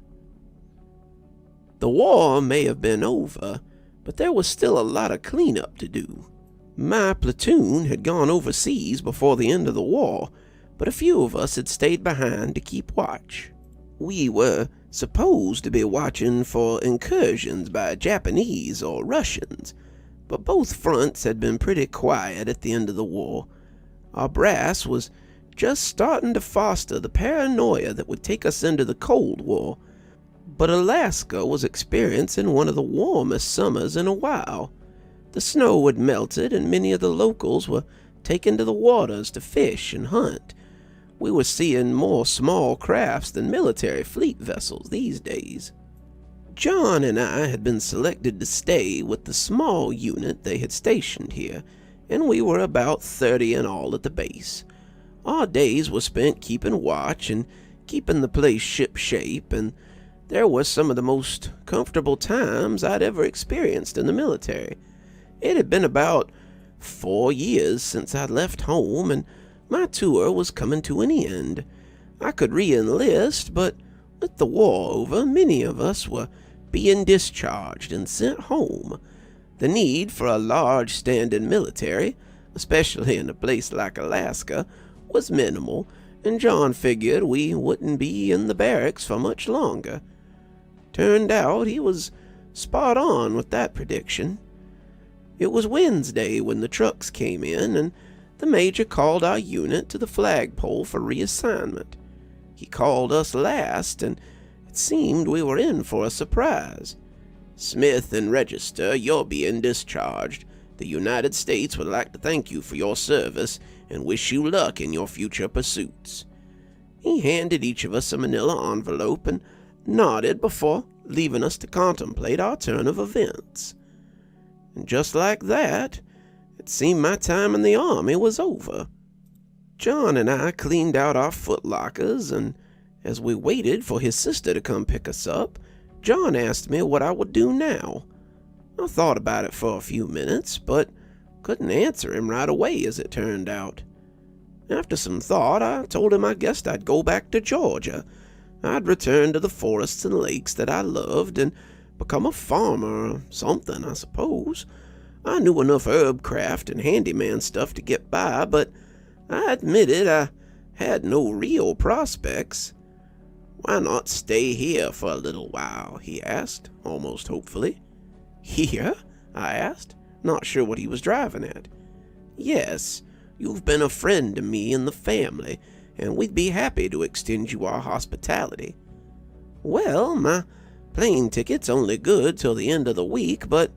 The war may have been over, but there was still a lot of cleanup to do. My platoon had gone overseas before the end of the war, but a few of us had stayed behind to keep watch. We were supposed to be watching for incursions by Japanese or Russians, but both fronts had been pretty quiet at the end of the war. Our brass was just starting to foster the paranoia that would take us into the Cold War, but Alaska was experiencing one of the warmest summers in a while. The snow had melted and many of the locals were taken to the waters to fish and hunt. We were seeing more small crafts than military fleet vessels these days. John and I had been selected to stay with the small unit they had stationed here, and we were about 30 in all at the base. Our days were spent keeping watch and keeping the place ship-shape, and there were some of the most comfortable times I'd ever experienced in the military. It had been about 4 years since I'd left home, and my tour was coming to an end. I could re-enlist, but with the war over, many of us were being discharged and sent home. The need for a large standing military, especially in a place like Alaska, was minimal, and John figured we wouldn't be in the barracks for much longer. Turned out he was spot on with that prediction. It was Wednesday when the trucks came in, and the major called our unit to the flagpole for reassignment. He called us last, and it seemed we were in for a surprise. Smith and register, you're being discharged. The United States would like to thank you for your service and wish you luck in your future pursuits. He handed each of us a manila envelope and nodded before leaving us to contemplate our turn of events. And just like that, it seemed my time in the army was over. John and I cleaned out our footlockers, and as we waited for his sister to come pick us up, John asked me what I would do now. I thought about it for a few minutes, but couldn't answer him right away, as it turned out. After some thought, I told him I guessed I'd go back to Georgia. I'd return to the forests and lakes that I loved and become a farmer or something, I suppose. I knew enough herbcraft and handyman stuff to get by, but I admitted I had no real prospects. Why not stay here for a little while, he asked, almost hopefully. Here? I asked, not sure what he was driving at. Yes, you've been a friend to me and the family, and we'd be happy to extend you our hospitality. Well, my plane ticket's only good till the end of the week, but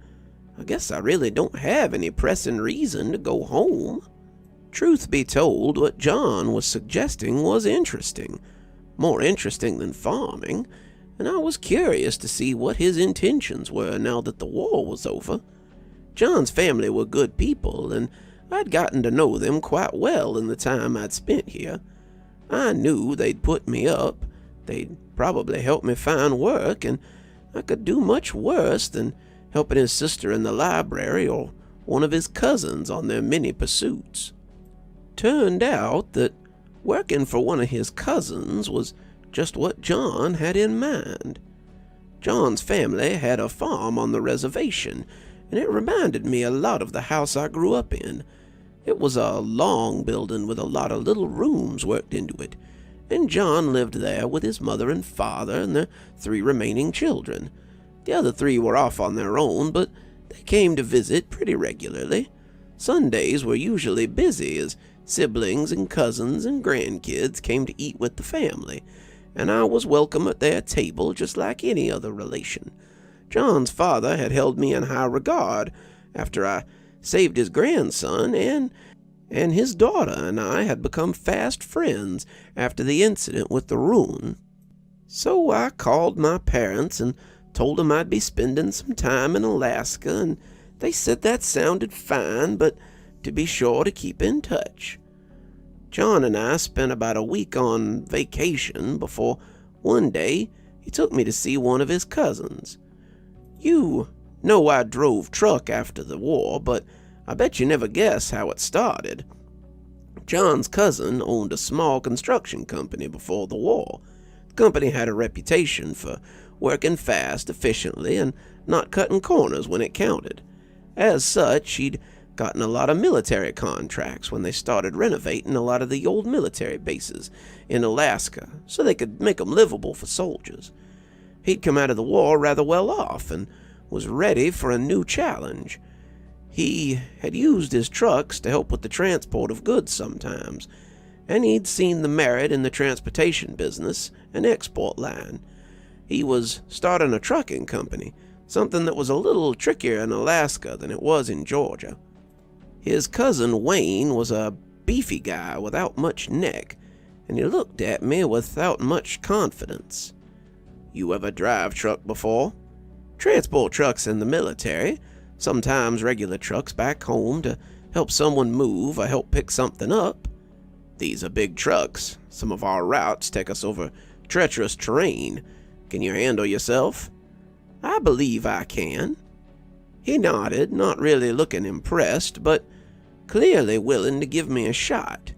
I guess I really don't have any pressing reason to go home. Truth be told, what John was suggesting was interesting, more interesting than farming, and I was curious to see what his intentions were now that the war was over. John's family were good people, and I'd gotten to know them quite well in the time I'd spent here. I knew they'd put me up, they'd probably help me find work, and I could do much worse than helping his sister in the library or one of his cousins on their many pursuits. turned out that working for one of his cousins was just what John had in mind. John's family had a farm on the reservation, and it reminded me a lot of the house I grew up in. It was a long building with a lot of little rooms worked into it, and John lived there with his mother and father and their 3 remaining children. The other 3 were off on their own, but they came to visit pretty regularly. Sundays were usually busy as siblings and cousins and grandkids came to eat with the family, and I was welcome at their table just like any other relation. John's father had held me in high regard after I saved his grandson, and his daughter and I had become fast friends after the incident with the Ruin. So I called my parents and told them I'd be spending some time in Alaska, and they said that sounded fine, but to be sure to keep in touch. John and I spent about a week on vacation before one day he took me to see one of his cousins. You know I drove truck after the war, but I bet you never guess how it started. John's cousin owned a small construction company before the war. The company had a reputation for working fast, efficiently, and not cutting corners when it counted. As such, he'd gotten a lot of military contracts when they started renovating a lot of the old military bases in Alaska so they could make them livable for soldiers. He'd come out of the war rather well off and was ready for a new challenge. He had used his trucks to help with the transport of goods sometimes, and he'd seen the merit in the transportation business and export line. He was starting a trucking company, something that was a little trickier in Alaska than it was in Georgia. His cousin Wayne was a beefy guy without much neck, and he looked at me without much confidence. "You ever drive truck before?" "Transport trucks in the military, sometimes regular trucks back home to help someone move or help pick something up. These are big trucks. Some of our routes take us over treacherous terrain. Can you handle yourself?" "I believe I can." He nodded, not really looking impressed, but clearly willing to give me a shot.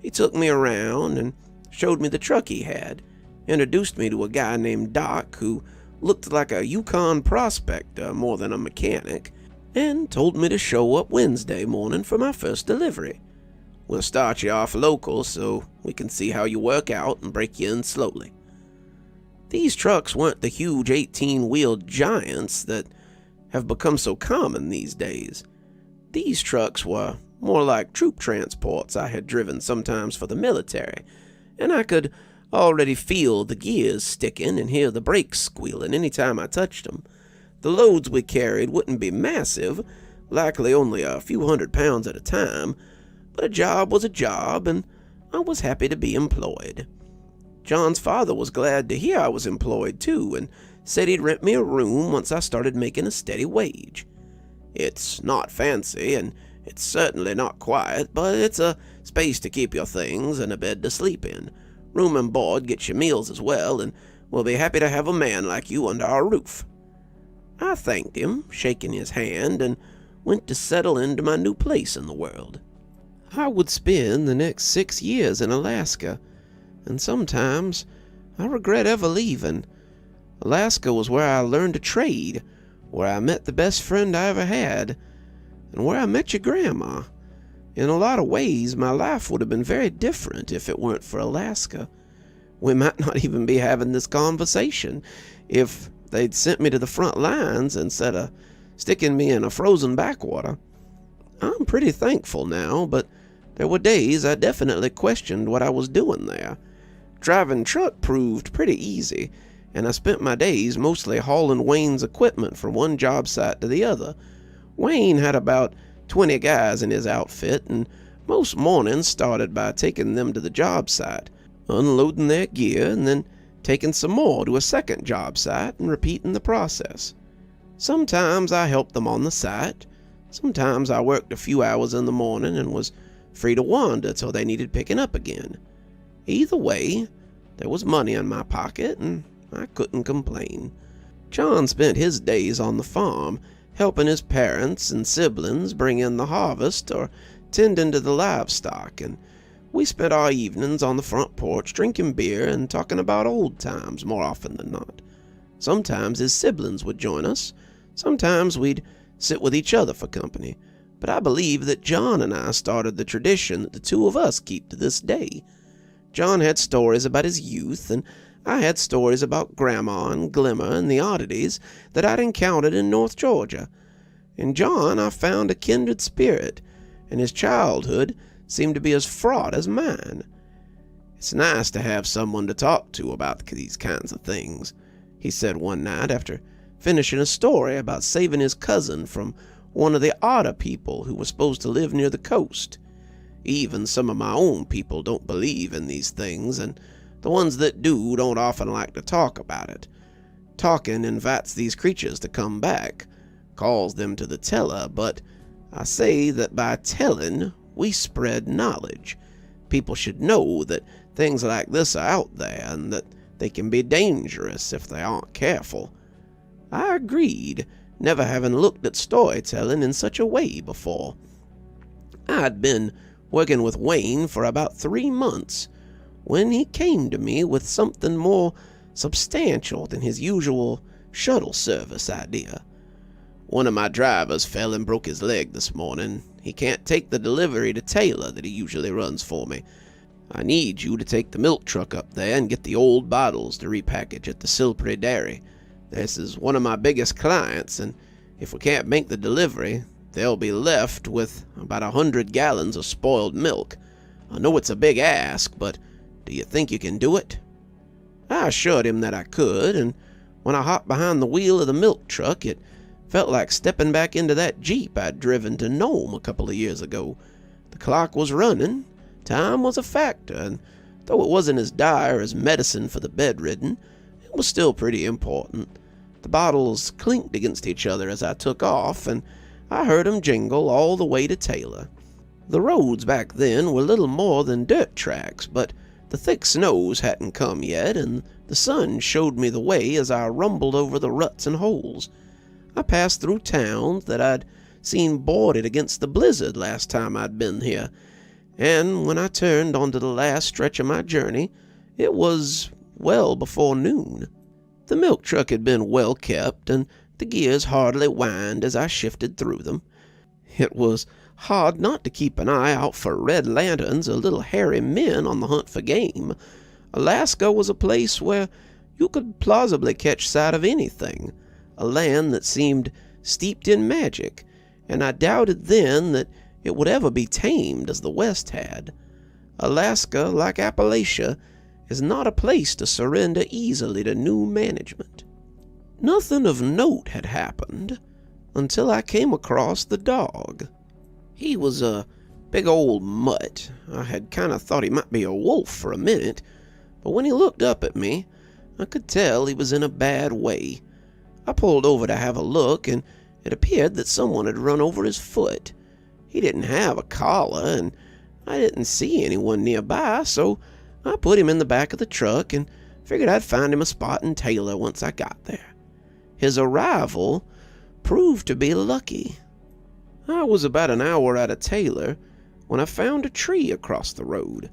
He took me around and showed me the truck he had, introduced me to a guy named Doc who looked like a Yukon prospector more than a mechanic, and told me to show up Wednesday morning for my first delivery. "We'll start you off local so we can see how you work out and break you in slowly." These trucks weren't the huge 18-wheeled giants that have become so common these days. These trucks were more like troop transports I had driven sometimes for the military, and I could already feel the gears sticking and hear the brakes squealing any time I touched them. The loads we carried wouldn't be massive, likely only a few 100 pounds at a time, but a job was a job, and I was happy to be employed. John's father was glad to hear I was employed too, and said he'd rent me a room once I started making a steady wage. It's not fancy, and it's certainly not quiet, but it's a space to keep your things and a bed to sleep in. Room and board gets your meals as well, and we'll be happy to have a man like you under our roof." I thanked him, shaking his hand, and went to settle into my new place in the world. I would spend the next 6 years in Alaska, and sometimes I regret ever leaving. Alaska was where I learned to trade, where I met the best friend I ever had, and where I met your grandma. In a lot of ways, my life would have been very different if it weren't for Alaska. We might not even be having this conversation if they'd sent me to the front lines instead of sticking me in a frozen backwater. I'm pretty thankful now, but there were days I definitely questioned what I was doing there. Driving truck proved pretty easy, and I spent my days mostly hauling Wayne's equipment from one job site to the other. Wayne had about 20 guys in his outfit, and most mornings started by taking them to the job site, unloading their gear, and then taking some more to a second job site and repeating the process. Sometimes I helped them on the site. Sometimes I worked a few hours in the morning and was free to wander till they needed picking up again. Either way, there was money in my pocket, and I couldn't complain. John spent his days on the farm, helping his parents and siblings bring in the harvest or tending to the livestock, and we spent our evenings on the front porch drinking beer and talking about old times more often than not. Sometimes his siblings would join us. Sometimes we'd sit with each other for company. But I believe that John and I started the tradition that the two of us keep to this day. John had stories about his youth, and I had stories about Grandma and Glimmer and the oddities that I'd encountered in North Georgia. In John I found a kindred spirit, and his childhood seemed to be as fraught as mine. "It's nice to have someone to talk to about these kinds of things," he said one night after finishing a story about saving his cousin from one of the otter people who was supposed to live near the coast. "Even some of my own people don't believe in these things, and the ones that do don't often like to talk about it. Talking invites these creatures to come back, calls them to the teller, but I say that by telling, we spread knowledge. People should know that things like this are out there, and that they can be dangerous if they aren't careful." I agreed, never having looked at storytelling in such a way before. I'd been working with Wayne for about 3 months when he came to me with something more substantial than his usual shuttle service idea. "One of my drivers fell and broke his leg this morning. He can't take the delivery to Taylor that he usually runs for me. I need you to take the milk truck up there and get the old bottles to repackage at the Silpry Dairy. This is one of my biggest clients, and if we can't make the delivery, they'll be left with about 100 gallons of spoiled milk. I know it's a big ask, but do you think you can do it?" I assured him that I could, and when I hopped behind the wheel of the milk truck, it felt like stepping back into that Jeep I'd driven to Nome a couple of years ago. The clock was running, time was a factor, and though it wasn't as dire as medicine for the bedridden, it was still pretty important. The bottles clinked against each other as I took off, and I heard 'em jingle all the way to Taylor. The roads back then were little more than dirt tracks, but the thick snows hadn't come yet, and the sun showed me the way as I rumbled over the ruts and holes. I passed through towns that I'd seen boarded against the blizzard last time I'd been here, and when I turned onto the last stretch of my journey, it was well before noon. The milk truck had been well kept, and the gears hardly whined as I shifted through them. It was hard not to keep an eye out for red lanterns or little hairy men on the hunt for game. Alaska was a place where you could plausibly catch sight of anything, a land that seemed steeped in magic, and I doubted then that it would ever be tamed as the West had. Alaska, like Appalachia, is not a place to surrender easily to new management. Nothing of note had happened until I came across the dog. He was a big old mutt. I had kind of thought he might be a wolf for a minute, but when he looked up at me, I could tell he was in a bad way. I pulled over to have a look, and it appeared that someone had run over his foot. He didn't have a collar, and I didn't see anyone nearby, so I put him in the back of the truck and figured I'd find him a spot in Taylor once I got there. His arrival proved to be lucky. I was about an hour out of Taylor when I found a tree across the road.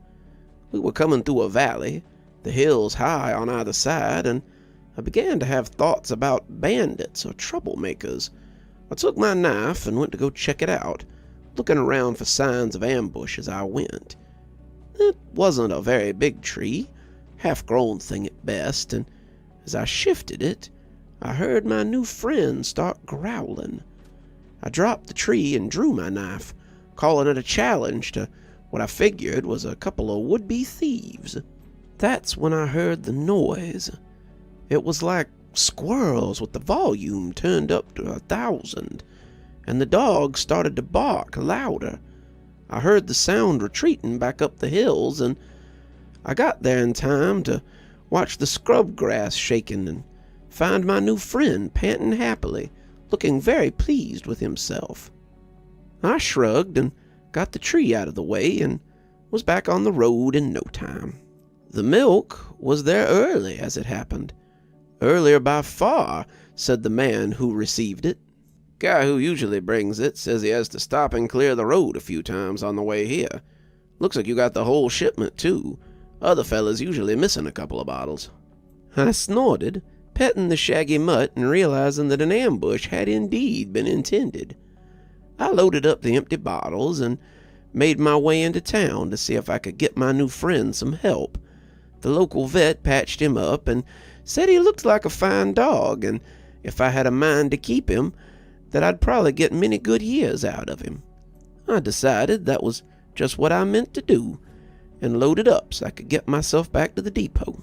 We were coming through a valley, the hills high on either side, and I began to have thoughts about bandits or troublemakers. I took my knife and went to go check it out, looking around for signs of ambush as I went. It wasn't a very big tree, half-grown thing at best, and as I shifted it, I heard my new friend start growling. I dropped the tree and drew my knife, calling it a challenge to what I figured was a couple of would-be thieves. That's when I heard the noise. It was like squirrels with the volume turned up to 1,000, and the dog started to bark louder. I heard the sound retreating back up the hills, and I got there in time to watch the scrub grass shaking and find my new friend panting happily, looking very pleased with himself. I shrugged and got the tree out of the way and was back on the road in no time. The milk was there early, as it happened. Earlier by far, said the man who received it. Guy who usually brings it says he has to stop and clear the road a few times on the way here. Looks like you got the whole shipment, too. Other fellas usually missing a couple of bottles." I snorted, petting the shaggy mutt and realizing that an ambush had indeed been intended. I loaded up the empty bottles and made my way into town to see if I could get my new friend some help. The local vet patched him up and said he looked like a fine dog, and if I had a mind to keep him, that I'd probably get many good years out of him. I decided that was just what I meant to do, and loaded up so I could get myself back to the depot.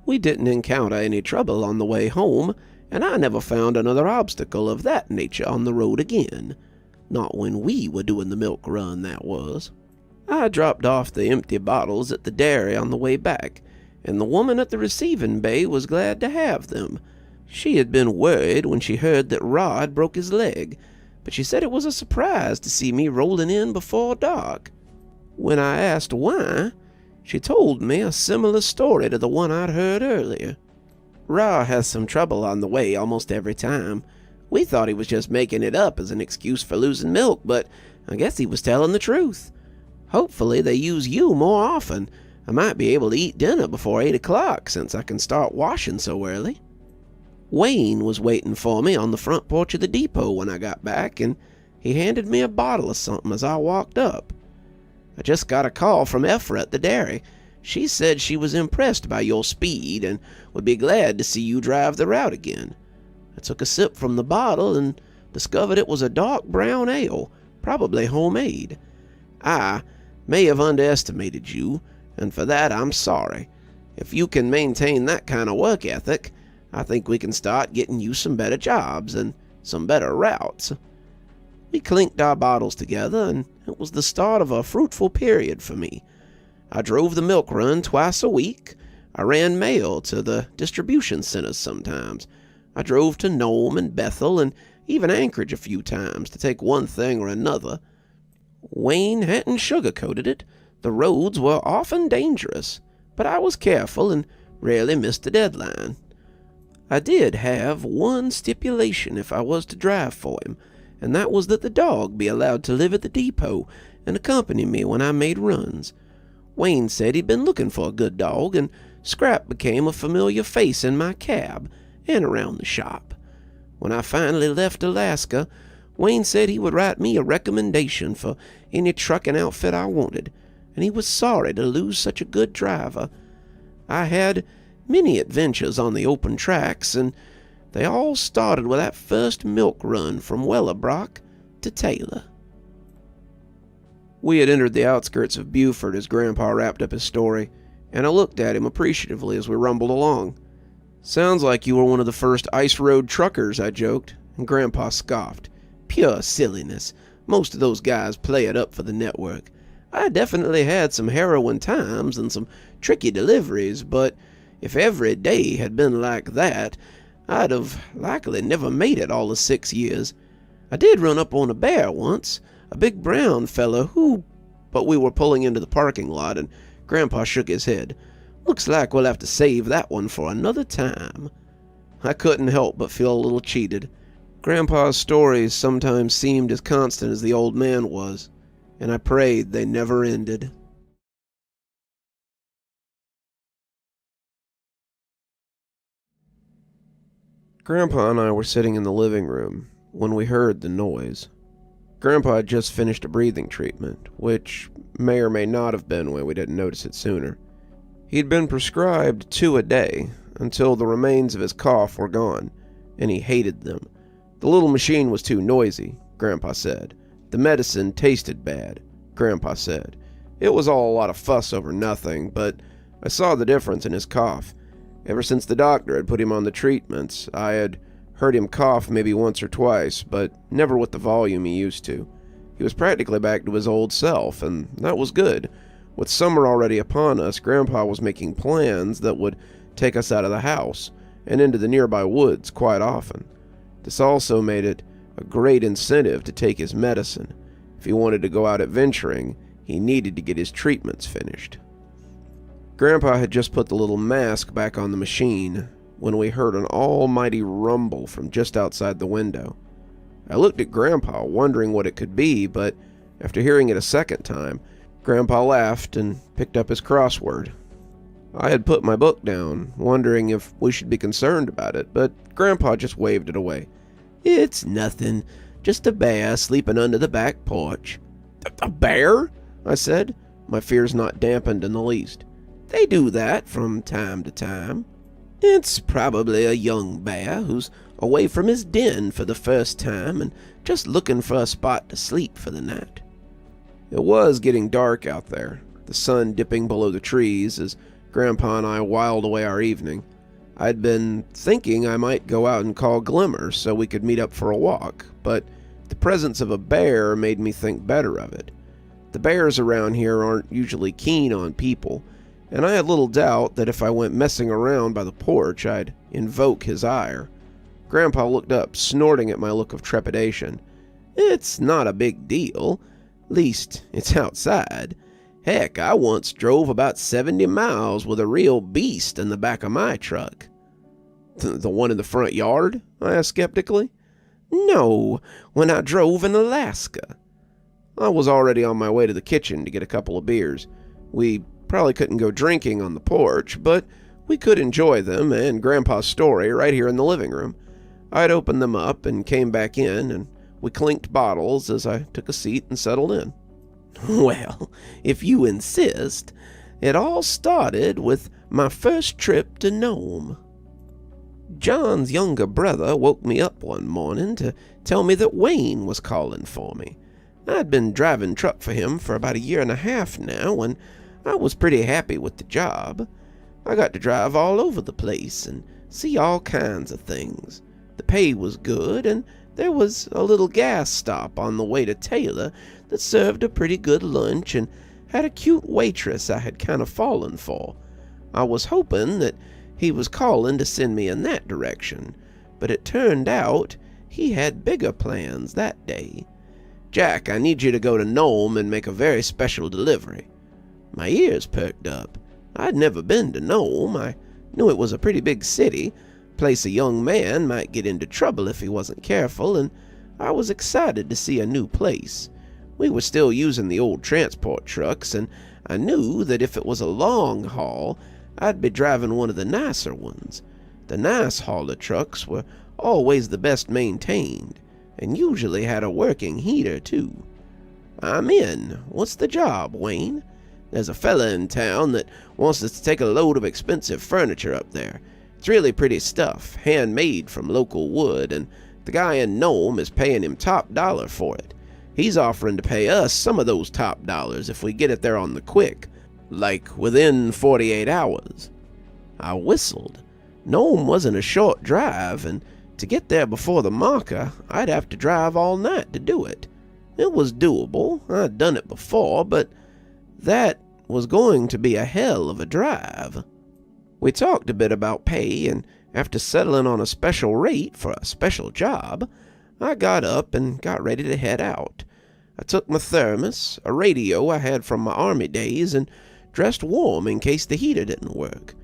We didn't encounter any trouble on the way home, and I never found another obstacle of that nature on the road again. Not when we were doing the milk run, that was. I dropped off the empty bottles at the dairy on the way back, and the woman at the receiving bay was glad to have them. She had been worried when she heard that Rod broke his leg, but she said it was a surprise to see me rolling in before dark. When I asked why, she told me a similar story to the one I'd heard earlier. Ra has some trouble on the way almost every time. We thought he was just making it up as an excuse for losing milk, but I guess he was telling the truth. Hopefully they use you more often. I might be able to eat dinner before 8 o'clock since I can start washing so early. Wayne was waiting for me on the front porch of the depot when I got back, and he handed me a bottle of something as I walked up. I just got a call from Ephra at the dairy. She said she was impressed by your speed and would be glad to see you drive the route again. I took a sip from the bottle and discovered it was a dark brown ale, probably homemade. I may have underestimated you, and for that I'm sorry. If you can maintain that kind of work ethic, I think we can start getting you some better jobs and some better routes. We clinked our bottles together, and it was the start of a fruitful period for me. I drove the milk run twice a week. I ran mail to the distribution centers sometimes. I drove to Nome and Bethel and even Anchorage a few times to take one thing or another. Wayne hadn't sugarcoated it. The roads were often dangerous, but I was careful and rarely missed a deadline. I did have one stipulation if I was to drive for him, and that was that the dog be allowed to live at the depot and accompany me when I made runs. Wayne said he'd been looking for a good dog, and Scrap became a familiar face in my cab and around the shop. When I finally left Alaska, Wayne said he would write me a recommendation for any trucking outfit I wanted, and he was sorry to lose such a good driver. I had many adventures on the open tracks, and they all started with that first milk run from Willowbrook to Taylor. We had entered the outskirts of Beaufort as Grandpa wrapped up his story, and I looked at him appreciatively as we rumbled along. "Sounds like you were one of the first ice road truckers," I joked, and Grandpa scoffed. "Pure silliness. Most of those guys play it up for the network. I definitely had some harrowing times and some tricky deliveries, but if every day had been like that, I'd have likely never made it all the 6 years. I did run up on a bear once, a big brown fella who—" But we were pulling into the parking lot, and Grandpa shook his head. "Looks like we'll have to save that one for another time." I couldn't help but feel a little cheated. Grandpa's stories sometimes seemed as constant as the old man was, and I prayed they never ended. Grandpa and I were sitting in the living room when we heard the noise. Grandpa had just finished a breathing treatment, which may or may not have been why we didn't notice it sooner. He'd been prescribed 2 a day until the remains of his cough were gone, and he hated them. The little machine was too noisy, Grandpa said. The medicine tasted bad, Grandpa said. It was all a lot of fuss over nothing, but I saw the difference in his cough. Ever since the doctor had put him on the treatments, I had heard him cough maybe once or twice, but never with the volume he used to. He was practically back to his old self, and that was good. With summer already upon us, Grandpa was making plans that would take us out of the house and into the nearby woods quite often. This also made it a great incentive to take his medicine. If he wanted to go out adventuring, he needed to get his treatments finished. Grandpa had just put the little mask back on the machine when we heard an almighty rumble from just outside the window. I looked at Grandpa, wondering what it could be, but after hearing it a second time, Grandpa laughed and picked up his crossword. I had put my book down, wondering if we should be concerned about it, but Grandpa just waved it away. "It's nothing, just a bear sleeping under the back porch." "A bear?" I said, my fears not dampened in the least. "They do that from time to time. It's probably a young bear who's away from his den for the first time and just looking for a spot to sleep for the night." It was getting dark out there, the sun dipping below the trees as Grandpa and I whiled away our evening. I'd been thinking I might go out and call Glimmer so we could meet up for a walk, but the presence of a bear made me think better of it. The bears around here aren't usually keen on people, and I had little doubt that if I went messing around by the porch, I'd invoke his ire. Grandpa looked up, snorting at my look of trepidation. "It's not a big deal. Least, it's outside. Heck, I once drove about 70 miles with a real beast in the back of my truck." The one in the front yard?" I asked skeptically. "No, when I drove in Alaska." I was already on my way to the kitchen to get a couple of beers. We probably couldn't go drinking on the porch, but we could enjoy them and Grandpa's story right here in the living room. I'd opened them up and came back in, and we clinked bottles as I took a seat and settled in. "Well, if you insist, it all started with my first trip to Nome. John's younger brother woke me up one morning to tell me that Wayne was calling for me. I'd been driving truck for him for about a year and a half now, and I was pretty happy with the job. I got to drive all over the place and see all kinds of things. The pay was good, and there was a little gas stop on the way to Taylor that served a pretty good lunch and had a cute waitress I had kind of fallen for. I was hoping that he was calling to send me in that direction, but it turned out he had bigger plans that day. Jack, I need you to go to Nome and make a very special delivery." My ears perked up. I'd never been to Nome. I knew it was a pretty big city, place a young man might get into trouble if he wasn't careful, and I was excited to see a new place. We were still using the old transport trucks, and I knew that if it was a long haul, I'd be driving one of the nicer ones. The nice hauler trucks were always the best maintained, and usually had a working heater, too. "I'm in. What's the job, Wayne?" "There's a fella in town that wants us to take a load of expensive furniture up there. It's really pretty stuff, handmade from local wood, and the guy in Nome is paying him top dollar for it. He's offering to pay us some of those top dollars if we get it there on the quick, like within 48 hours. I whistled. Nome wasn't a short drive, and to get there before the marker, I'd have to drive all night to do it. It was doable. I'd done it before, but that was going to be a hell of a drive. We talked a bit about pay, and after settling on a special rate for a special job, I got up and got ready to head out. I took my thermos, a radio I had from my army days, and dressed warm in case the heater didn't work.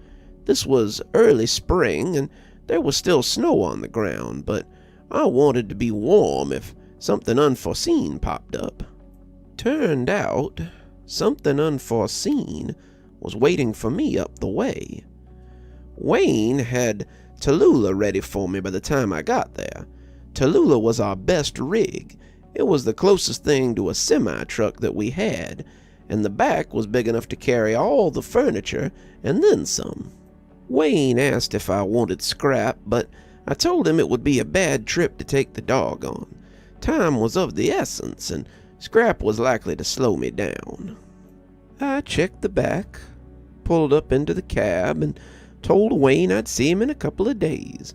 This was early spring, and there was still snow on the ground, but I wanted to be warm if something unforeseen popped up. Turned out, something unforeseen was waiting for me up the way. Wayne had Tallulah ready for me by the time I got there. Tallulah was our best rig. It was the closest thing to a semi-truck that we had, and the back was big enough to carry all the furniture and then some. Wayne asked if I wanted scrap, but I told him it would be a bad trip to take the dog on. Time was of the essence, and scrap was likely to slow me down. I checked the back, pulled up into the cab, and told Wayne I'd see him in a couple of days.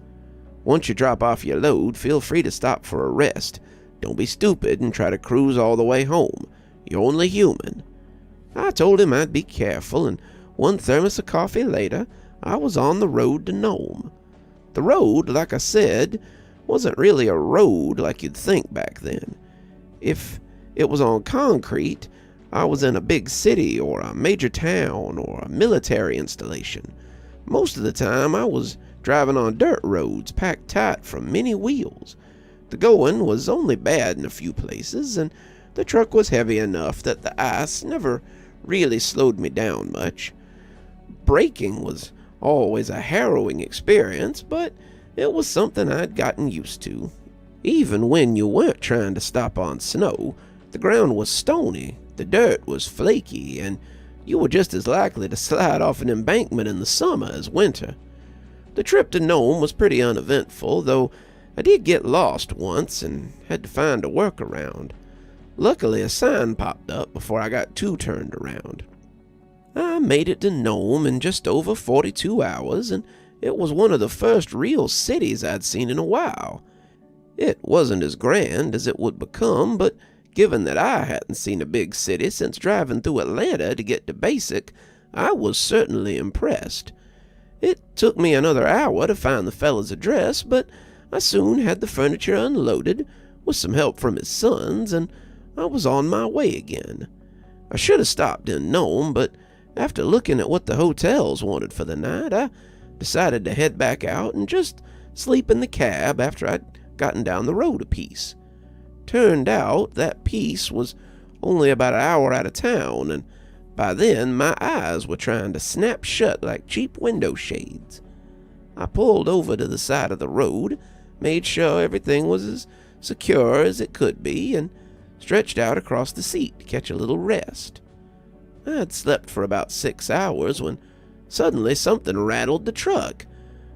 Once you drop off your load, feel free to stop for a rest. Don't be stupid and try to cruise all the way home. You're only human. I told him I'd be careful, and one thermos of coffee later, I was on the road to Nome. The road, like I said, wasn't really a road like you'd think back then. If it was on concrete, I was in a big city or a major town or a military installation. Most of the time, I was driving on dirt roads packed tight from many wheels. The going was only bad in a few places, and the truck was heavy enough that the ice never really slowed me down much. Braking was always a harrowing experience, but it was something I'd gotten used to. Even when you weren't trying to stop on snow, the ground was stony, the dirt was flaky, and you were just as likely to slide off an embankment in the summer as winter. The trip to Nome was pretty uneventful, though I did get lost once and had to find a workaround. Luckily, a sign popped up before I got too turned around. I made it to Nome in just over 42 hours, and it was one of the first real cities I'd seen in a while. It wasn't as grand as it would become, but given that I hadn't seen a big city since driving through Atlanta to get to Basic, I was certainly impressed. It took me another hour to find the fella's address, but I soon had the furniture unloaded, with some help from his sons, and I was on my way again. I should have stopped in Nome, but after looking at what the hotels wanted for the night, I decided to head back out and just sleep in the cab after I'd gotten down the road a piece. Turned out that piece was only about an hour out of town, and by then my eyes were trying to snap shut like cheap window shades. I pulled over to the side of the road, made sure everything was as secure as it could be, and stretched out across the seat to catch a little rest. I had slept for about 6 hours when suddenly something rattled the truck.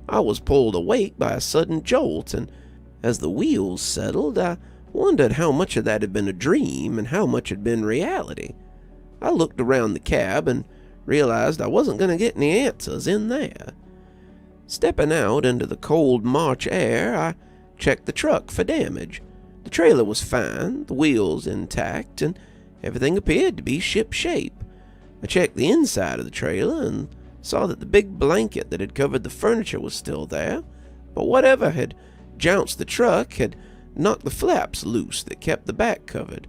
I was pulled awake by a sudden jolt, and as the wheels settled, I wondered how much of that had been a dream and how much had been reality. I looked around the cab and realized I wasn't going to get any answers in there. Stepping out into the cold March air, I checked the truck for damage. The trailer was fine, the wheels intact, and everything appeared to be ship-shape. I checked the inside of the trailer and saw that the big blanket that had covered the furniture was still there, but whatever had jounced the truck had knocked the flaps loose that kept the back covered.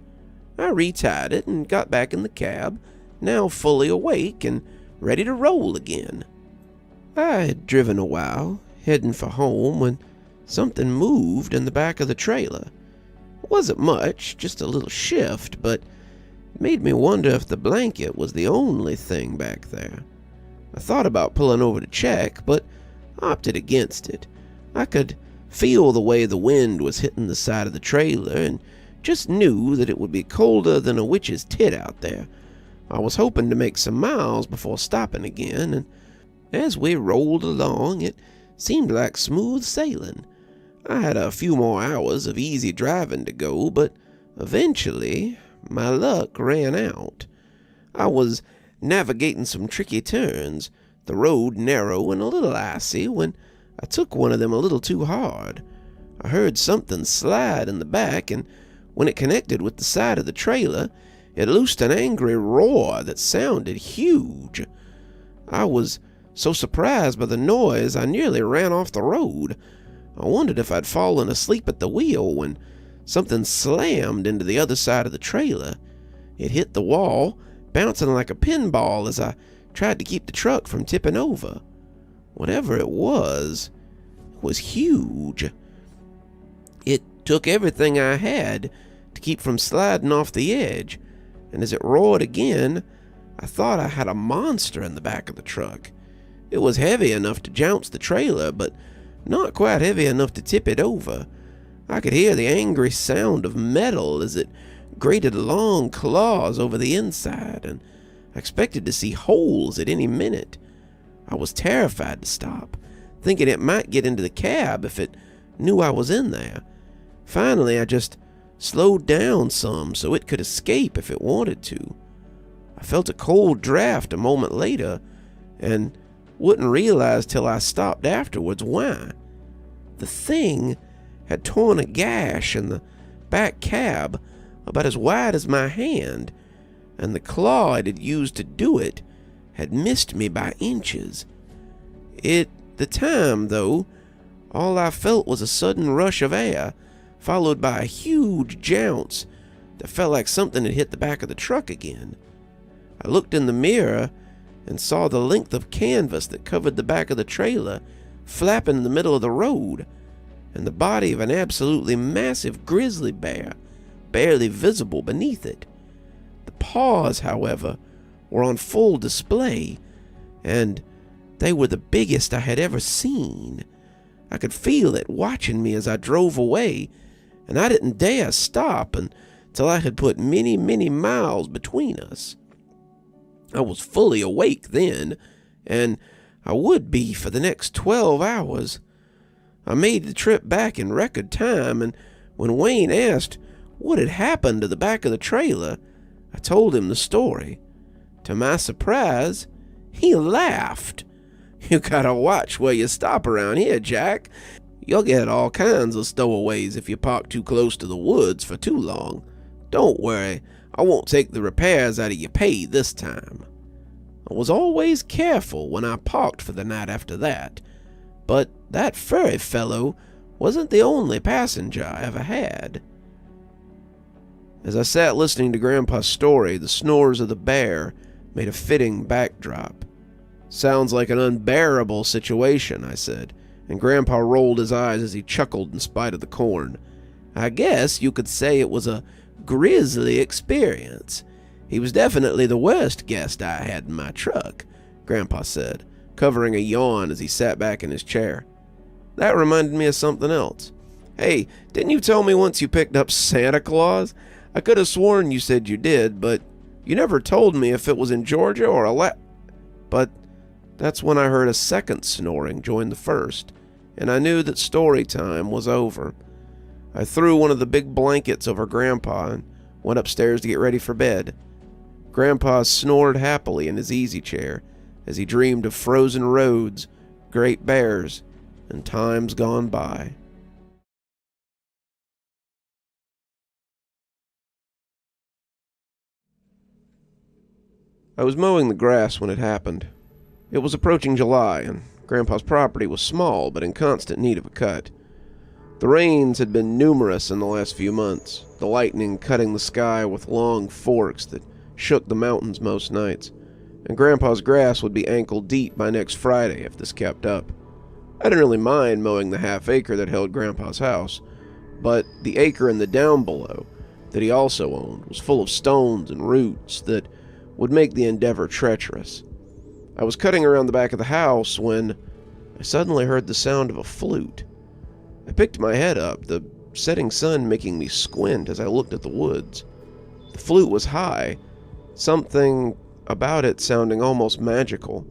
I retied it and got back in the cab, now fully awake and ready to roll again. I had driven a while, heading for home, when something moved in the back of the trailer. It wasn't much, just a little shift, but it made me wonder if the blanket was the only thing back there. I thought about pulling over to check, but opted against it. I could feel the way the wind was hitting the side of the trailer and just knew that it would be colder than a witch's tit out there. I was hoping to make some miles before stopping again, and as we rolled along, it seemed like smooth sailing. I had a few more hours of easy driving to go, but eventually my luck ran out. I was navigating some tricky turns, the road narrow and a little icy, when I took one of them a little too hard. I heard something slide in the back, and when it connected with the side of the trailer, it loosed an angry roar that sounded huge. I was so surprised by the noise I nearly ran off the road. I wondered if I'd fallen asleep at the wheel when something slammed into the other side of the trailer. It hit the wall, bouncing like a pinball as I tried to keep the truck from tipping over. Whatever it was huge. It took everything I had to keep from sliding off the edge, and as it roared again, I thought I had a monster in the back of the truck. It was heavy enough to jounce the trailer, but not quite heavy enough to tip it over. I could hear the angry sound of metal as it grated long claws over the inside, and I expected to see holes at any minute. I was terrified to stop, thinking it might get into the cab if it knew I was in there. Finally, I just slowed down some so it could escape if it wanted to. I felt a cold draft a moment later, and wouldn't realize till I stopped afterwards why. The thing had torn a gash in the back cab about as wide as my hand, and the claw it had used to do it had missed me by inches. At the time, though, all I felt was a sudden rush of air, followed by a huge jounce that felt like something had hit the back of the truck again. I looked in the mirror and saw the length of canvas that covered the back of the trailer flapping in the middle of the road, and the body of an absolutely massive grizzly bear, barely visible beneath it. The paws, however, were on full display, and they were the biggest I had ever seen. I could feel it watching me as I drove away, and I didn't dare stop until I had put many, many miles between us. I was fully awake then, and I would be for the next 12 hours. I made the trip back in record time, and when Wayne asked what had happened to the back of the trailer, I told him the story. To my surprise, he laughed. "You gotta watch where you stop around here, Jack. You'll get all kinds of stowaways if you park too close to the woods for too long. Don't worry, I won't take the repairs out of your pay this time." I was always careful when I parked for the night after that, but that furry fellow wasn't the only passenger I ever had. As I sat listening to Grandpa's story, the snores of the bear made a fitting backdrop. "Sounds like an unbearable situation," I said, and Grandpa rolled his eyes as he chuckled in spite of the corn. "I guess you could say it was a grisly experience. He was definitely the worst guest I had in my truck," Grandpa said, covering a yawn as he sat back in his chair. That reminded me of something else. "Hey, didn't you tell me once you picked up Santa Claus? I could have sworn you said you did, but you never told me if it was in Georgia or But that's when I heard a second snoring join the first, and I knew that story time was over. I threw one of the big blankets over Grandpa and went upstairs to get ready for bed. Grandpa snored happily in his easy chair as he dreamed of frozen roads, great bears, and times gone by. I was mowing the grass when it happened. It was approaching July, and Grandpa's property was small but in constant need of a cut. The rains had been numerous in the last few months, the lightning cutting the sky with long forks that shook the mountains most nights, and Grandpa's grass would be ankle deep by next Friday if this kept up. I didn't really mind mowing the half-acre that held Grandpa's house, but the acre in the down below that he also owned was full of stones and roots that would make the endeavor treacherous. I was cutting around the back of the house when I suddenly heard the sound of a flute. I picked my head up, the setting sun making me squint as I looked at the woods. The flute was high, something about it sounding almost magical,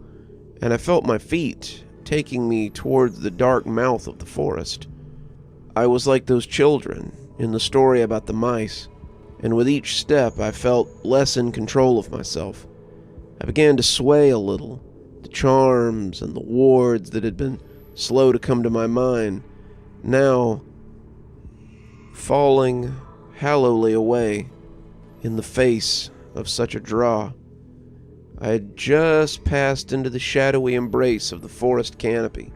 and I felt my feet taking me towards the dark mouth of the forest. I was like those children in the story about the mice, and with each step I felt less in control of myself. I began to sway a little, the charms and the wards that had been slow to come to my mind, now falling hollowly away in the face of such a draw. I had just passed into the shadowy embrace of the forest canopy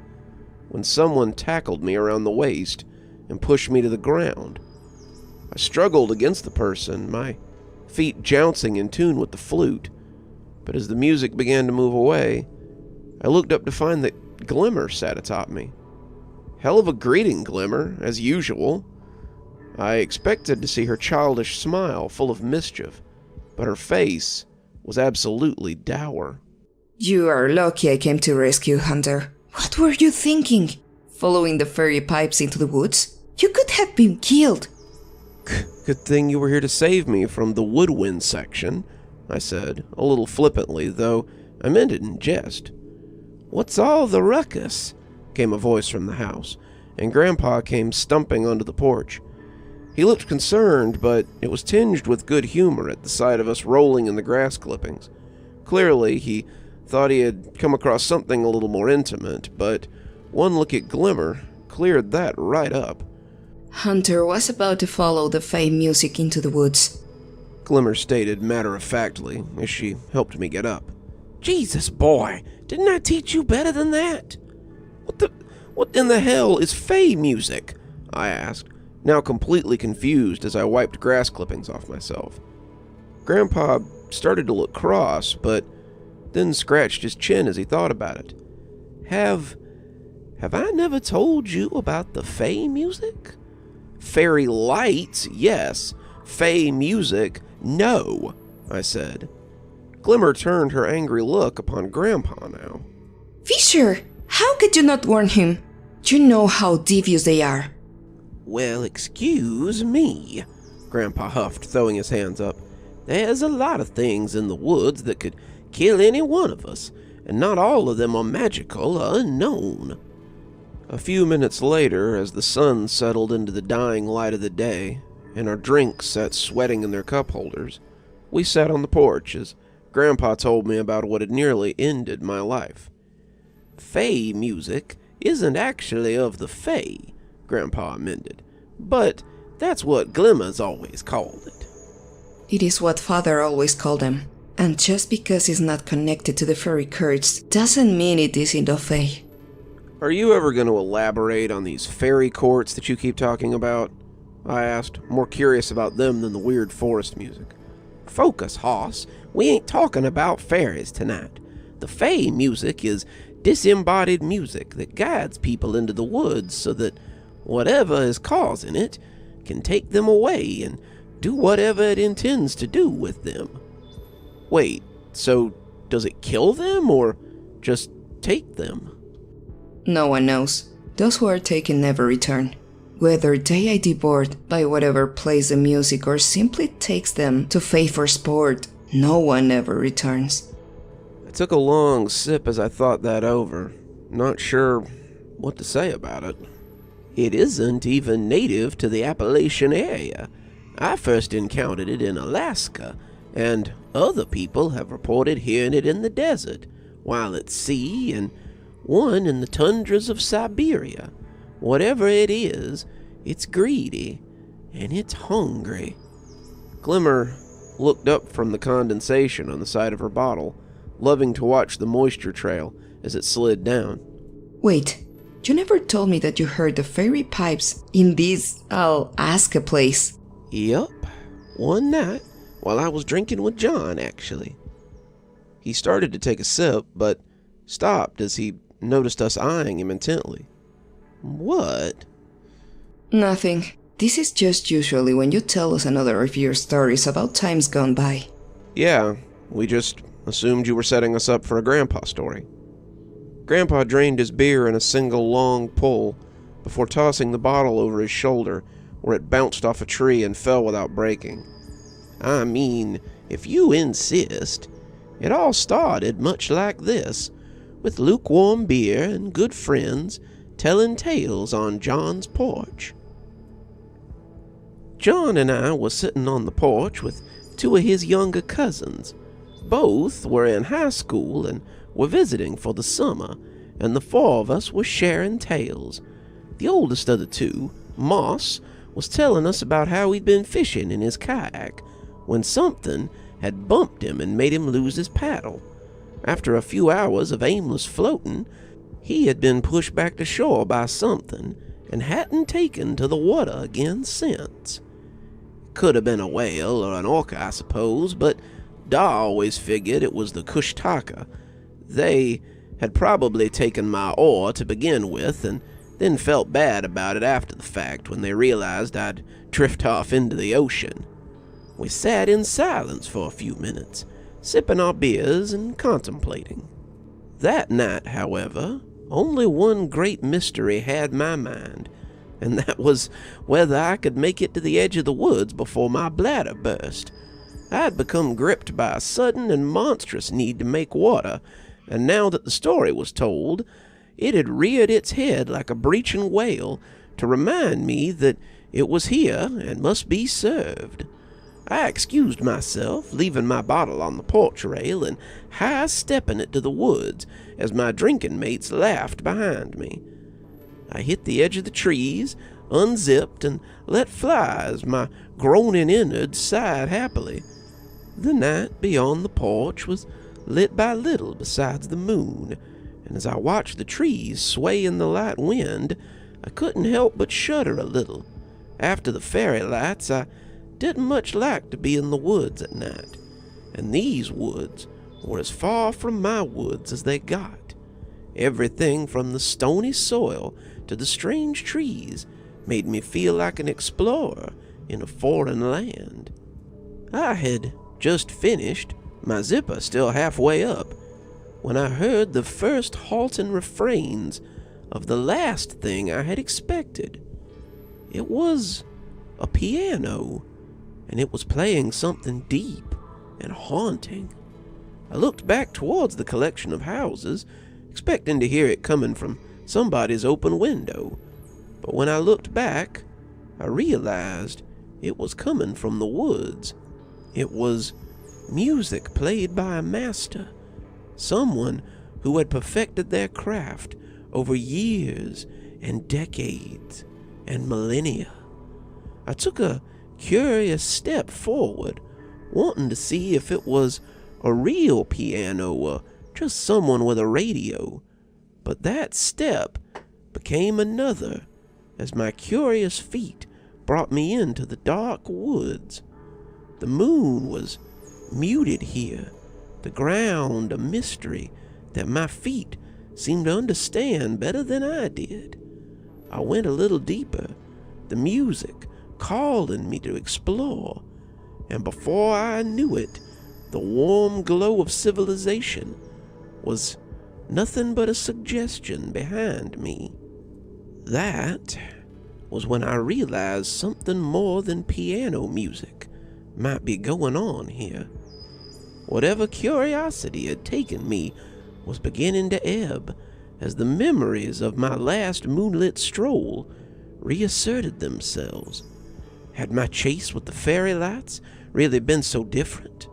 when someone tackled me around the waist and pushed me to the ground. I struggled against the person, my feet jouncing in tune with the flute, but as the music began to move away, I looked up to find that Glimmer sat atop me. Hell of a greeting, Glimmer, as usual. I expected to see her childish smile full of mischief, but her face was absolutely dour. "You are lucky I came to rescue, Hunter. What were you thinking? Following the fairy pipes into the woods? You could have been killed." "Good thing you were here to save me from the woodwind section," I said, a little flippantly, though I meant it in jest. "What's all the ruckus?" came a voice from the house, and Grandpa came stumping onto the porch. He looked concerned, but it was tinged with good humor at the sight of us rolling in the grass clippings. Clearly, he thought he had come across something a little more intimate, but one look at Glimmer cleared that right up. "Hunter was about to follow the Faye music into the woods," Glimmer stated matter-of-factly as she helped me get up. "Jesus, boy, didn't I teach you better than that? What in the hell is Faye music?" I asked, now completely confused as I wiped grass clippings off myself. Grandpa started to look cross, but then scratched his chin as he thought about it. Have Have I never told you about the Faye music? Fairy lights, yes. Faye music, no, I said. Glimmer turned her angry look upon Grandpa now. Fisher, how could you not warn him? You know how devious they are. Well, excuse me, Grandpa huffed, throwing his hands up. There's a lot of things in the woods that could kill any one of us, and not all of them are magical or unknown. A few minutes later, as the sun settled into the dying light of the day, and our drinks sat sweating in their cup holders, we sat on the porch as Grandpa told me about what had nearly ended my life. Faye music isn't actually of the Faye, Grandpa amended, but that's what Glimmer's always called it. It is what Father always called them, and just because it's not connected to the fairy courts doesn't mean it isn't of Faye. Are you ever going to elaborate on these fairy courts that you keep talking about? I asked, more curious about them than the weird forest music. Focus, Hoss. We ain't talking about fairies tonight. The Fae music is disembodied music that guides people into the woods so that whatever is causing it can take them away and do whatever it intends to do with them. Wait, so does it kill them or just take them? No one knows. Those who are taken never return. Whether they are devoured by whatever plays the music or simply takes them to Fae for sport, no one ever returns. I took a long sip as I thought that over, not sure what to say about it. It isn't even native to the Appalachian area. I first encountered it in Alaska, and other people have reported hearing it in the desert, while at sea, and one in the tundras of Siberia. Whatever it is, it's greedy, and it's hungry. Glimmer looked up from the condensation on the side of her bottle, loving to watch the moisture trail as it slid down. Wait, you never told me that you heard the fairy pipes in this Alaska place. Yup, one night while I was drinking with John, actually. He started to take a sip, but stopped as he noticed us eyeing him intently. What? Nothing. This is just usually when you tell us another of your stories about times gone by. Yeah, we just assumed you were setting us up for a Grandpa story. Grandpa drained his beer in a single long pull before tossing the bottle over his shoulder, where it bounced off a tree and fell without breaking. I mean, if you insist, it all started much like this, with lukewarm beer and good friends telling tales on John's porch. John and I were sitting on the porch with two of his younger cousins. Both were in high school and were visiting for the summer, and the four of us were sharing tales. The oldest of the two, Moss, was telling us about how he'd been fishing in his kayak when something had bumped him and made him lose his paddle. After a few hours of aimless floating, he had been pushed back to shore by something and hadn't taken to the water again since. Could have been a whale or an orca, I suppose, but Da always figured it was the Kushtaka. They had probably taken my oar to begin with and then felt bad about it after the fact when they realized I'd drift off into the ocean. We sat in silence for a few minutes, sipping our beers and contemplating. That night, however, only one great mystery had my mind, and that was whether I could make it to the edge of the woods before my bladder burst. I had become gripped by a sudden and monstrous need to make water, and now that the story was told, it had reared its head like a breaching whale to remind me that it was here and must be served. I excused myself, leaving my bottle on the porch rail and high-stepping it to the woods as my drinking mates laughed behind me. I hit the edge of the trees, unzipped, and let fly as my groaning innards sighed happily. The night beyond the porch was lit by little besides the moon, and as I watched the trees sway in the light wind, I couldn't help but shudder a little. After the fairy lights, I didn't much like to be in the woods at night, and these woods were as far from my woods as they got. Everything from the stony soil to the strange trees made me feel like an explorer in a foreign land. I had just finished, my zipper still halfway up, when I heard the first halting refrains of the last thing I had expected. It was a piano, and it was playing something deep and haunting. I looked back towards the collection of houses, expecting to hear it coming from somebody's open window, but when I looked back, I realized it was coming from the woods. It was music played by a master, someone who had perfected their craft over years and decades and millennia. I took a curious step forward, wanting to see if it was a real piano or just someone with a radio, but that step became another as my curious feet brought me into the dark woods. The moon was muted here, the ground a mystery that my feet seemed to understand better than I did. I went a little deeper, the music calling me to explore, and before I knew it, the warm glow of civilization was nothing but a suggestion behind me. That was when I realized something more than piano music might be going on here. Whatever curiosity had taken me was beginning to ebb as the memories of my last moonlit stroll reasserted themselves. Had my chase with the fairy lights really been so different?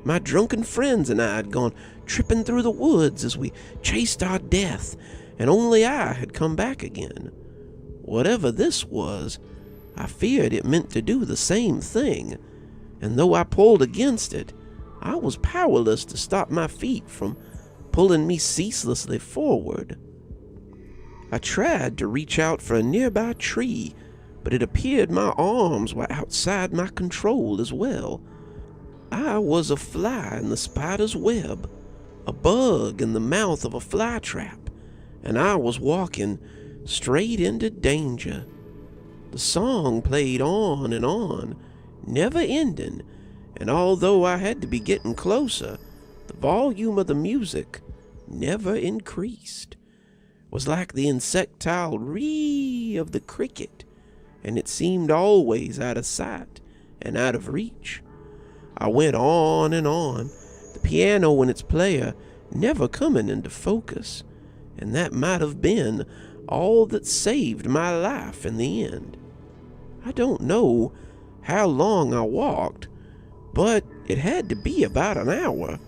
My drunken friends and I had gone tripping through the woods as we chased our death, and only I had come back again. Whatever this was, I feared it meant to do the same thing, and though I pulled against it, I was powerless to stop my feet from pulling me ceaselessly forward. I tried to reach out for a nearby tree, but it appeared my arms were outside my control as well. I was a fly in the spider's web, a bug in the mouth of a fly trap, and I was walking straight into danger. The song played on and on, never ending, and although I had to be getting closer, the volume of the music never increased. It was like the insectile ree of the cricket, and it seemed always out of sight and out of reach. I went on and on, the piano and its player never coming into focus, and that might have been all that saved my life in the end. I don't know how long I walked, but it had to be about an hour.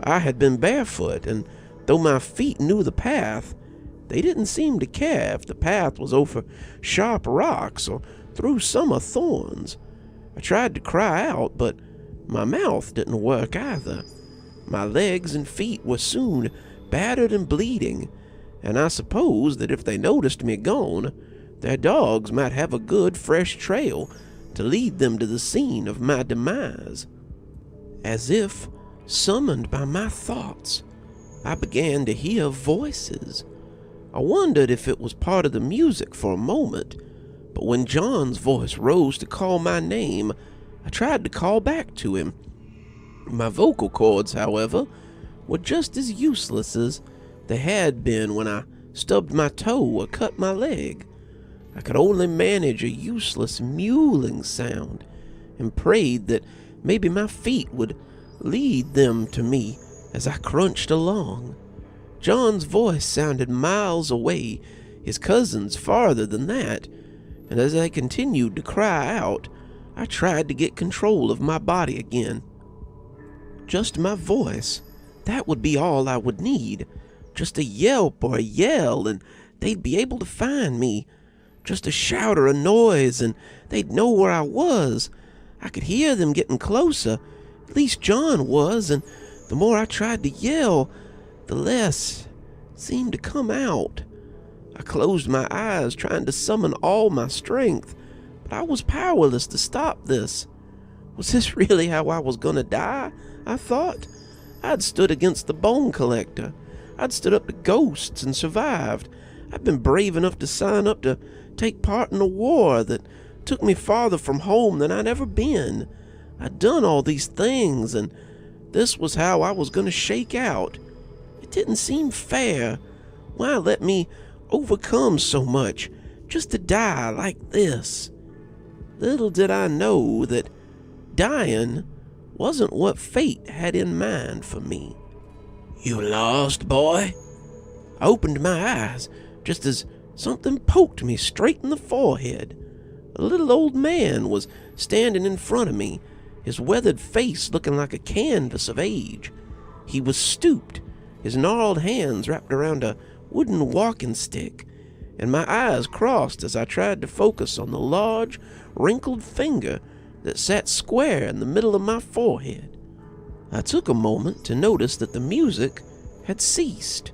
I had been barefoot, and though my feet knew the path, they didn't seem to care if the path was over sharp rocks or through summer thorns. I tried to cry out, but my mouth didn't work either. My legs and feet were soon battered and bleeding, and I suppose that if they noticed me gone, their dogs might have a good fresh trail to lead them to the scene of my demise. As if summoned by my thoughts, I began to hear voices. I wondered if it was part of the music for a moment, but when John's voice rose to call my name, I tried to call back to him. My vocal cords, however, were just as useless as they had been when I stubbed my toe or cut my leg. I could only manage a useless mewling sound and prayed that maybe my feet would lead them to me as I crunched along. John's voice sounded miles away, his cousin's farther than that, and as I continued to cry out, I tried to get control of my body again. Just my voice, that would be all I would need. Just a yelp or a yell, and they'd be able to find me. Just a shout or a noise, and they'd know where I was. I could hear them getting closer. At least John was, and the more I tried to yell, the less seemed to come out. I closed my eyes, trying to summon all my strength, but I was powerless to stop this. Was this really how I was going to die? I thought. I'd stood against the bone collector. I'd stood up to ghosts and survived. I'd been brave enough to sign up to take part in a war that took me farther from home than I'd ever been. I'd done all these things, and this was how I was going to shake out. It didn't seem fair. Why let me overcome so much just to die like this? Little did I know that dying wasn't what fate had in mind for me. "You lost, boy?" I opened my eyes just as something poked me straight in the forehead. A little old man was standing in front of me, his weathered face looking like a canvas of age. He was stooped, his gnarled hands wrapped around a wooden walking stick, and my eyes crossed as I tried to focus on the large, wrinkled finger that sat square in the middle of my forehead. I took a moment to notice that the music had ceased,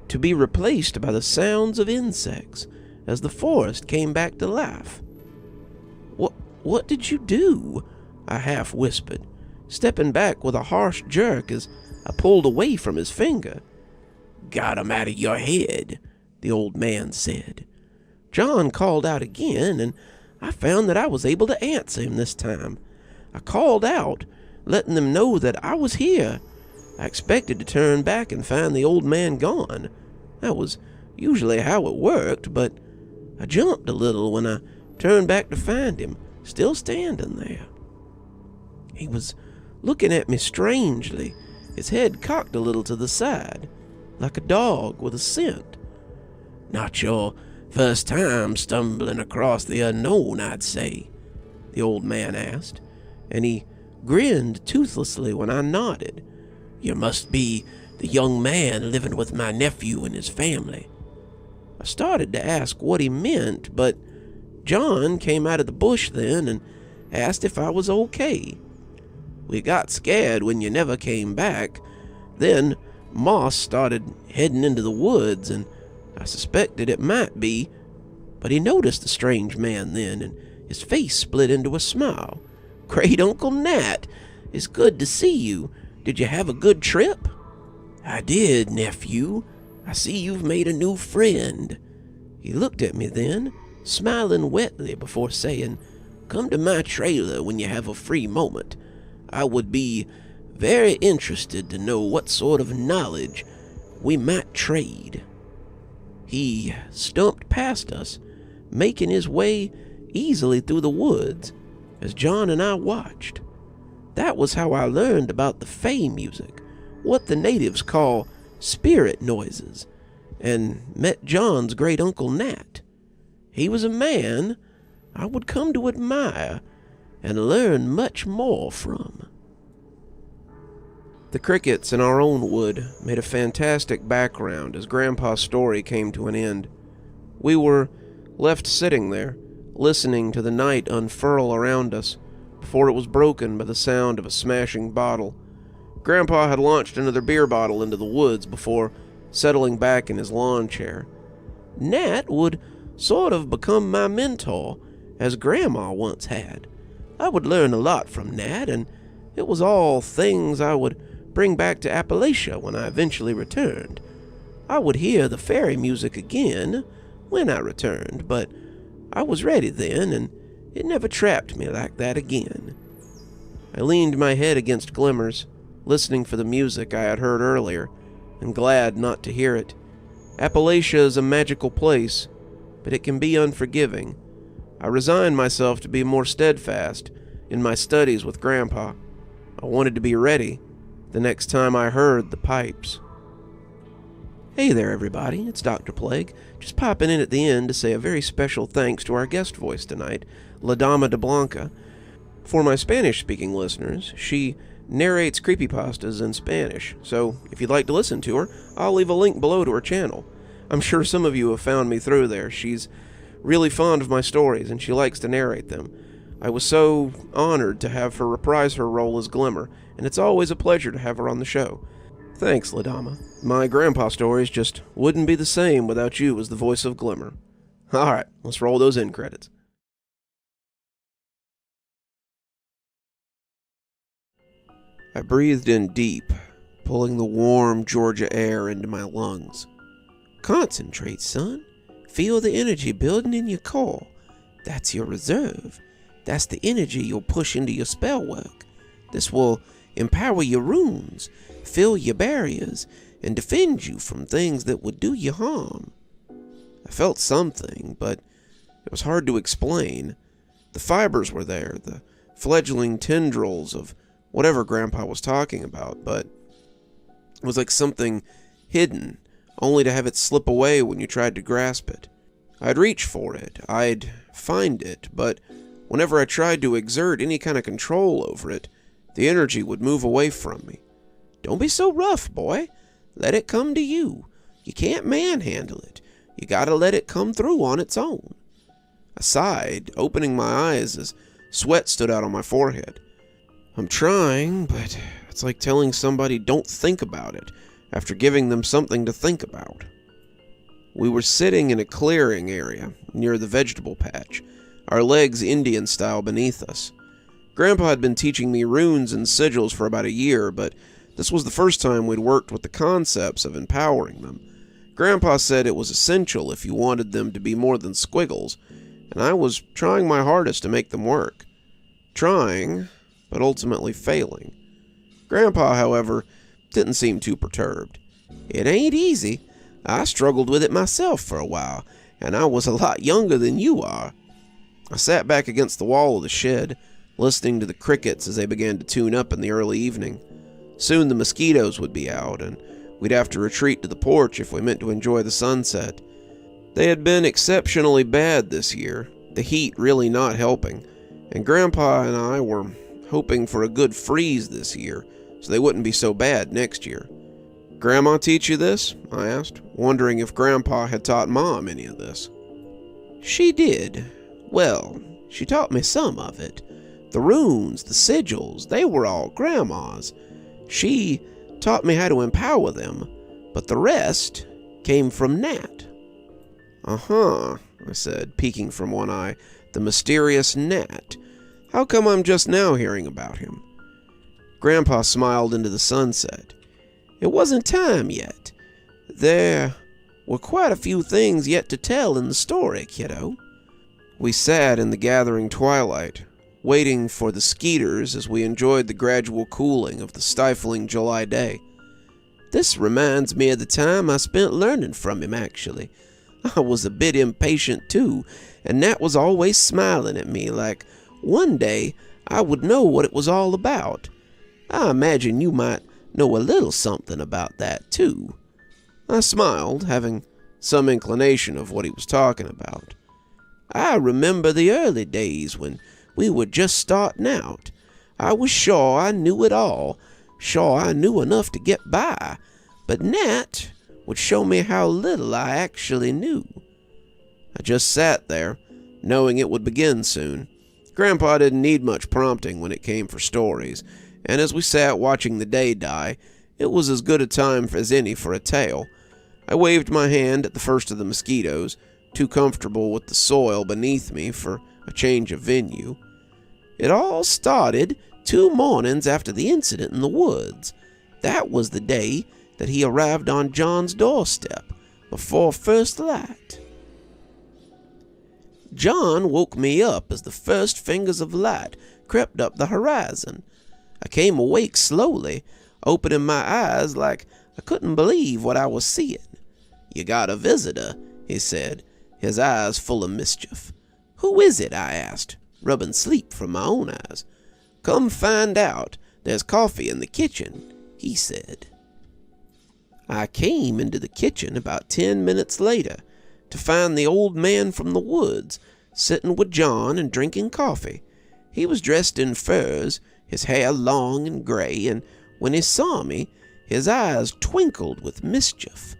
to be replaced by the sounds of insects as the forest came back to life. What did you do?" I half whispered, stepping back with a harsh jerk as I pulled away from his finger. "Got 'em out of your head," the old man said. John called out again, and I found that I was able to answer him this time. I called out, letting them know that I was here. I expected to turn back and find the old man gone. That was usually how it worked, but I jumped a little when I turned back to find him, still standing there. He was looking at me strangely, his head cocked a little to the side, like a dog with a scent. "Not your first time stumbling across the unknown, I'd say?" the old man asked, and he grinned toothlessly when I nodded. "You must be the young man living with my nephew and his family." I started to ask what he meant, but John came out of the bush then and asked if I was okay. "We got scared when you never came back. Then Moss started heading into the woods, and I suspected it might be." But he noticed the strange man then, and his face split into a smile. "Great Uncle Nat, it's good to see you. Did you have a good trip?" "I did, nephew. I see you've made a new friend." He looked at me then, smiling wetly before saying, "Come to my trailer when you have a free moment. I would be very interested to know what sort of knowledge we might trade." He stumped past us, making his way easily through the woods as John and I watched. That was how I learned about the Faye music, what the natives call spirit noises, and met John's great uncle Nat. He was a man I would come to admire and learn much more from. The crickets in our own wood made a fantastic background as Grandpa's story came to an end. We were left sitting there, listening to the night unfurl around us, before it was broken by the sound of a smashing bottle. Grandpa had launched another beer bottle into the woods before settling back in his lawn chair. Nat would sort of become my mentor, as Grandma once had. I would learn a lot from Nat, and it was all things I would bring back to Appalachia when I eventually returned. I would hear the fairy music again when I returned, but I was ready then, and it never trapped me like that again. I leaned my head against Glimmer's, listening for the music I had heard earlier, and glad not to hear it. Appalachia is a magical place, but it can be unforgiving. I resigned myself to be more steadfast in my studies with Grandpa. I wanted to be ready the next time I heard the pipes. Hey there, everybody. It's Dr. Plague, just popping in at the end to say a very special thanks to our guest voice tonight, La Dama de Blanca. For my Spanish-speaking listeners, she narrates creepypastas in Spanish, so if you'd like to listen to her, I'll leave a link below to her channel. I'm sure some of you have found me through there. She's really fond of my stories, and she likes to narrate them. I was so honored to have her reprise her role as Glimmer, and it's always a pleasure to have her on the show. Thanks, La Dama. My grandpa stories just wouldn't be the same without you as the voice of Glimmer. Alright, let's roll those end credits. I breathed in deep, pulling the warm Georgia air into my lungs. Concentrate, son. Feel the energy building in your core. That's your reserve. That's the energy you'll push into your spell work. This will empower your runes, fill your barriers, and defend you from things that would do you harm. I felt something, but it was hard to explain. The fibers were there, the fledgling tendrils of whatever Grandpa was talking about, but it was like something hidden, only to have it slip away when you tried to grasp it. I'd reach for it, I'd find it, but whenever I tried to exert any kind of control over it, the energy would move away from me. Don't be so rough, boy. Let it come to you. You can't manhandle it. You gotta let it come through on its own. I sighed, opening my eyes as sweat stood out on my forehead. I'm trying, but it's like telling somebody don't think about it after giving them something to think about. We were sitting in a clearing area near the vegetable patch, our legs Indian style beneath us. Grandpa had been teaching me runes and sigils for about a year, but this was the first time we'd worked with the concepts of empowering them. Grandpa said it was essential if you wanted them to be more than squiggles, and I was trying my hardest to make them work. Trying, but ultimately failing. Grandpa, however, didn't seem too perturbed. It ain't easy. I struggled with it myself for a while, and I was a lot younger than you are. I sat back against the wall of the shed, listening to the crickets as they began to tune up in the early evening. Soon the mosquitoes would be out, and we'd have to retreat to the porch if we meant to enjoy the sunset. They had been exceptionally bad this year, the heat really not helping, and Grandpa and I were hoping for a good freeze this year, so they wouldn't be so bad next year. "Grandma teach you this?" I asked, wondering if Grandpa had taught Mom any of this. She did. Well, she taught me some of it. The runes, the sigils, they were all Grandma's. She taught me how to empower them, but the rest came from Nat. "Uh-huh," I said, peeking from one eye. "The mysterious Nat. How come I'm just now hearing about him?" Grandpa smiled into the sunset. It wasn't time yet. There were quite a few things yet to tell in the story, kiddo. We sat in the gathering twilight, waiting for the skeeters as we enjoyed the gradual cooling of the stifling July day. This reminds me of the time I spent learning from him, actually. I was a bit impatient, too, and Nat was always smiling at me like one day I would know what it was all about. I imagine you might know a little something about that, too." I smiled, having some inclination of what he was talking about. "I remember the early days when we were just starting out. I was sure I knew it all, sure I knew enough to get by, but Nat would show me how little I actually knew." I just sat there, knowing it would begin soon. Grandpa didn't need much prompting when it came for stories, and as we sat watching the day die, it was as good a time as any for a tale. I waved my hand at the first of the mosquitoes, too comfortable with the soil beneath me for a change of venue. "It all started 2 mornings after the incident in the woods. That was the day that he arrived on John's doorstep, before first light. John woke me up as the first fingers of light crept up the horizon. I came awake slowly, opening my eyes like I couldn't believe what I was seeing. 'You got a visitor,' he said, his eyes full of mischief. 'Who is it?' I asked, rubbing sleep from my own eyes. 'Come find out. There's coffee in the kitchen,' he said. I came into the kitchen about 10 minutes later to find the old man from the woods sitting with John and drinking coffee. He was dressed in furs, his hair long and gray, and when he saw me, his eyes twinkled with mischief.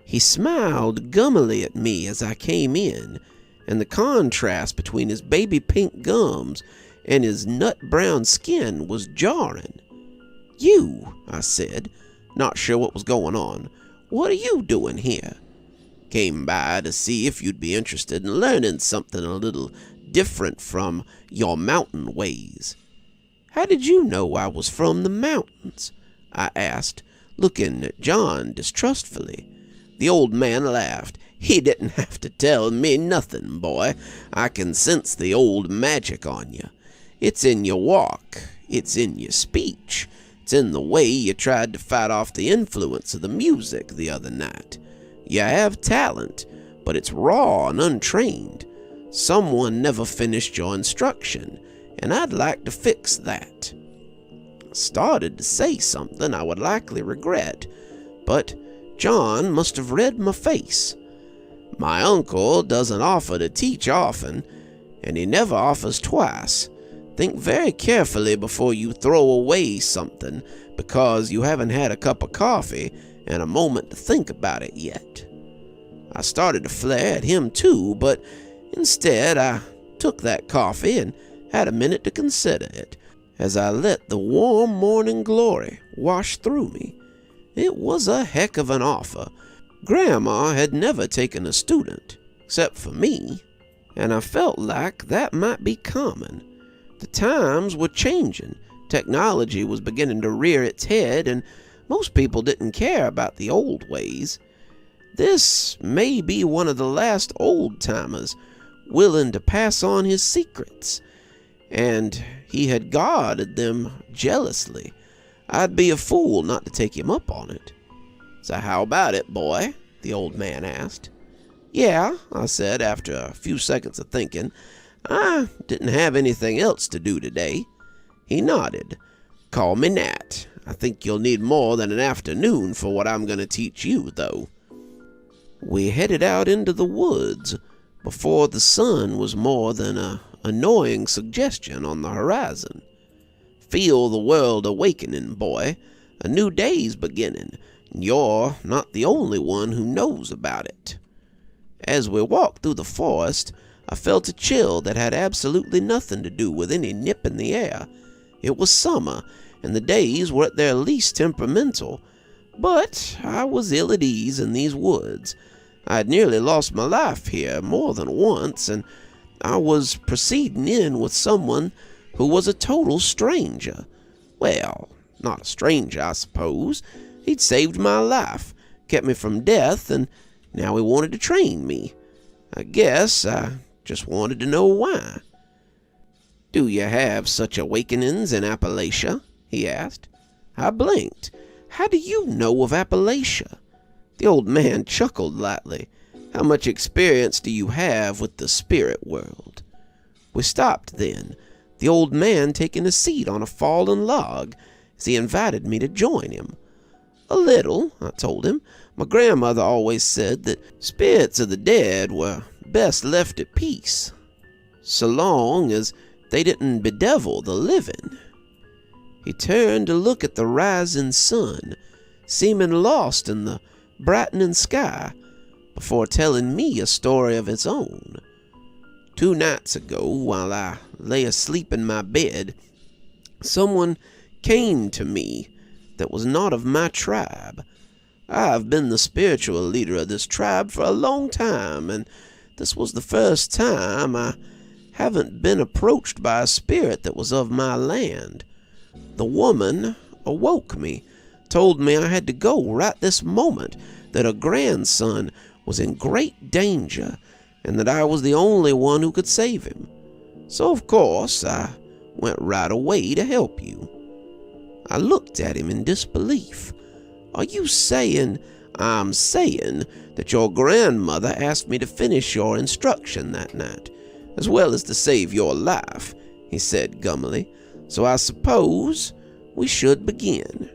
He smiled gummily at me as I came in, and the contrast between his baby pink gums and his nut brown skin was jarring. 'You,' I said, not sure what was going on. 'What are you doing here?' 'Came by to see if you'd be interested in learning something a little different from your mountain ways.' 'How did you know I was from the mountains?' I asked, looking at John distrustfully. The old man laughed. "He didn't have to tell me nothing, boy. I can sense the old magic on you. It's in your walk. It's in your speech. It's in the way you tried to fight off the influence of the music the other night. You have talent, but it's raw and untrained. Someone never finished your instruction, and I'd like to fix that." I started to say something I would likely regret, but John must have read my face. "My uncle doesn't offer to teach often, and he never offers twice. Think very carefully before you throw away something because you haven't had a cup of coffee and a moment to think about it yet." I started to flare at him too, but instead I took that coffee and had a minute to consider it as I let the warm morning glory wash through me. It was a heck of an offer. Grandma had never taken a student, except for me, and I felt like that might be common. The times were changing. Technology was beginning to rear its head, and most people didn't care about the old ways. This may be one of the last old-timers willing to pass on his secrets, and he had guarded them jealously. I'd be a fool not to take him up on it. "So how about it, boy?" the old man asked. "Yeah," I said after a few seconds of thinking. "I didn't have anything else to do today." He nodded. "Call me Nat. I think you'll need more than an afternoon for what I'm going to teach you, though." We headed out into the woods before the sun was more than an annoying suggestion on the horizon. Feel the world awakening, boy. A new day's beginning. You're not the only one who knows about it. As we walked through the forest, I felt a chill that had absolutely nothing to do with any nip in the air. It was summer, and the days were at their least temperamental. But I was ill at ease in these woods. I had nearly lost my life here more than once, and I was proceeding in with someone who was a total stranger. Well, not a stranger, I suppose. He'd saved my life, kept me from death, and now he wanted to train me. I guess I just wanted to know why. "Do you have such awakenings in Appalachia?" he asked. I blinked. "How do you know of Appalachia?" The old man chuckled lightly. "How much experience do you have with the spirit world?" We stopped then, the old man taking a seat on a fallen log as he invited me to join him. "A little," I told him. "My grandmother always said that spirits of the dead were best left at peace, so long as they didn't bedevil the living." He turned to look at the rising sun, seeming lost in the brightening sky, before telling me a story of his own. 2 nights ago, while I lay asleep in my bed, someone came to me that was not of my tribe. I've been the spiritual leader of this tribe for a long time, and this was the first time I haven't been approached by a spirit that was of my land. The woman awoke me, told me I had to go right this moment, that her grandson was in great danger, and that I was the only one who could save him. So of course I went right away to help you." I looked at him in disbelief. "Are you saying—" "I'm saying that your grandmother asked me to finish your instruction that night, as well as to save your life," he said gummily. "So I suppose we should begin."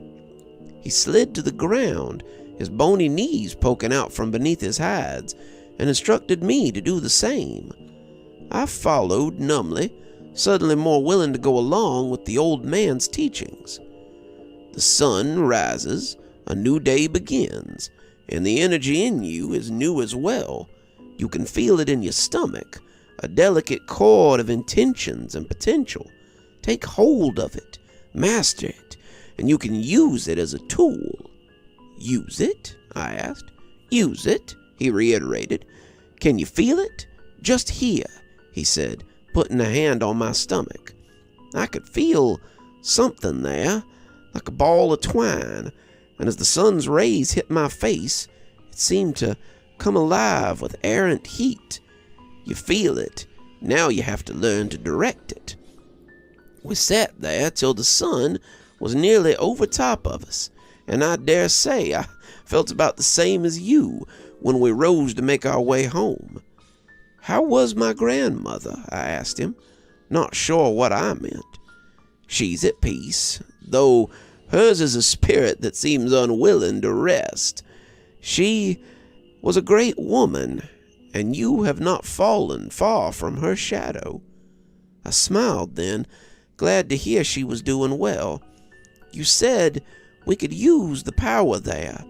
He slid to the ground, his bony knees poking out from beneath his hides, and instructed me to do the same. I followed numbly, suddenly more willing to go along with the old man's teachings. The sun rises, a new day begins, and the energy in you is new as well. You can feel it in your stomach, a delicate chord of intentions and potential. Take hold of it, master it, and you can use it as a tool. "Use it?" I asked. "Use it," he reiterated. "Can you feel it?" "Just here," he said, putting a hand on my stomach. I could feel something there, like a ball of twine. and as the sun's rays hit my face, it seemed to come alive with errant heat. You feel it. Now you have to learn to direct it. We sat there till the sun was nearly over top of us, and I dare say I felt about the same as you when we rose to make our way home. How was my grandmother? I asked him, not sure what I meant. She's at peace, though hers is a spirit that seems unwilling to rest. She was a great woman, and you have not fallen far from her shadow. I smiled then, glad to hear she was doing well. You said we could use the power there.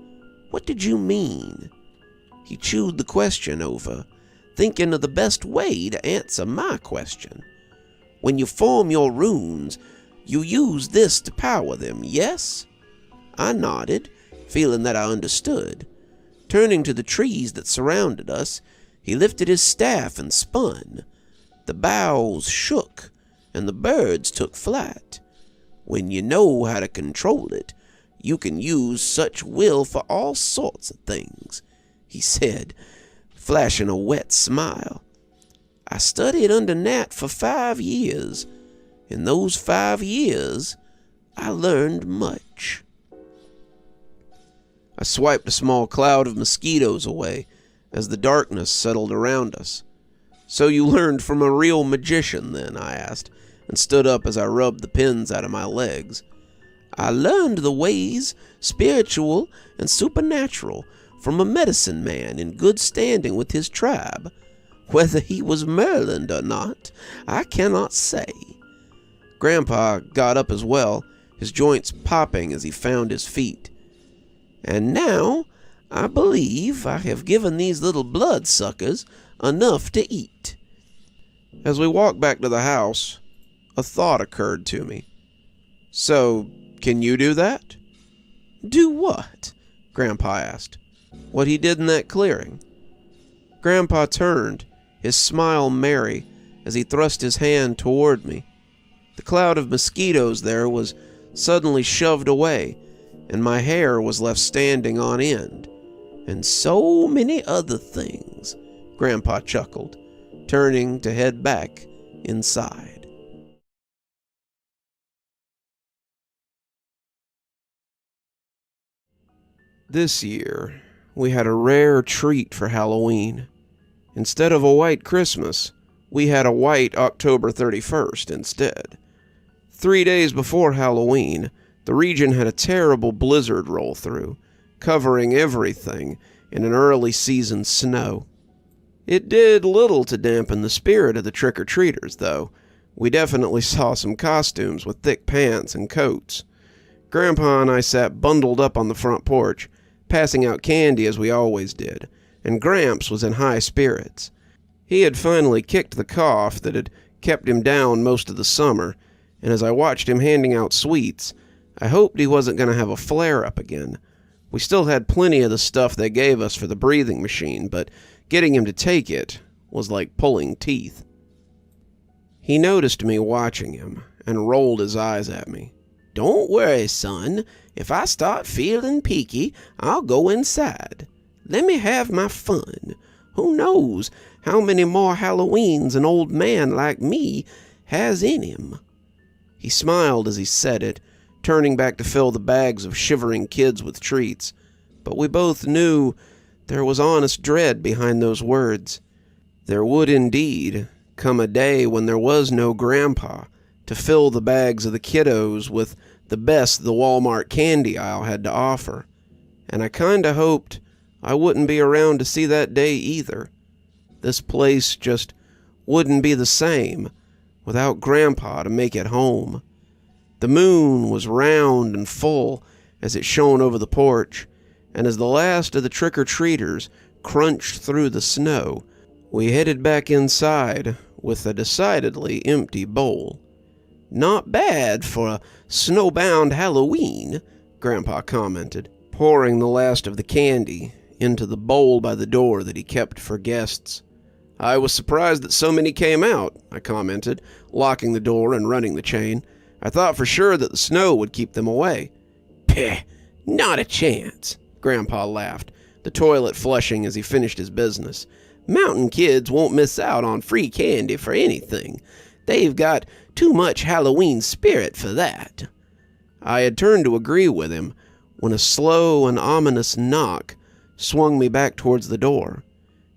What did you mean? He chewed the question over, thinking of the best way to answer my question. When you form your runes, you use this to power them, yes? I nodded, feeling that I understood. Turning to the trees that surrounded us, he lifted his staff and spun. The boughs shook, and the birds took flight. When you know how to control it, you can use such will for all sorts of things, he said, flashing a wet smile. I studied under Nat for 5 years. In those 5 years, I learned much. I swiped a small cloud of mosquitoes away as the darkness settled around us. So you learned from a real magician then, I asked, and stood up as I rubbed the pins out of my legs. I learned the ways, spiritual and supernatural, from a medicine man in good standing with his tribe. Whether he was Merlin or not, I cannot say. Grandpa got up as well, his joints popping as he found his feet. And now, I believe I have given these little bloodsuckers enough to eat. As we walked back to the house, a thought occurred to me. So, can you do that? Do what? Grandpa asked. What he did in that clearing. Grandpa turned, his smile merry, as he thrust his hand toward me. The cloud of mosquitoes there was suddenly shoved away, and my hair was left standing on end. And so many other things, Grandpa chuckled, turning to head back inside. This year, we had a rare treat for Halloween. Instead of a white Christmas, we had a white October 31st instead. 3 days before Halloween, the region had a terrible blizzard roll through, covering everything in an early season snow. It did little to dampen the spirit of the trick-or-treaters, though. We definitely saw some costumes with thick pants and coats. Grandpa and I sat bundled up on the front porch, passing out candy as we always did, and Gramps was in high spirits. He had finally kicked the cough that had kept him down most of the summer, and as I watched him handing out sweets, I hoped he wasn't going to have a flare-up again. We still had plenty of the stuff they gave us for the breathing machine, but getting him to take it was like pulling teeth. He noticed me watching him and rolled his eyes at me. Don't worry, son. If I start feeling peaky, I'll go inside. Let me have my fun. Who knows how many more Halloweens an old man like me has in him. He smiled as he said it, turning back to fill the bags of shivering kids with treats. But we both knew there was honest dread behind those words. There would indeed come a day when there was no Grandpa to fill the bags of the kiddos with the best the Walmart candy aisle had to offer. And I kinda hoped I wouldn't be around to see that day either. This place just wouldn't be the same without Grandpa to make it home. The moon was round and full as it shone over the porch, and as the last of the trick-or-treaters crunched through the snow, we headed back inside with a decidedly empty bowl. Not bad for a snowbound Halloween, Grandpa commented, pouring the last of the candy into the bowl by the door that he kept for guests. I was surprised that so many came out, I commented, locking the door and running the chain. I thought for sure that the snow would keep them away. Peh, Not a chance, Grandpa laughed, the toilet flushing as he finished his business. Mountain kids won't miss out on free candy for anything. They've got too much Halloween spirit for that. I had turned to agree with him when a slow and ominous knock swung me back towards the door.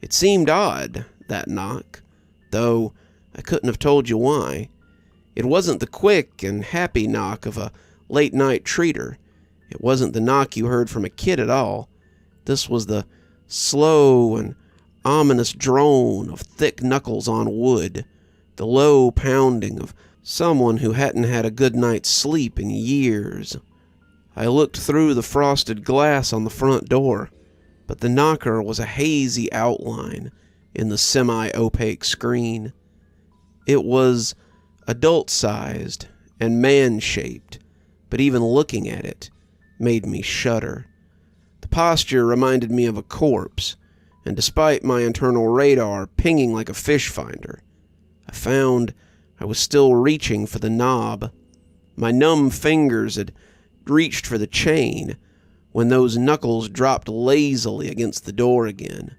It seemed odd, that knock, though I couldn't have told you why. It wasn't the quick and happy knock of a late-night treater. It wasn't the knock you heard from a kid at all. This was the slow and ominous drone of thick knuckles on wood, the low pounding of someone who hadn't had a good night's sleep in years. I looked through the frosted glass on the front door, but the knocker was a hazy outline in the semi-opaque screen. It was adult-sized and man-shaped, but even looking at it made me shudder. The posture reminded me of a corpse, and despite my internal radar pinging like a fish finder, I found I was still reaching for the knob. My numb fingers had reached for the chain when those knuckles dropped lazily against the door again.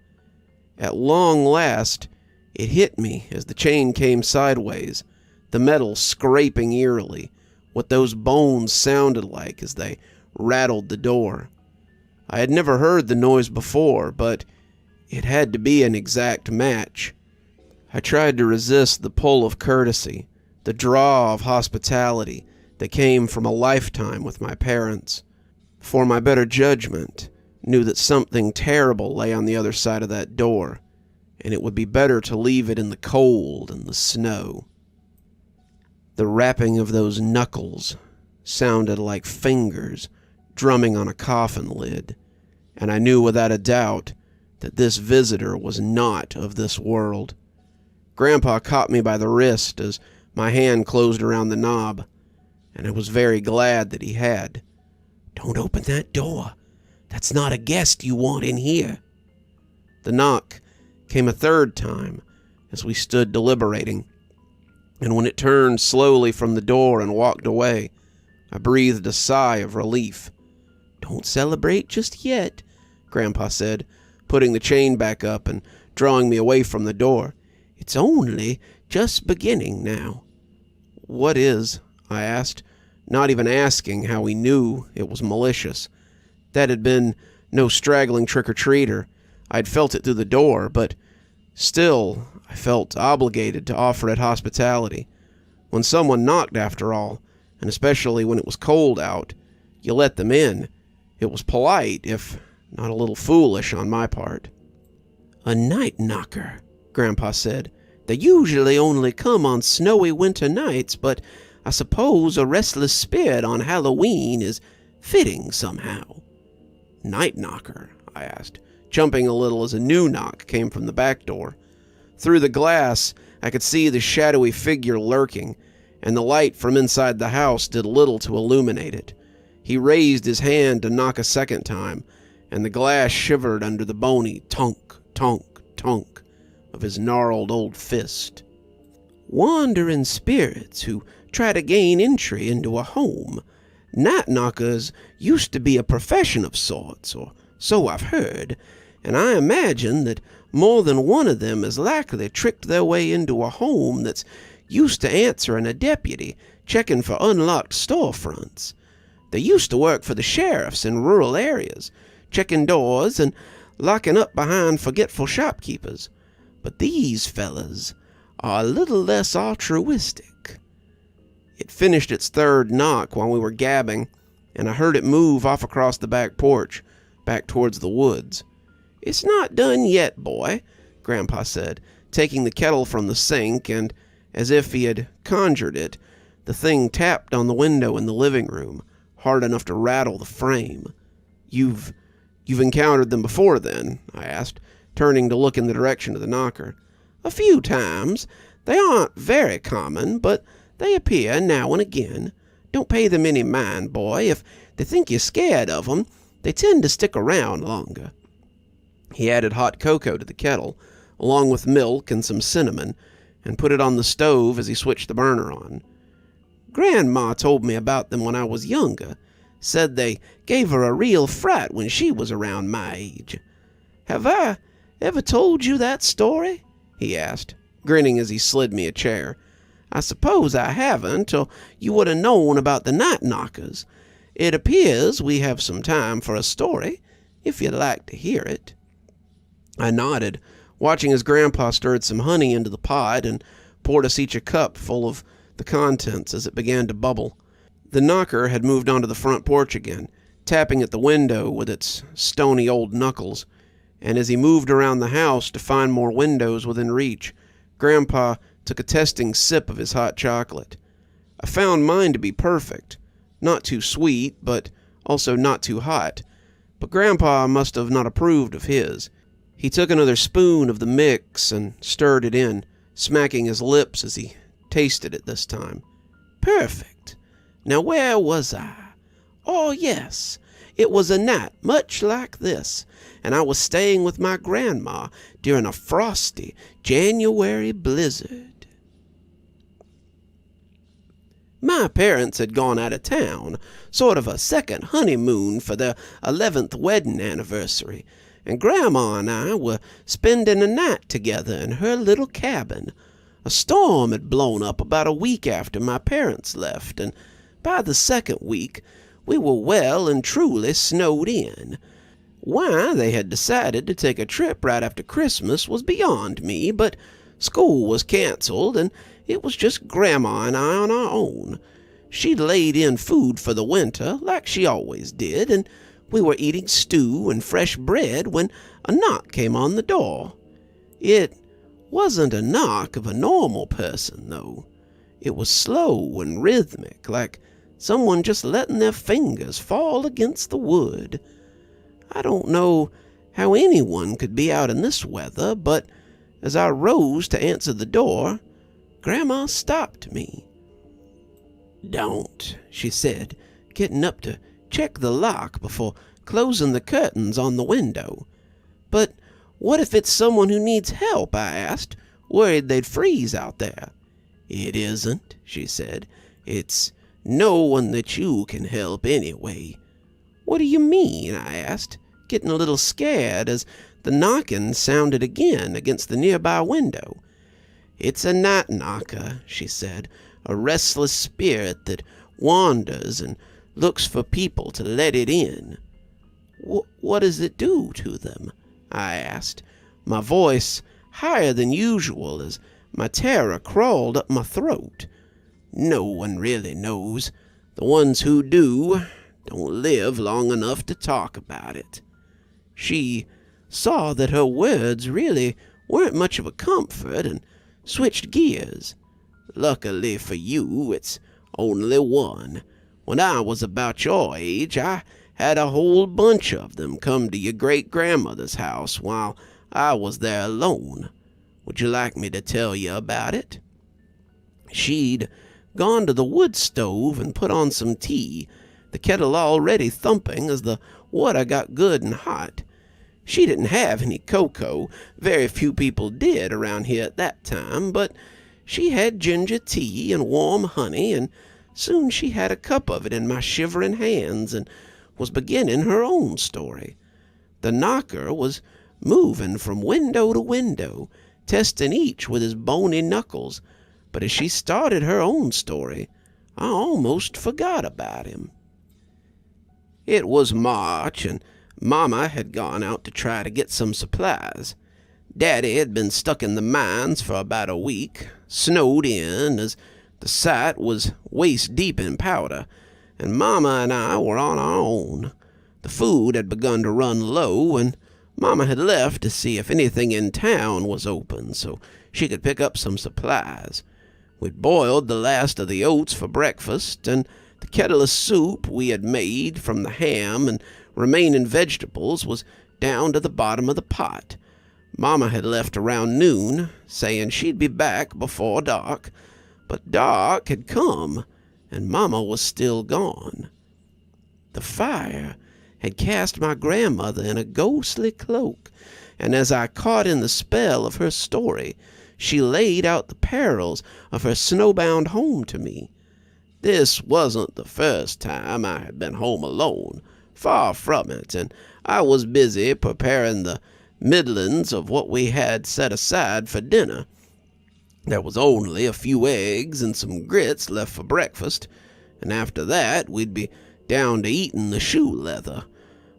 At long last, it hit me as the chain came sideways, the metal scraping eerily, what those bones sounded like as they rattled the door. I had never heard the noise before, but it had to be an exact match. I tried to resist the pull of courtesy, the draw of hospitality that came from a lifetime with my parents. For my better judgment knew that something terrible lay on the other side of that door, and it would be better to leave it in the cold and the snow. The rapping of those knuckles sounded like fingers drumming on a coffin lid, and I knew without a doubt that this visitor was not of this world. Grandpa caught me by the wrist as my hand closed around the knob, and I was very glad that he had. "Don't open that door. That's not a guest you want in here." The knock came a third time as we stood deliberating, and when it turned slowly from the door and walked away, I breathed a sigh of relief. "Don't celebrate just yet," Grandpa said, putting the chain back up and drawing me away from the door. "It's only just beginning now." "What is?" I asked, not even asking how he knew it was malicious. That had been no straggling trick-or-treater. I'd felt it through the door, but still I felt obligated to offer it hospitality. When someone knocked, after all, and especially when it was cold out, you let them in. It was polite, if not a little foolish on my part. "A night knocker," Grandpa said. "They usually only come on snowy winter nights, but I suppose a restless spirit on Halloween is fitting somehow." "Night knocker?" I asked, jumping a little as a new knock came from the back door. Through the glass, I could see the shadowy figure lurking, and the light from inside the house did little to illuminate it. He raised his hand to knock a second time, and the glass shivered under the bony tonk, tonk, tonk of his gnarled old fist. "Wandering spirits who try to gain entry into a home. Night knockers used to be a profession of sorts, or so I've heard, and I imagine that more than one of them has likely tricked their way into a home that's used to answering a deputy checking for unlocked storefronts. They used to work for the sheriffs in rural areas, checking doors and locking up behind forgetful shopkeepers. But these fellas are a little less altruistic." It finished its third knock while we were gabbing, and I heard it move off across the back porch, back towards the woods. "It's not done yet, boy," Grandpa said, taking the kettle from the sink, and, as if he had conjured it, the thing tapped on the window in the living room, hard enough to rattle the frame. You've encountered them before, then?" I asked, turning to look in the direction of the knocker. "A few times. They aren't very common, but they appear now and again. Don't pay them any mind, boy. If they think you're scared of them, they tend to stick around longer." He added hot cocoa to the kettle, along with milk and some cinnamon, and put it on the stove as he switched the burner on. "Grandma told me about them when I was younger. Said they gave her a real fright when she was around my age. Have I ever told you that story? He asked, grinning as he slid me a chair. I suppose I haven't, or you would have known about the night knockers. It appears we have some time for a story, if you'd like to hear it. I nodded, watching as Grandpa stirred some honey into the pot and poured us each a cup full of the contents as it began to bubble. The knocker had moved onto the front porch again, tapping at the window with its stony old knuckles, and as he moved around the house to find more windows within reach, Grandpa took a testing sip of his hot chocolate. I found mine to be perfect. Not too sweet, but also not too hot. But Grandpa must have not approved of his. He took another spoon of the mix and stirred it in, smacking his lips as he tasted it this time. Perfect. Now where was I? Oh yes, it was a night much like this, and I was staying with my grandma during a frosty January blizzard. My parents had gone out of town, sort of a second honeymoon for their 11th wedding anniversary, and Grandma and I were spending a night together in her little cabin. A storm had blown up about a week after my parents left, and by the second week we were well and truly snowed in. Why they had decided to take a trip right after Christmas was beyond me, but school was canceled, and it was just Grandma and I on our own. She'd laid in food for the winter, like she always did, and we were eating stew and fresh bread when a knock came on the door. It wasn't a knock of a normal person, though. It was slow and rhythmic, like someone just letting their fingers fall against the wood. I don't know how anyone could be out in this weather, but as I rose to answer the door, Grandma stopped me. "Don't," she said, getting up to check the lock before closing the curtains on the window. "But what if it's someone who needs help?" I asked, worried they'd freeze out there. "It isn't," she said. "It's no one that you can help anyway." "What do you mean?" I asked, getting a little scared as the knocking sounded again against the nearby window. "It's a night knocker," she said, "a restless spirit that wanders and looks for people to let it in." What does it do to them?" I asked, my voice higher than usual as my terror crawled up my throat. "No one really knows. The ones who do don't live long enough to talk about it." She saw that her words really weren't much of a comfort and switched gears. "Luckily for you, it's only one. When I was about your age, I had a whole bunch of them come to your great-grandmother's house while I was there alone. Would you like me to tell you about it?" She'd gone to the wood stove and put on some tea, the kettle already thumping as the water got good and hot. She didn't have any cocoa, very few people did around here at that time, but she had ginger tea and warm honey, and soon she had a cup of it in my shivering hands and was beginning her own story. The knocker was moving from window to window, testing each with his bony knuckles, but as she started her own story, I almost forgot about him. It was March, and Mama had gone out to try to get some supplies. Daddy had been stuck in the mines for about a week, snowed in as the site was waist-deep in powder, and Mama and I were on our own. The food had begun to run low, and Mama had left to see if anything in town was open so she could pick up some supplies. We'd boiled the last of the oats for breakfast, and the kettle of soup we had made from the ham and remaining vegetables was down to the bottom of the pot. Mama had left around noon, saying she'd be back before dark, but dark had come, and Mama was still gone. The fire had cast my grandmother in a ghostly cloak, and as I caught in the spell of her story, she laid out the perils of her snowbound home to me. This wasn't the first time I had been home alone. Far from it, and I was busy preparing the middlings of what we had set aside for dinner. There was only a few eggs and some grits left for breakfast, and after that we'd be down to eating the shoe leather.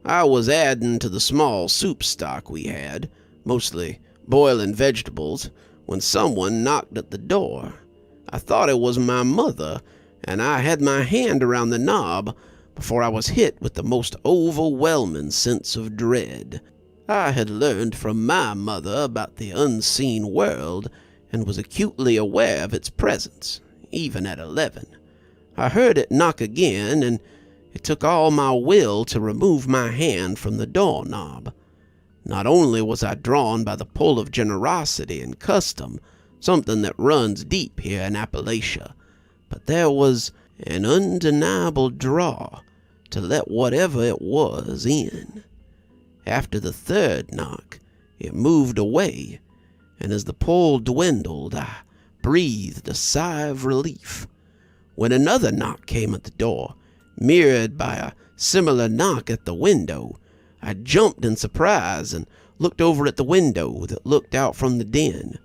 I was adding to the small soup stock we had, mostly boiling vegetables, when someone knocked at the door. I thought it was my mother, and I had my hand around the knob before I was hit with the most overwhelming sense of dread. I had learned from my mother about the unseen world and was acutely aware of its presence, even at 11. I heard it knock again, and it took all my will to remove my hand from the doorknob. Not only was I drawn by the pull of generosity and custom, something that runs deep here in Appalachia, but there was an undeniable draw to let whatever it was in. After the third knock, it moved away, and as the pull dwindled, I breathed a sigh of relief. When another knock came at the door, mirrored by a similar knock at the window, I jumped in surprise and looked over at the window that looked out from the den.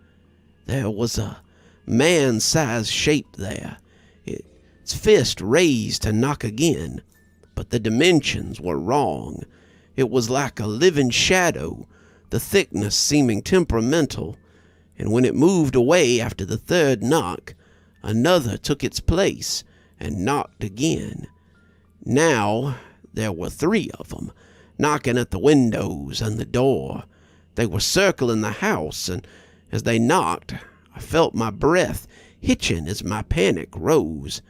There was a man-sized shape there, its fist raised to knock again, but the dimensions were wrong. It was like a living shadow, the thickness seeming temperamental, and when it moved away after the third knock, another took its place and knocked again. Now there were 3 of them, knocking at the windows and the door. They were circling the house, and as they knocked, I felt my breath hitching as my panic rose.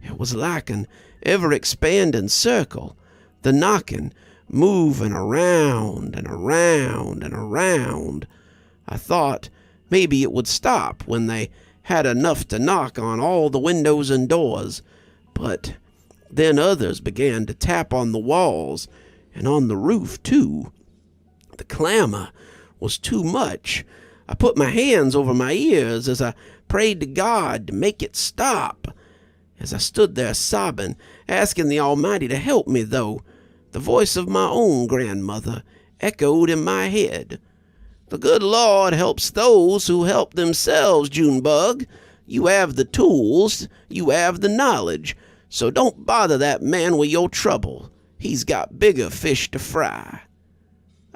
It was like an ever-expanding circle, the knocking moving around and around and around. I thought maybe it would stop when they had enough to knock on all the windows and doors, but then others began to tap on the walls and on the roof, too. The clamor was too much. I put my hands over my ears as I prayed to God to make it stop. As I stood there sobbing, asking the Almighty to help me, though, the voice of my own grandmother echoed in my head. "The good Lord helps those who help themselves, Junebug. You have the tools, you have the knowledge, so don't bother that man with your trouble. He's got bigger fish to fry."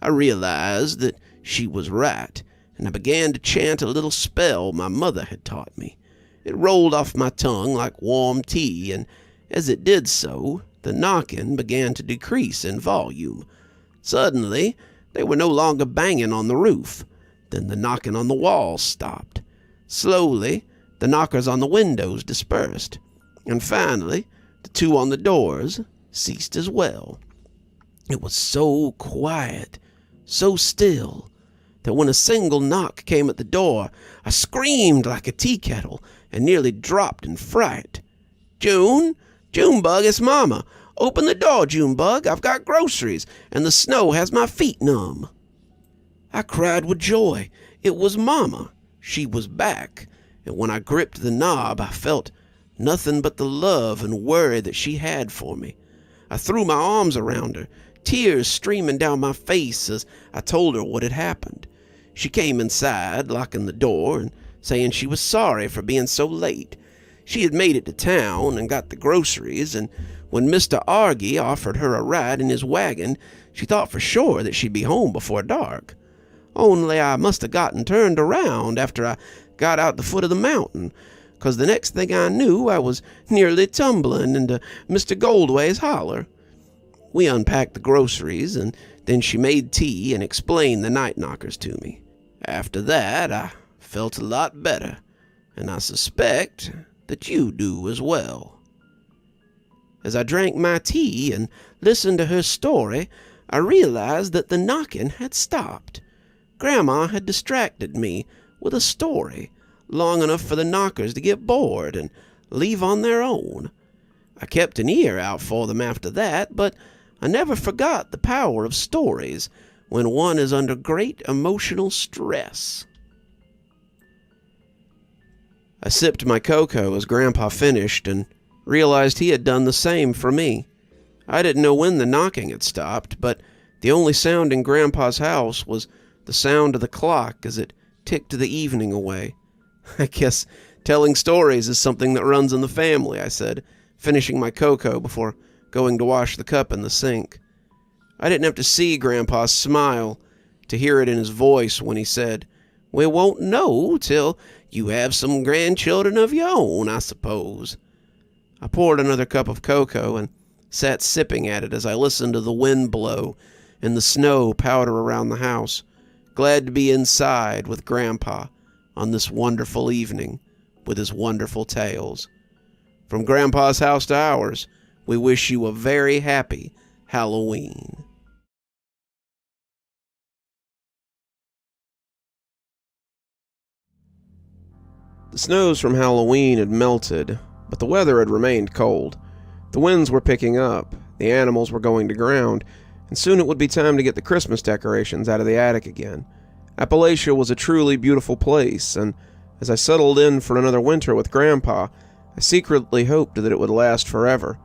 I realized that she was right, and I began to chant a little spell my mother had taught me. It rolled off my tongue like warm tea, and as it did so, the knocking began to decrease in volume. Suddenly, they were no longer banging on the roof. Then the knocking on the walls stopped. Slowly, the knockers on the windows dispersed, and finally, the 2 on the doors ceased as well. It was so quiet, so still, that when a single knock came at the door, I screamed like a tea kettle and nearly dropped in fright. Junebug, it's Mama. Open the door, Junebug. I've got groceries, and the snow has my feet numb." I cried with joy. It was Mama. She was back, and when I gripped the knob, I felt nothing but the love and worry that she had for me. I threw my arms around her, tears streaming down my face as I told her what had happened. She came inside, locking the door and saying she was sorry for being so late. She had made it to town and got the groceries, and when Mr. Argy offered her a ride in his wagon, she thought for sure that she'd be home before dark. Only I must have gotten turned around after I got out the foot of the mountain, 'cause the next thing I knew I was nearly tumbling into Mr. Goldway's holler. We unpacked the groceries, and then she made tea and explained the night knockers to me. After that, I felt a lot better, and I suspect that you do as well. As I drank my tea and listened to her story, I realized that the knocking had stopped. Grandma had distracted me with a story long enough for the knockers to get bored and leave on their own. I kept an ear out for them after that, but I never forgot the power of stories when one is under great emotional stress. I sipped my cocoa as Grandpa finished and Realized he had done the same for me. I didn't know when the knocking had stopped, but the only sound in Grandpa's house was the sound of the clock as it ticked the evening away. I guess telling stories is something that runs in the family, I said, finishing my cocoa before going to wash the cup in the sink. I didn't have to see Grandpa smile to hear it in his voice when he said, "We won't know till you have some grandchildren of your own, I suppose." I poured another cup of cocoa and sat sipping at it as I listened to the wind blow and the snow powder around the house, glad to be inside with Grandpa on this wonderful evening with his wonderful tales. From Grandpa's house to ours, we wish you a very happy Halloween. The snows from Halloween had melted, but the weather had remained cold. The winds were picking up, the animals were going to ground, and soon it would be time to get the Christmas decorations out of the attic again. Appalachia was a truly beautiful place, and as I settled in for another winter with Grandpa, I secretly hoped that it would last forever.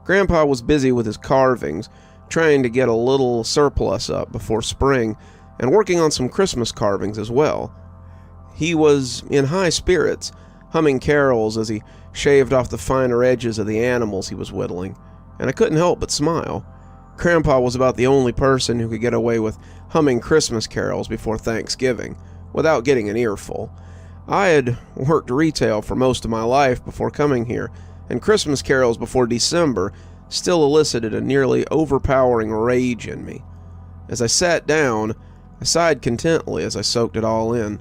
Grandpa was busy with his carvings, trying to get a little surplus up before spring, and working on some Christmas carvings as well. He was in high spirits, humming carols as he shaved off the finer edges of the animals he was whittling, and I couldn't help but smile. Grandpa was about the only person who could get away with humming Christmas carols before Thanksgiving, without getting an earful. I had worked retail for most of my life before coming here, and Christmas carols before December still elicited a nearly overpowering rage in me. As I sat down, I sighed contentedly as I soaked it all in.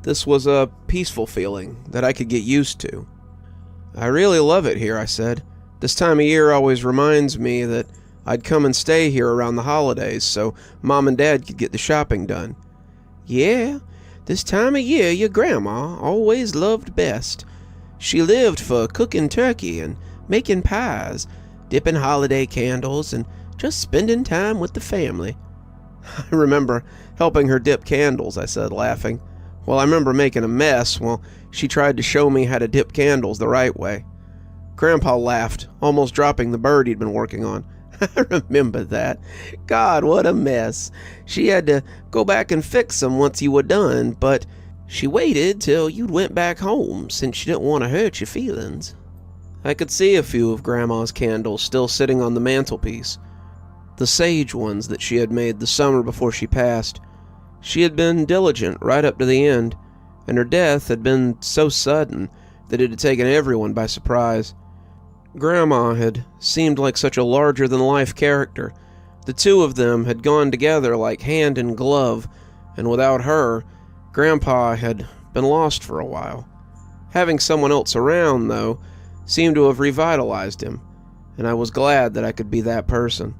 This was a peaceful feeling that I could get used to. "I really love it here," I said. "This time of year always reminds me that I'd come and stay here around the holidays so Mom and Dad could get the shopping done." "Yeah, this time of year your grandma always loved best. She lived for cooking turkey and making pies, dipping holiday candles, and just spending time with the family." "I remember helping her dip candles," I said, laughing. "Well, I remember making a mess while she tried to show me how to dip candles the right way." Grandpa laughed, almost dropping the bird he'd been working on. "I remember that. God, what a mess. She had to go back and fix them once you were done, but she waited till you'd went back home since she didn't want to hurt your feelings." I could see a few of Grandma's candles still sitting on the mantelpiece, the sage ones that she had made the summer before she passed. She had been diligent right up to the end, and her death had been so sudden that it had taken everyone by surprise. Grandma had seemed like such a larger-than-life character. The two of them had gone together like hand and glove, and without her, Grandpa had been lost for a while. Having someone else around, though, seemed to have revitalized him, and I was glad that I could be that person.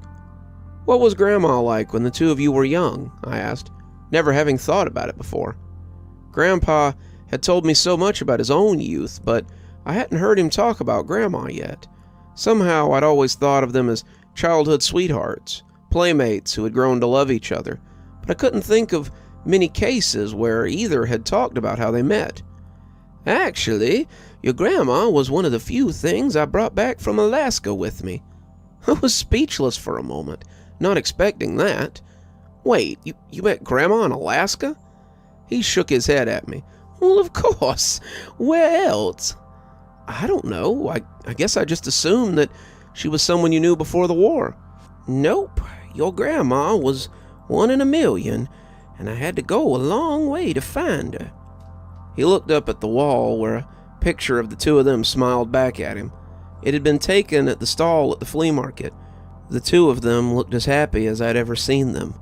"What was Grandma like when the two of you were young?" I asked, never having thought about it before. Grandpa had told me so much about his own youth, but I hadn't heard him talk about Grandma yet. Somehow I'd always thought of them as childhood sweethearts, playmates who had grown to love each other, but I couldn't think of many cases where either had talked about how they met. "Actually, your Grandma was one of the few things I brought back from Alaska with me." I was speechless for a moment, not expecting that. "Wait, you met Grandma in Alaska?" He shook his head at me. "Well, of course. Where else?" "I don't know. I guess I just assumed that she was someone you knew before the war." "Nope. Your Grandma was 1 in a million, and I had to go a long way to find her." He looked up at the wall where a picture of the two of them smiled back at him. It had been taken at the stall at the flea market. The two of them looked as happy as I'd ever seen them.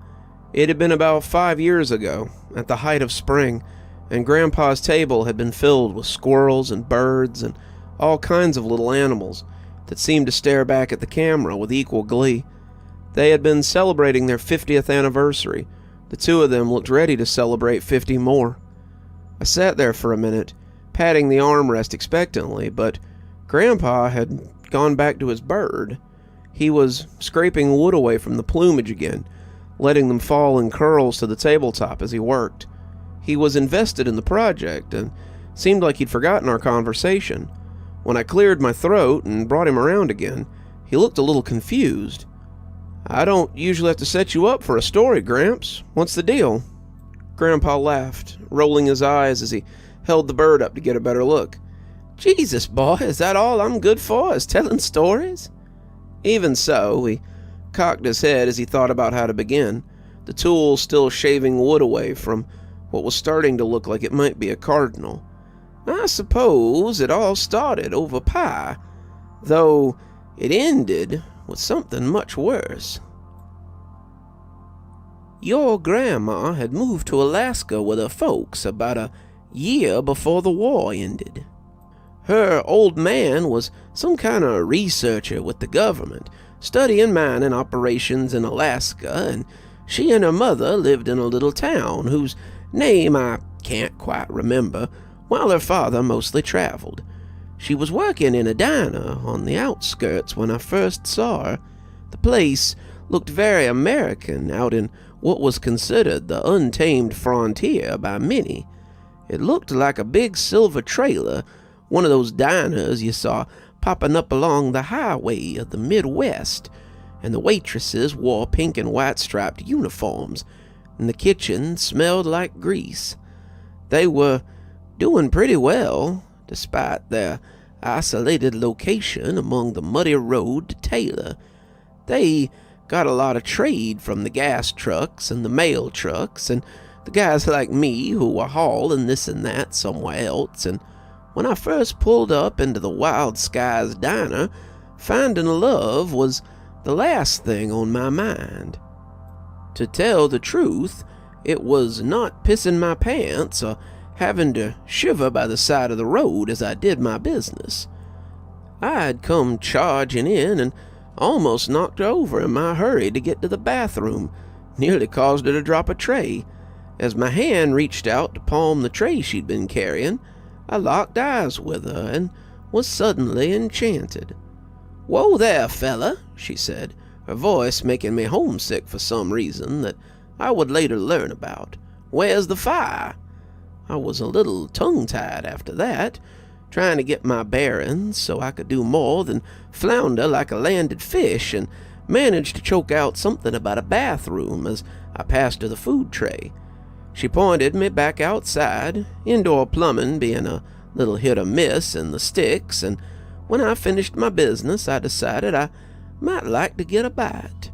It had been about 5 years ago, at the height of spring, and Grandpa's table had been filled with squirrels and birds and all kinds of little animals that seemed to stare back at the camera with equal glee. They had been celebrating their 50th anniversary. The two of them looked ready to celebrate 50 more. I sat there for a minute, patting the armrest expectantly, but Grandpa had gone back to his bird. He was scraping wood away from the plumage again, letting them fall in curls to the tabletop as he worked. He was invested in the project and seemed like he'd forgotten our conversation. When I cleared my throat and brought him around again, he looked a little confused. "I don't usually have to set you up for a story, Gramps. What's the deal?" Grandpa laughed, rolling his eyes as he held the bird up to get a better look. "Jesus, boy, is that all I'm good for, is telling stories?" Even so, he cocked his head as he thought about how to begin, the tool still shaving wood away from what was starting to look like it might be a cardinal. "I suppose it all started over pie, though it ended with something much worse. Your grandma had moved to Alaska with her folks about a year before the war ended. Her old man was some kind of researcher with the government, studying mining operations in Alaska, and she and her mother lived in a little town whose name I can't quite remember, while her father mostly traveled. She was working in a diner on the outskirts when I first saw her. The place looked very American, out in what was considered the untamed frontier by many. It looked like a big silver trailer, one of those diners you saw popping up along the highway of the Midwest, and the waitresses wore pink and white striped uniforms, and the kitchen smelled like grease. They were doing pretty well, despite their isolated location among the muddy road to Taylor. They got a lot of trade from the gas trucks and the mail trucks and the guys like me who were hauling this and that somewhere else, and when I first pulled up into the Wild Skies diner, finding love was the last thing on my mind. To tell the truth, it was not pissing my pants or having to shiver by the side of the road as I did my business. I had come charging in and almost knocked her over in my hurry to get to the bathroom, nearly caused her to drop a tray. As my hand reached out to palm the tray she'd been carrying, I locked eyes with her and was suddenly enchanted. "Whoa there, fella," she said, her voice making me homesick for some reason that I would later learn about. "Where's the fire?" I was a little tongue-tied after that, trying to get my bearings so I could do more than flounder like a landed fish, and managed to choke out something about a bathroom as I passed her the food tray. She pointed me back outside, indoor plumbing being a little hit or miss in the sticks, and when I finished my business, I decided I might like to get a bite.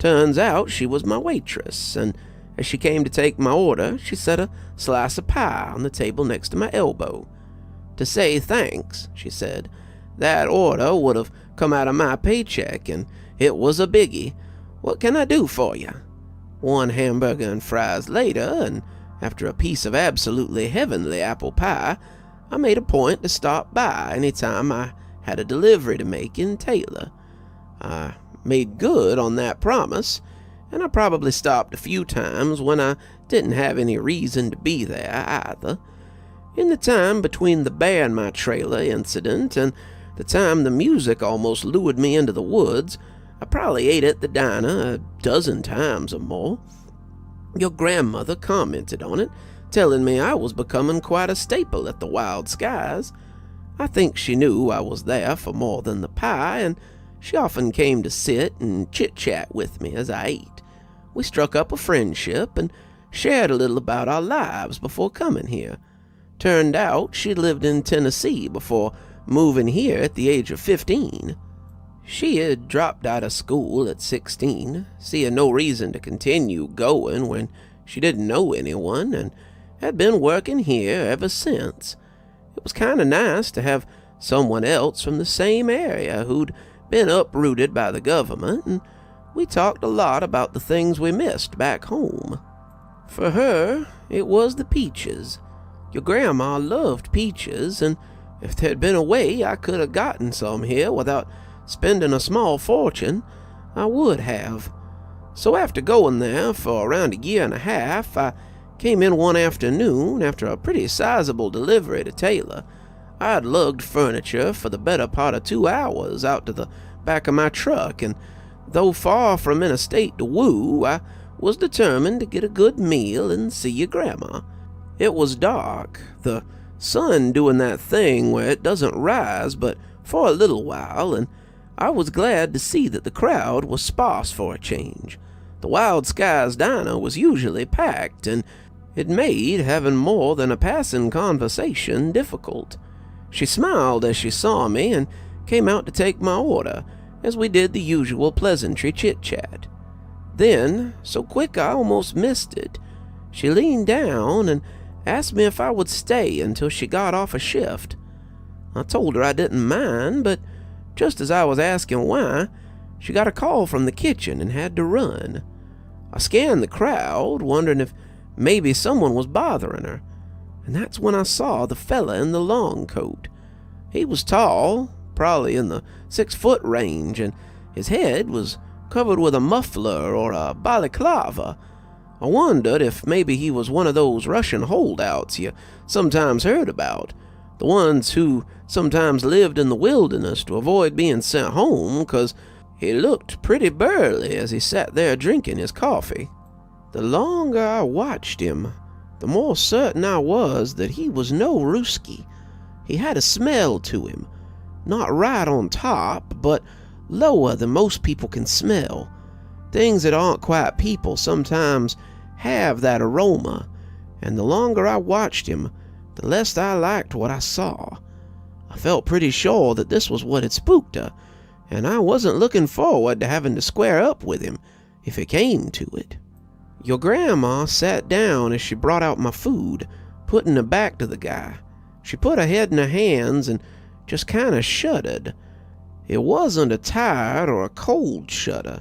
Turns out she was my waitress, and as she came to take my order, she set a slice of pie on the table next to my elbow. "To say thanks," she said. "That order would have come out of my paycheck, and it was a biggie. What can I do for you?" One hamburger and fries later, and after a piece of absolutely heavenly apple pie, I made a point to stop by any time I had a delivery to make in Taylor. I made good on that promise, and I probably stopped a few times when I didn't have any reason to be there either. In the time between the bear in my trailer incident and the time the music almost lured me into the woods, I probably ate at the diner a dozen times or more. Your grandmother commented on it, telling me I was becoming quite a staple at the Wild Skies. I think she knew I was there for more than the pie, and she often came to sit and chit-chat with me as I ate. We struck up a friendship and shared a little about our lives before coming here. Turned out she lived in Tennessee before moving here at the age of 15. She had dropped out of school at 16, seeing no reason to continue going when she didn't know anyone, and had been working here ever since. It was kind of nice to have someone else from the same area who'd been uprooted by the government, and we talked a lot about the things we missed back home. For her, it was the peaches. Your grandma loved peaches, and if there'd been a way I could have gotten some here without spending a small fortune, I would have. So after going there for around a year and a half, I came in one afternoon after a pretty sizable delivery to Taylor. I had lugged furniture for the better part of 2 hours out to the back of my truck, and though far from in a state to woo, I was determined to get a good meal and see your grandma. It was dark. The sun doing that thing where it doesn't rise but for a little while, and I was glad to see that the crowd was sparse for a change. The Wild Skies diner was usually packed, and it made having more than a passing conversation difficult. She smiled as she saw me and came out to take my order, as we did the usual pleasantry chit-chat. Then, so quick I almost missed it, she leaned down and asked me if I would stay until she got off a shift. I told her I didn't mind, but just as I was asking why, she got a call from the kitchen and had to run. I scanned the crowd, wondering if maybe someone was bothering her, and that's when I saw the fella in the long coat. He was tall, probably in the 6-foot range, and his head was covered with a muffler or a balaclava. I wondered if maybe he was one of those Russian holdouts you sometimes heard about, the ones who sometimes lived in the wilderness to avoid being sent home, 'cause he looked pretty burly as he sat there drinking his coffee. The longer I watched him, the more certain I was that he was no Ruski. He had a smell to him, not right on top, but lower than most people can smell. Things that aren't quite people sometimes have that aroma, and the longer I watched him, the less I liked what I saw. I felt pretty sure that this was what had spooked her, and I wasn't looking forward to having to square up with him if it came to it. Your grandma sat down as she brought out my food, putting it back to the guy. She put her head in her hands and just kind of shuddered. It wasn't a tired or a cold shudder.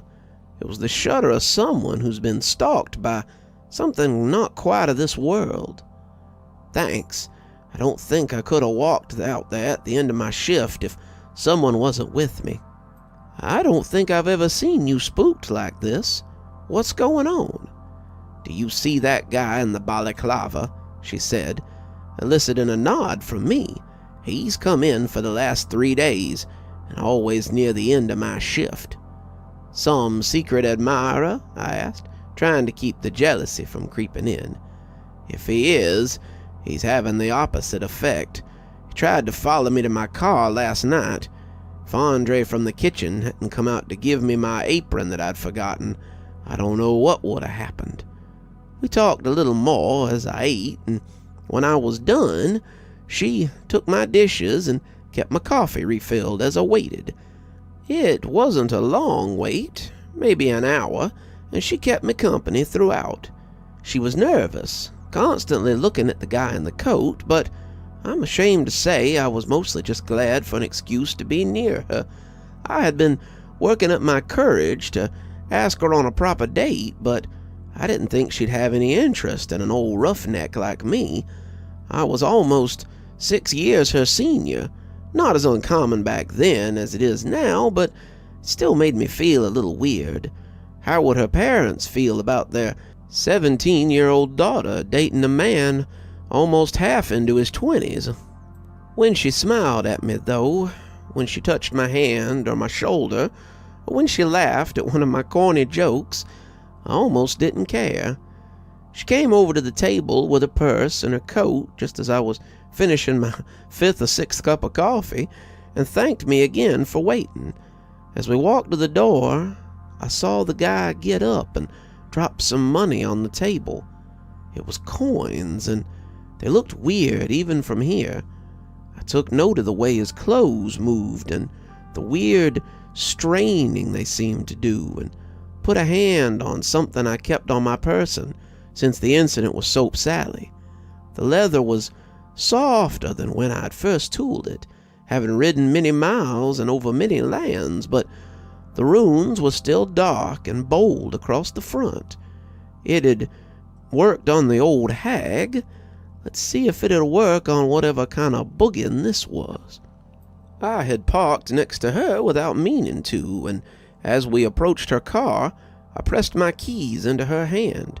It was the shudder of someone who's been stalked by something not quite of this world. Thanks. I don't think I could have walked out there at the end of my shift if someone wasn't with me. I don't think I've ever seen you spooked like this. What's going on? Do you see that guy in the balaclava? She said, eliciting a nod from me. He's come in for the last 3 days, and always near the end of my shift. Some secret admirer? I asked, trying to keep the jealousy from creeping in. If he is, he's having the opposite effect. He tried to follow me to my car last night. If Andre from the kitchen hadn't come out to give me my apron that I'd forgotten, I don't know what would have happened. We talked a little more as I ate, and when I was done, she took my dishes and kept my coffee refilled as I waited. It wasn't a long wait, maybe an hour, and she kept me company throughout. She was nervous, constantly looking at the guy in the coat, but I'm ashamed to say I was mostly just glad for an excuse to be near her. I had been working up my courage to ask her on a proper date, but I didn't think she'd have any interest in an old roughneck like me. I was almost 6 years her senior, not as uncommon back then as it is now, but it still made me feel a little weird. How would her parents feel about their 17-year-old daughter dating a man almost half into his 20s? When she smiled at me, though, when she touched my hand or my shoulder, or when she laughed at one of my corny jokes, I almost didn't care. She came over to the table with her purse and her coat just as I was finishing my 5th or 6th cup of coffee, and thanked me again for waiting. As we walked to the door, I saw the guy get up and drop some money on the table. It was coins, and they looked weird even from here. I took note of the way his clothes moved and the weird straining they seemed to do, and put a hand on something I kept on my person since the incident with Soap Sally. The leather was softer than when I'd first tooled it, having ridden many miles and over many lands, but the runes were still dark and bold across the front. It had worked on the old hag. Let's see if it'd work on whatever kind of boogin this was. I had parked next to her without meaning to, and as we approached her car, I pressed my keys into her hand.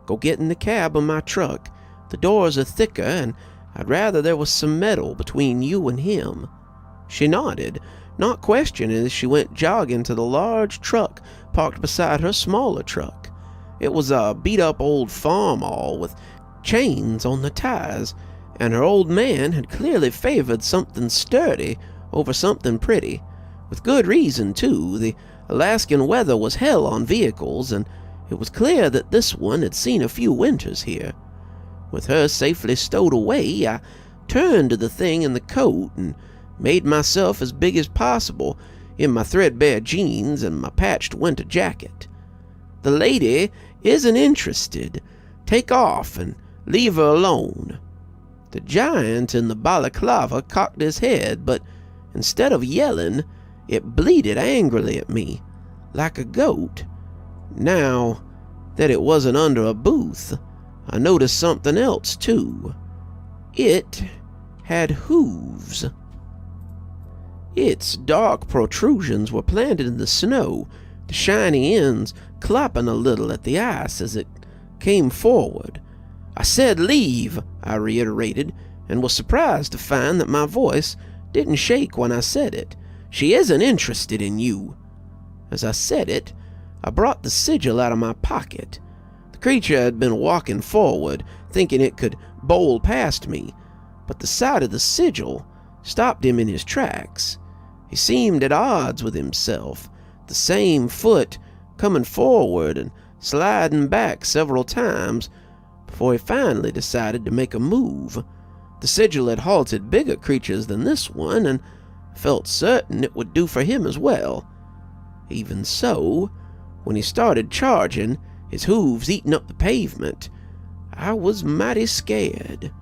Go get in the cab of my truck. The doors are thicker, and I'd rather there was some metal between you and him. She nodded, not questioning as she went jogging to the large truck parked beside her smaller truck. It was a beat-up old farm-all with chains on the tires, and her old man had clearly favored something sturdy over something pretty. With good reason, too. The Alaskan weather was hell on vehicles, and it was clear that this one had seen a few winters here. With her safely stowed away, I turned to the thing in the coat and made myself as big as possible in my threadbare jeans and my patched winter jacket. "The lady isn't interested. Take off and leave her alone." The giant in the balaclava cocked his head, but instead of yelling, it bleated angrily at me, like a goat. Now that it wasn't under a booth, I noticed something else, too. It had hooves. Its dark protrusions were planted in the snow, the shiny ends clapping a little at the ice as it came forward. "I said leave," I reiterated, and was surprised to find that my voice didn't shake when I said it. "She isn't interested in you." As I said it, I brought the sigil out of my pocket. The creature had been walking forward, thinking it could bowl past me, but the sight of the sigil stopped him in his tracks. He seemed at odds with himself, the same foot coming forward and sliding back several times before he finally decided to make a move. The sigil had halted bigger creatures than this one, and felt certain it would do for him as well. Even so, when he started charging, his hooves eating up the pavement, I was mighty scared.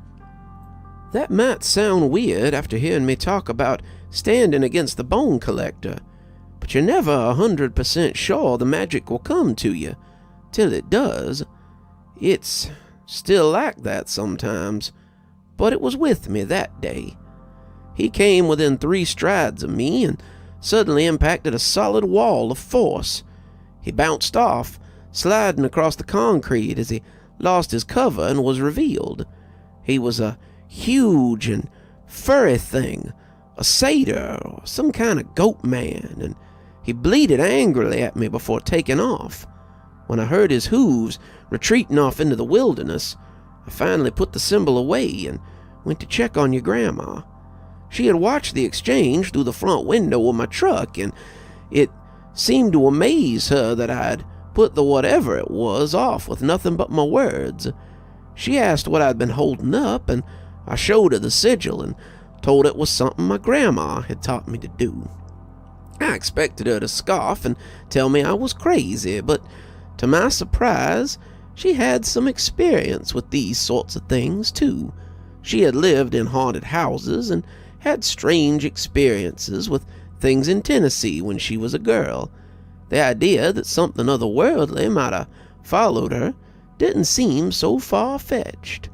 That might sound weird after hearing me talk about standing against the bone collector, but you're never 100% sure the magic will come to you till it does. It's still like that sometimes, but it was with me that day. He came within 3 strides of me and suddenly impacted a solid wall of force. He bounced off, sliding across the concrete as he lost his cover and was revealed. He was a huge and furry thing, a satyr or some kind of goat man, and he bleated angrily at me before taking off. When I heard his hooves retreating off into the wilderness, I finally put the symbol away and went to check on your grandma. She had watched the exchange through the front window of my truck, and it seemed to amaze her that I'd put the whatever it was off with nothing but my words. She asked what I'd been holding up, and I showed her the sigil and told it was something my grandma had taught me to do. I expected her to scoff and tell me I was crazy, but to my surprise, she had some experience with these sorts of things, too. She had lived in haunted houses and had strange experiences with things in Tennessee when she was a girl. The idea that something otherworldly might have followed her didn't seem so far-fetched.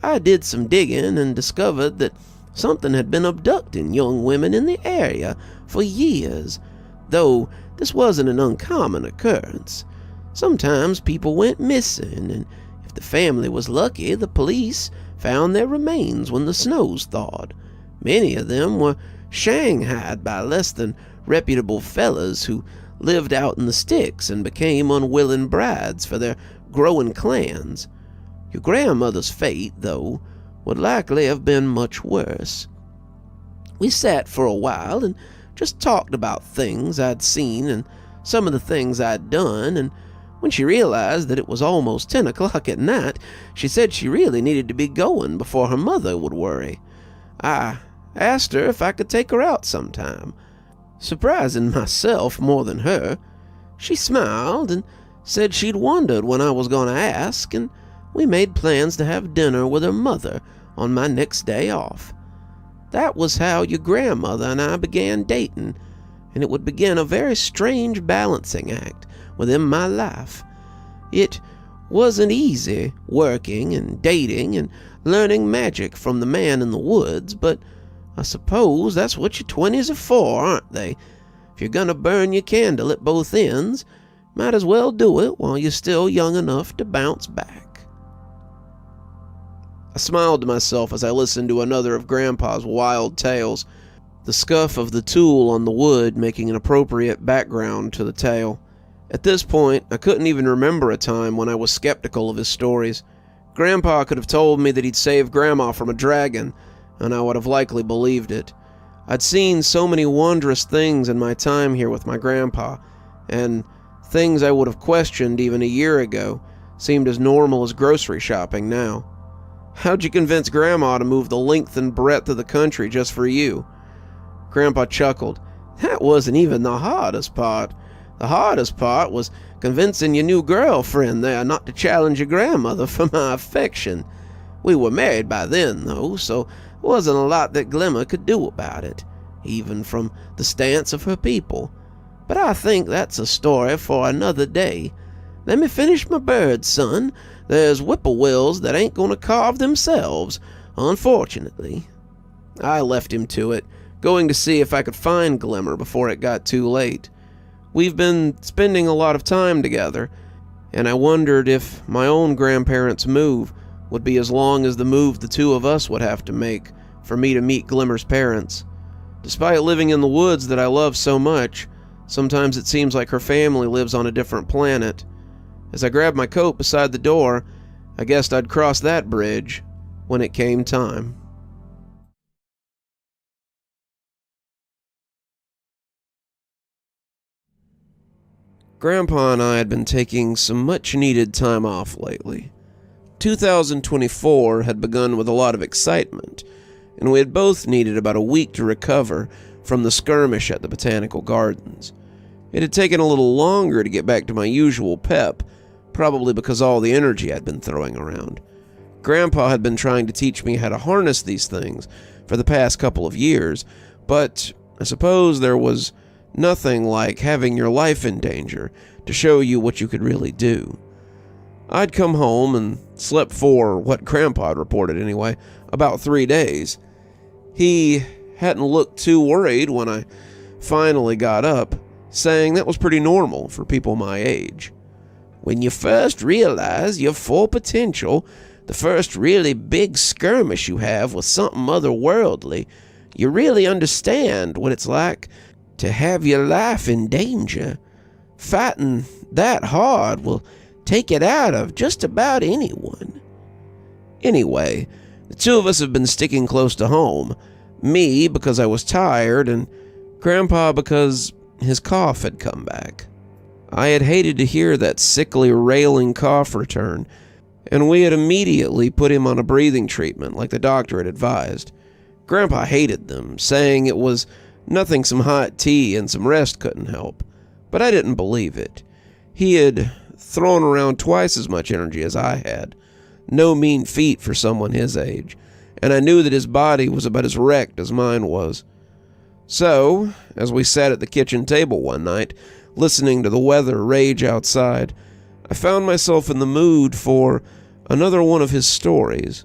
I did some digging and discovered that something had been abducting young women in the area for years, though this wasn't an uncommon occurrence. Sometimes people went missing, and if the family was lucky, the police found their remains when the snows thawed. Many of them were shanghaied by less than reputable fellas who lived out in the sticks and became unwilling brides for their growing clans. Your grandmother's fate, though, would likely have been much worse. We sat for a while and just talked about things I'd seen and some of the things I'd done, and when she realized that it was almost 10 o'clock at night, she said she really needed to be going before her mother would worry. I asked her if I could take her out sometime. Surprising myself more than her, she smiled and said she'd wondered when I was going to ask, and we made plans to have dinner with her mother on my next day off. That was how your grandmother and I began dating, and it would begin a very strange balancing act within my life. It wasn't easy working and dating and learning magic from the man in the woods, but I suppose that's what your 20s are for, aren't they? If you're gonna burn your candle at both ends, might as well do it while you're still young enough to bounce back. I smiled to myself as I listened to another of Grandpa's wild tales, the scuff of the tool on the wood making an appropriate background to the tale. At this point, I couldn't even remember a time when I was skeptical of his stories. Grandpa could have told me that he'd saved Grandma from a dragon, and I would have likely believed it. I'd seen so many wondrous things in my time here with my grandpa, and things I would have questioned even a year ago seemed as normal as grocery shopping now. How'd you convince Grandma to move the length and breadth of the country just for you? Grandpa chuckled. That wasn't even the hardest part. The hardest part was convincing your new girlfriend there not to challenge your grandmother for my affection. We were married by then, though, so there wasn't a lot that Glimmer could do about it, even from the stance of her people. But I think that's a story for another day. Let me finish my bird, son. There's whippoorwills that ain't gonna carve themselves, unfortunately. I left him to it, going to see if I could find Glimmer before it got too late. We've been spending a lot of time together, and I wondered if my own grandparents' move would be as long as the move the two of us would have to make for me to meet Glimmer's parents. Despite living in the woods that I love so much, sometimes it seems like her family lives on a different planet. As I grabbed my coat beside the door, I guessed I'd cross that bridge when it came time. Grandpa and I had been taking some much-needed time off lately. 2024 had begun with a lot of excitement, and we had both needed about a week to recover from the skirmish at the Botanical Gardens. It had taken a little longer to get back to my usual pep, probably because all the energy I'd been throwing around. Grandpa had been trying to teach me how to harness these things for the past couple of years, but I suppose there was nothing like having your life in danger to show you what you could really do. I'd come home and slept for, what Grandpa had reported anyway, about 3 days. He hadn't looked too worried when I finally got up, saying that was pretty normal for people my age. When you first realize your full potential, the first really big skirmish you have with something otherworldly, you really understand what it's like to have your life in danger. Fighting that hard will take it out of just about anyone. Anyway, the two of us have been sticking close to home. Me because I was tired, and Grandpa because his cough had come back. I had hated to hear that sickly, railing cough return, and we had immediately put him on a breathing treatment like the doctor had advised. Grandpa hated them, saying it was nothing some hot tea and some rest couldn't help, but I didn't believe it. He had thrown around twice as much energy as I had, no mean feat for someone his age, and I knew that his body was about as wrecked as mine was. So, as we sat at the kitchen table one night, listening to the weather rage outside, I found myself in the mood for another one of his stories.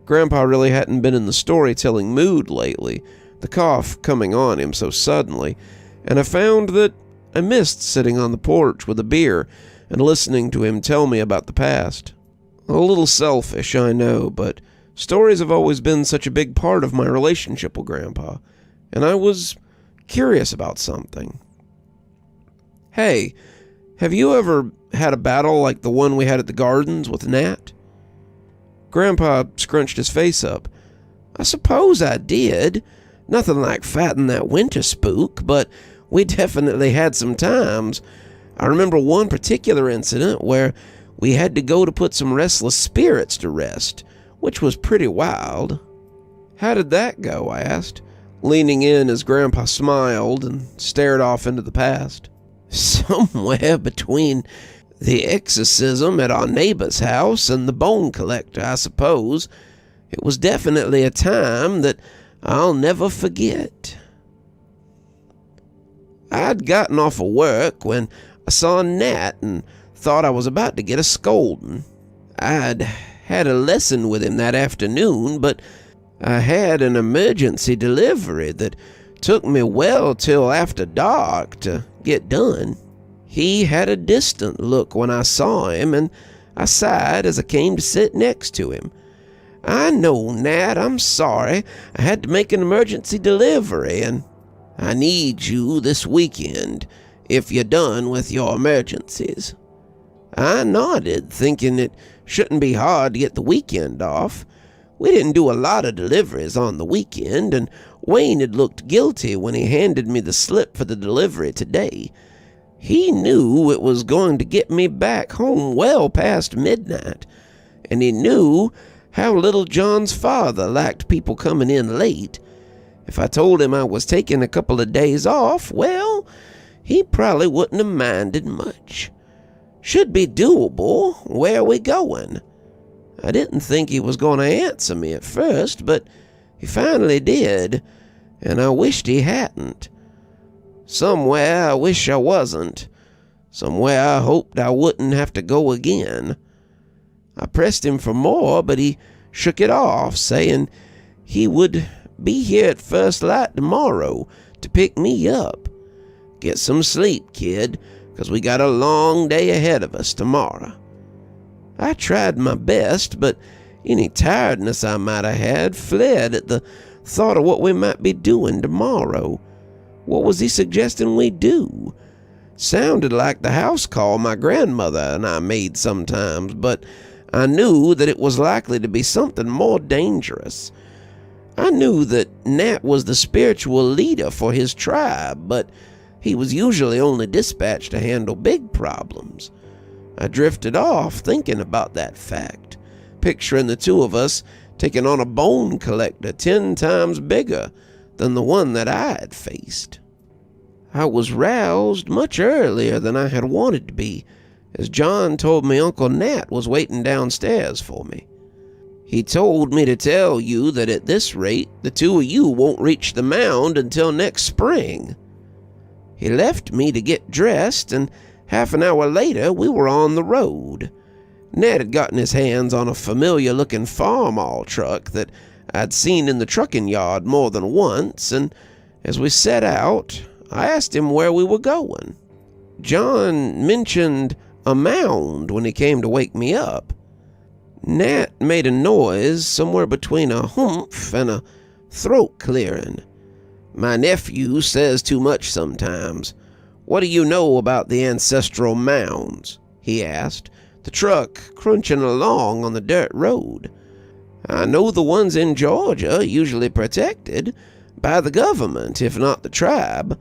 Grandpa really hadn't been in the storytelling mood lately, the cough coming on him so suddenly, and I found that I missed sitting on the porch with a beer and listening to him tell me about the past. A little selfish, I know, but stories have always been such a big part of my relationship with Grandpa, and I was curious about something. Hey, have you ever had a battle like the one we had at the gardens with Nat? Grandpa scrunched his face up. I suppose I did. Nothing like fighting that winter spook, but we definitely had some times. I remember one particular incident where we had to go to put some restless spirits to rest, which was pretty wild. How did that go? I asked, leaning in as Grandpa smiled and stared off into the past. Somewhere between the exorcism at our neighbor's house and the bone collector, I suppose. It was definitely a time that I'll never forget. I'd gotten off of work when I saw Nat and thought I was about to get a scolding. I'd had a lesson with him that afternoon, but I had an emergency delivery that took me well till after dark to get done. He had a distant look when I saw him, and I sighed as I came to sit next to him. I know, Nat, I'm sorry. I had to make an emergency delivery, and I need you this weekend, if you're done with your emergencies. I nodded, thinking it shouldn't be hard to get the weekend off. We didn't do a lot of deliveries on the weekend, and Wayne had looked guilty when he handed me the slip for the delivery today. He knew it was going to get me back home well past midnight, and he knew how Little John's father liked people coming in late. If I told him I was taking a couple of days off, well, he probably wouldn't have minded much. Should be doable. Where are we going? I didn't think he was going to answer me at first, but he finally did, and I wished he hadn't. Somewhere I wish I wasn't. Somewhere I hoped I wouldn't have to go again. I pressed him for more, but he shook it off, saying he would be here at first light tomorrow to pick me up. Get some sleep, kid, 'cause we got a long day ahead of us tomorrow. I tried my best, but any tiredness I might have had fled at the thought of what we might be doing tomorrow. What was he suggesting we do? Sounded like the house call my grandmother and I made sometimes, but I knew that it was likely to be something more dangerous. I knew that Nat was the spiritual leader for his tribe, but he was usually only dispatched to handle big problems. I drifted off thinking about that fact, picturing the two of us taking on a bone collector 10 times bigger than the one that I had faced. I was roused much earlier than I had wanted to be, as John told me Uncle Nat was waiting downstairs for me. He told me to tell you that at this rate, the two of you won't reach the mound until next spring. He left me to get dressed, and half an hour later, we were on the road. Nat had gotten his hands on a familiar-looking farm-all truck that I'd seen in the trucking yard more than once, and as we set out, I asked him where we were going. John mentioned a mound when he came to wake me up. Nat made a noise somewhere between a humph and a throat clearing. My nephew says too much sometimes. What do you know about the ancestral mounds? He asked, the truck crunching along on the dirt road. I know the ones in Georgia, usually protected by the government, if not the tribe.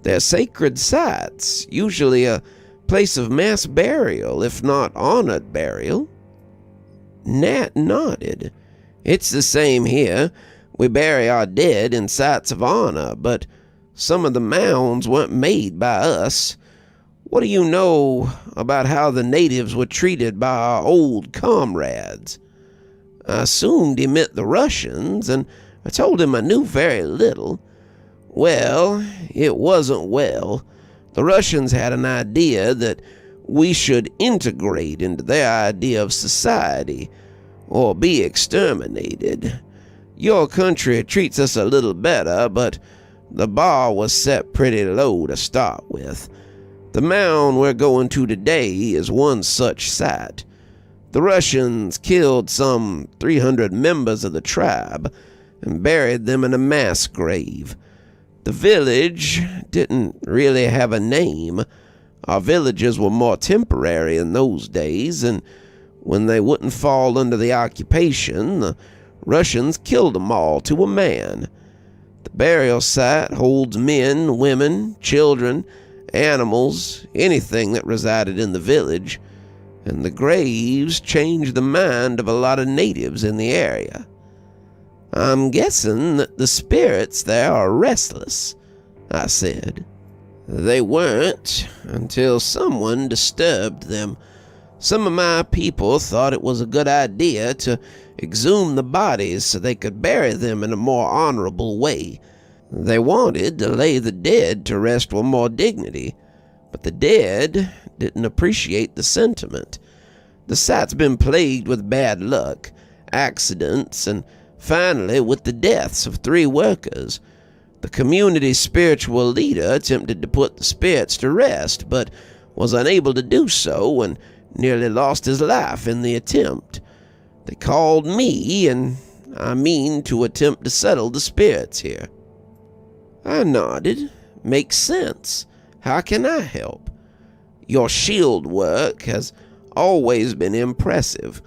They're sacred sites, usually a place of mass burial, if not honored burial. Nat nodded. It's the same here. We bury our dead in sites of honor, but some of the mounds weren't made by us. What do you know about how the natives were treated by our old comrades? I assumed he meant the Russians, and I told him I knew very little. Well, it wasn't well. The Russians had an idea that we should integrate into their idea of society, or be exterminated. Your country treats us a little better, but the bar was set pretty low to start with. The mound we're going to today is one such site. The Russians killed some 300 members of the tribe and buried them in a mass grave. The village didn't really have a name. Our villages were more temporary in those days, and when they wouldn't fall under the occupation, the Russians killed them all to a man. The burial site holds men, women, children, animals, anything that resided in the village, and the graves changed the mind of a lot of natives in the area. I'm guessing that the spirits there are restless, I said. They weren't until someone disturbed them. Some of my people thought it was a good idea to exhume the bodies so they could bury them in a more honorable way. They wanted to lay the dead to rest with more dignity, but the dead didn't appreciate the sentiment. The site's been plagued with bad luck, accidents, and finally with the deaths of 3 workers. The community's spiritual leader attempted to put the spirits to rest, but was unable to do so and nearly lost his life in the attempt. They called me, and I mean to attempt to settle the spirits here. I nodded. Makes sense. How can I help? Your shield work has always been impressive.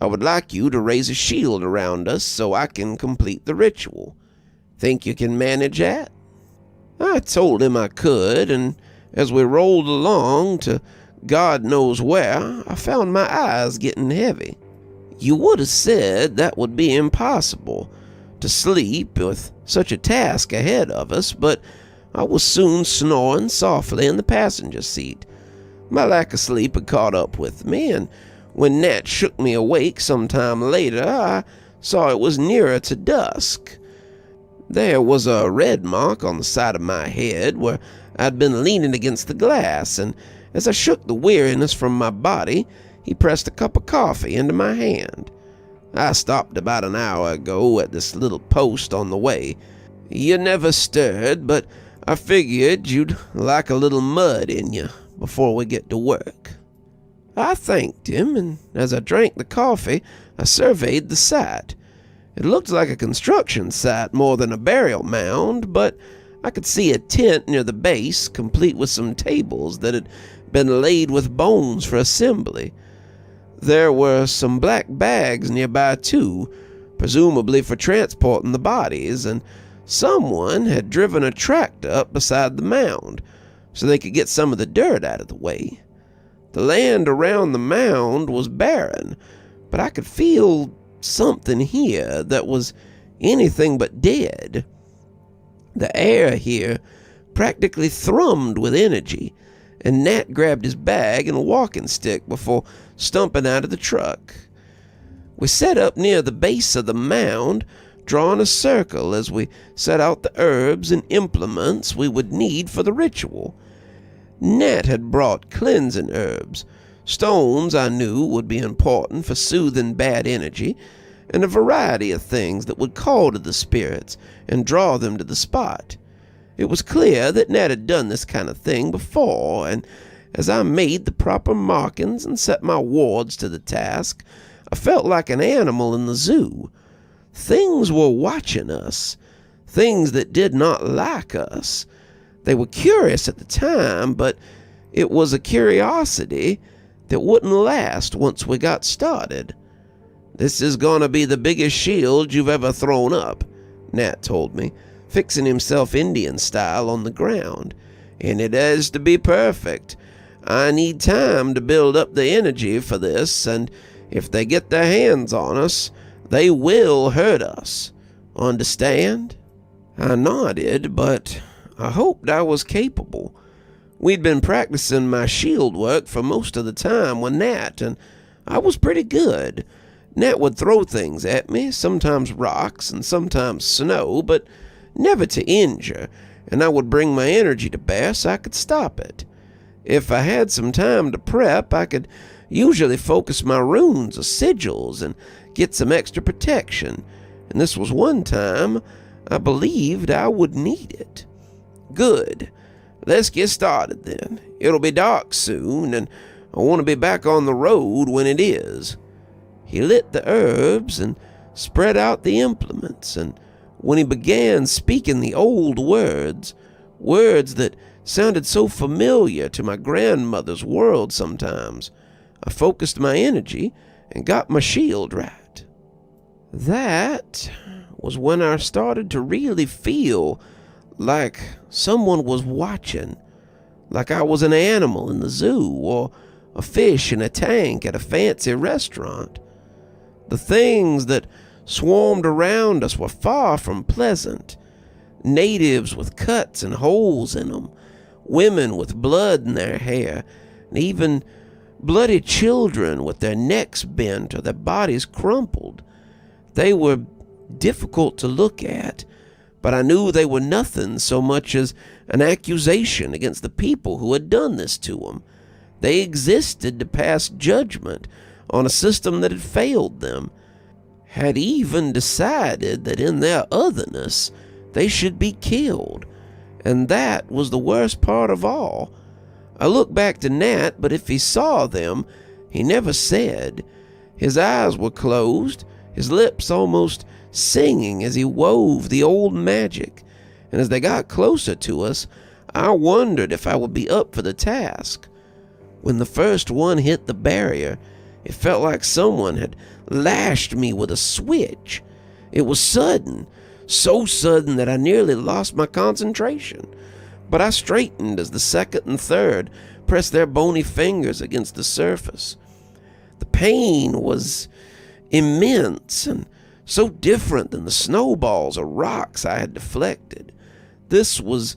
I would like you to raise a shield around us so I can complete the ritual. Think you can manage that?" I told him I could, and as we rolled along to God knows where, I found my eyes getting heavy. You would have said that would be impossible, to sleep with such a task ahead of us, but I was soon snoring softly in the passenger seat. My lack of sleep had caught up with me, and when Nat shook me awake some time later, I saw it was nearer to dusk. There was a red mark on the side of my head where I'd been leaning against the glass, and as I shook the weariness from my body, he pressed a cup of coffee into my hand. "I stopped about an hour ago at this little post on the way. You never stirred, but I figured you'd like a little mud in you before we get to work." I thanked him, and as I drank the coffee, I surveyed the site. It looked like a construction site more than a burial mound, but I could see a tent near the base, complete with some tables that had been laid with bones for assembly. There were some black bags nearby too, presumably for transporting the bodies, and someone had driven a tractor up beside the mound so they could get some of the dirt out of the way. The land around the mound was barren, but I could feel something here that was anything but dead. The air here practically thrummed with energy, and Nat grabbed his bag and a walking stick before stumping out of the truck. We set up near the base of the mound, drawing a circle as we set out the herbs and implements we would need for the ritual. Nat had brought cleansing herbs, stones I knew would be important for soothing bad energy, and a variety of things that would call to the spirits and draw them to the spot. It was clear that Nat had done this kind of thing before, and as I made the proper markings and set my wards to the task, I felt like an animal in the zoo. Things were watching us, things that did not like us. They were curious at the time, but it was a curiosity that wouldn't last once we got started. "This is going to be the biggest shield you've ever thrown up," Nat told me, fixing himself Indian style on the ground. "And it has to be perfect. I need time to build up the energy for this, and if they get their hands on us, they will hurt us. Understand?" I nodded, but I hoped I was capable. We'd been practicing my shield work for most of the time with Nat, and I was pretty good. Nat would throw things at me, sometimes rocks and sometimes snow, but never to injure, and I would bring my energy to bear so I could stop it. If I had some time to prep, I could usually focus my runes or sigils and get some extra protection, and this was one time I believed I would need it. "Good. Let's get started then. It'll be dark soon, and I want to be back on the road when it is." He lit the herbs and spread out the implements, and when he began speaking the old words that sounded so familiar to my grandmother's world sometimes, I focused my energy and got my shield right. That was when I started to really feel like someone was watching, like I was an animal in the zoo or a fish in a tank at a fancy restaurant. The things that swarmed around us were far from pleasant. Natives with cuts and holes in them, women with blood in their hair, and even bloody children with their necks bent or their bodies crumpled. They were difficult to look at, but I knew they were nothing so much as an accusation against the people who had done this to them. They existed to pass judgment on a system that had failed them, had even decided that in their otherness they should be killed, and that was the worst part of all. I looked back to Nat, but if he saw them, he never said. His eyes were closed, his lips almost singing as he wove the old magic, and as they got closer to us, I wondered if I would be up for the task. When the first one hit the barrier, it felt like someone had lashed me with a switch. It was sudden, so sudden that I nearly lost my concentration. But I straightened as the second and third pressed their bony fingers against the surface. The pain was immense and so different than the snowballs or rocks I had deflected. This was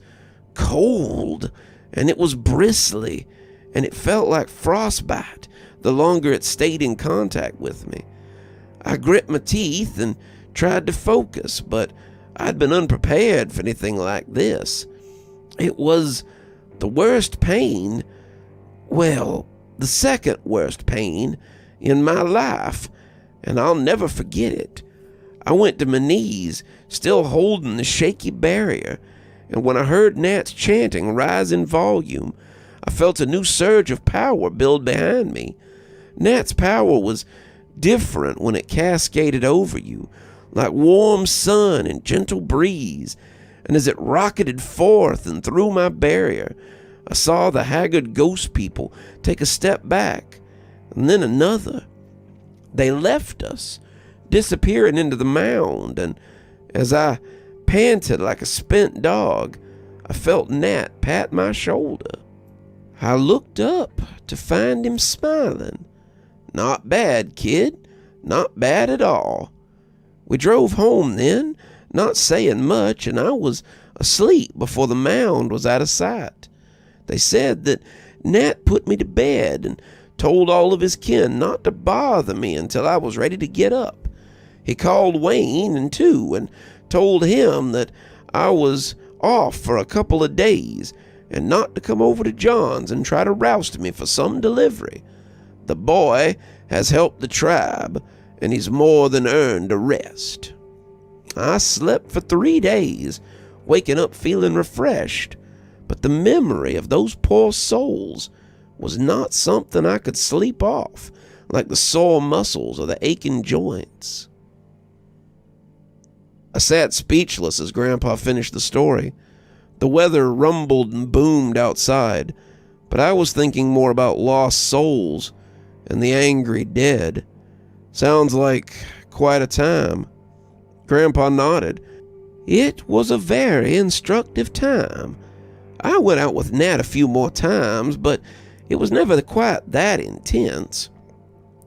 cold, and it was bristly, and it felt like frostbite the longer it stayed in contact with me. I grit my teeth and tried to focus, but I'd been unprepared for anything like this. It was the worst pain, well, the second worst pain in my life, and I'll never forget it. I went to my knees, still holding the shaky barrier, and when I heard Nat's chanting rise in volume, I felt a new surge of power build behind me. Nat's power was different when it cascaded over you, like warm sun and gentle breeze, and as it rocketed forth and through my barrier, I saw the haggard ghost people take a step back, and then another. They left us, disappearing into the mound, and as I panted like a spent dog, I felt Nat pat my shoulder. I looked up to find him smiling. "Not bad, kid. Not bad at all." We drove home then, not saying much, and I was asleep before the mound was out of sight. They said that Nat put me to bed and told all of his kin not to bother me until I was ready to get up. He called Wayne and told him that I was off for a couple of days and not to come over to John's and try to roust me for some delivery. The boy has helped the tribe, and he's more than earned a rest. I slept for 3 days, waking up feeling refreshed, but the memory of those poor souls was not something I could sleep off, like the sore muscles or the aching joints. I sat speechless as Grandpa finished the story. The weather rumbled and boomed outside, but I was thinking more about lost souls and the angry dead. Sounds like quite a time. Grandpa nodded. It was a very instructive time. I went out with Nat a few more times, but it was never quite that intense.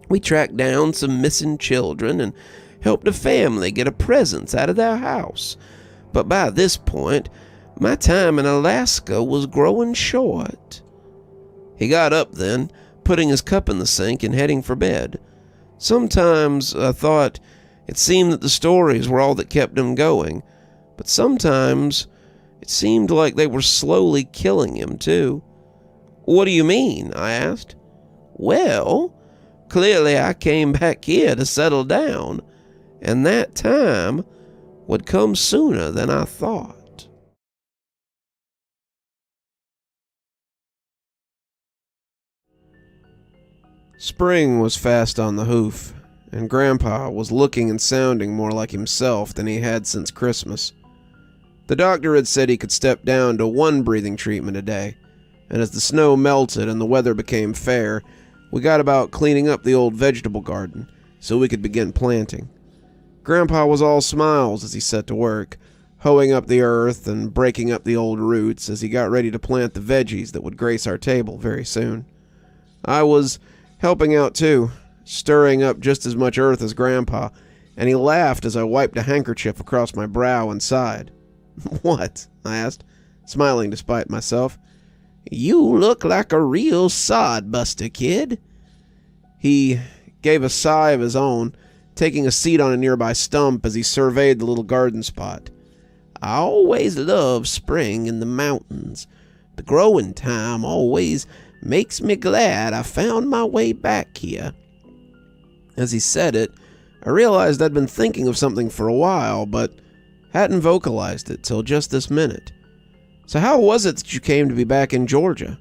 We tracked down some missing children and helped a family get a presents out of their house. But by this point, my time in Alaska was growing short. He got up then, putting his cup in the sink and heading for bed. Sometimes I thought it seemed that the stories were all that kept him going, but sometimes it seemed like they were slowly killing him too. "What do you mean?" I asked. "Well, clearly I came back here to settle down, and that time would come sooner than I thought." Spring was fast on the hoof, and Grandpa was looking and sounding more like himself than he had since Christmas. The doctor had said he could step down to 1 breathing treatment a day, and as the snow melted and the weather became fair, we got about cleaning up the old vegetable garden so we could begin planting. Grandpa was all smiles as he set to work, hoeing up the earth and breaking up the old roots as he got ready to plant the veggies that would grace our table very soon. I was helping out too, stirring up just as much earth as Grandpa, and he laughed as I wiped a handkerchief across my brow and sighed. "What?" I asked, smiling despite myself. "You look like a real sod-buster, kid." He gave a sigh of his own, taking a seat on a nearby stump as he surveyed the little garden spot. "I always love spring in the mountains. The growing time always makes me glad I found my way back here." As he said it, I realized I'd been thinking of something for a while, but hadn't vocalized it till just this minute. "So how was it that you came to be back in Georgia?"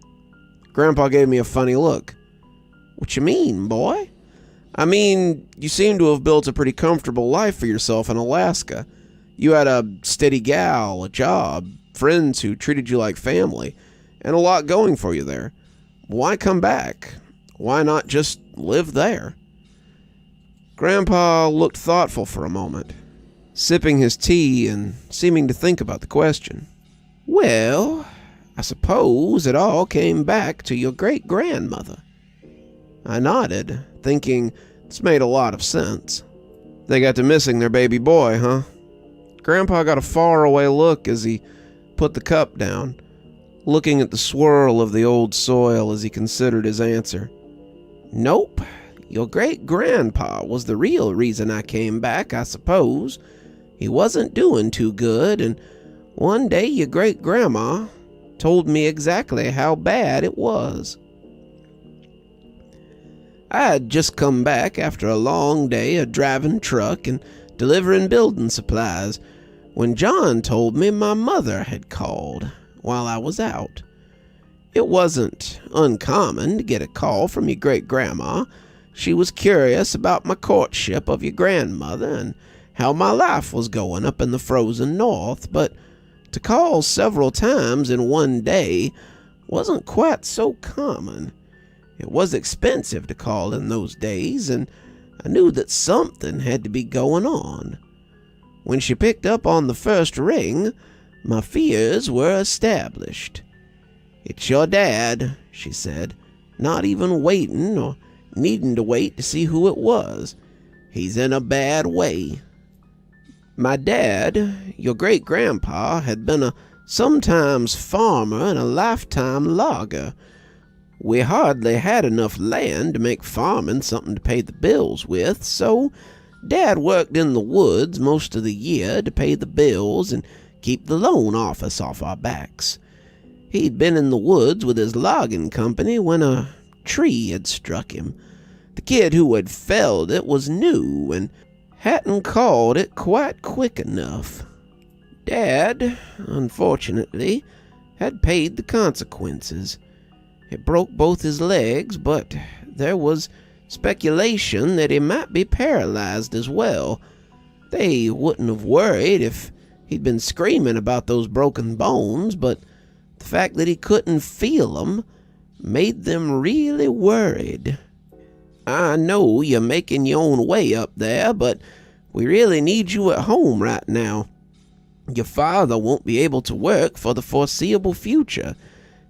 Grandpa gave me a funny look. "What you mean, boy?" "I mean, you seem to have built a pretty comfortable life for yourself in Alaska. You had a steady gal, a job, friends who treated you like family, and a lot going for you there. Why come back? Why not just live there? Grandpa looked thoughtful for a moment, sipping his tea and seeming to think about the question. Well, I suppose it all came back to your great-grandmother. I nodded, thinking this made a lot of sense. They got to missing their baby boy, huh? Grandpa got a faraway look as he put the cup down, looking at the swirl of the old soil as he considered his answer. Nope. Your great-grandpa was the real reason I came back, I suppose. He wasn't doing too good, and one day your great-grandma told me exactly how bad it was. I had just come back after a long day of driving truck and delivering building supplies when John told me my mother had called while I was out. It wasn't uncommon to get a call from your great-grandma. She was curious about my courtship of your grandmother and how my life was going up in the frozen north, but to call several times in one day wasn't quite so common. It was expensive to call in those days, and I knew that something had to be going on. When she picked up on the first ring, my fears were established. It's your dad, she said, not even waiting or needing to wait to see who it was. He's in a bad way. My dad, your great-grandpa, had been a sometimes farmer and a lifetime logger. We hardly had enough land to make farming something to pay the bills with, so Dad worked in the woods most of the year to pay the bills and keep the loan office off our backs. He'd been in the woods with his logging company when a tree had struck him. The kid who had felled it was new and hadn't called it quite quick enough. Dad, unfortunately, had paid the consequences. It broke both his legs, but there was speculation that he might be paralyzed as well. They wouldn't have worried if he'd been screaming about those broken bones, but the fact that he couldn't feel them made them really worried. I know you're making your own way up there, but we really need you at home right now. Your father won't be able to work for the foreseeable future,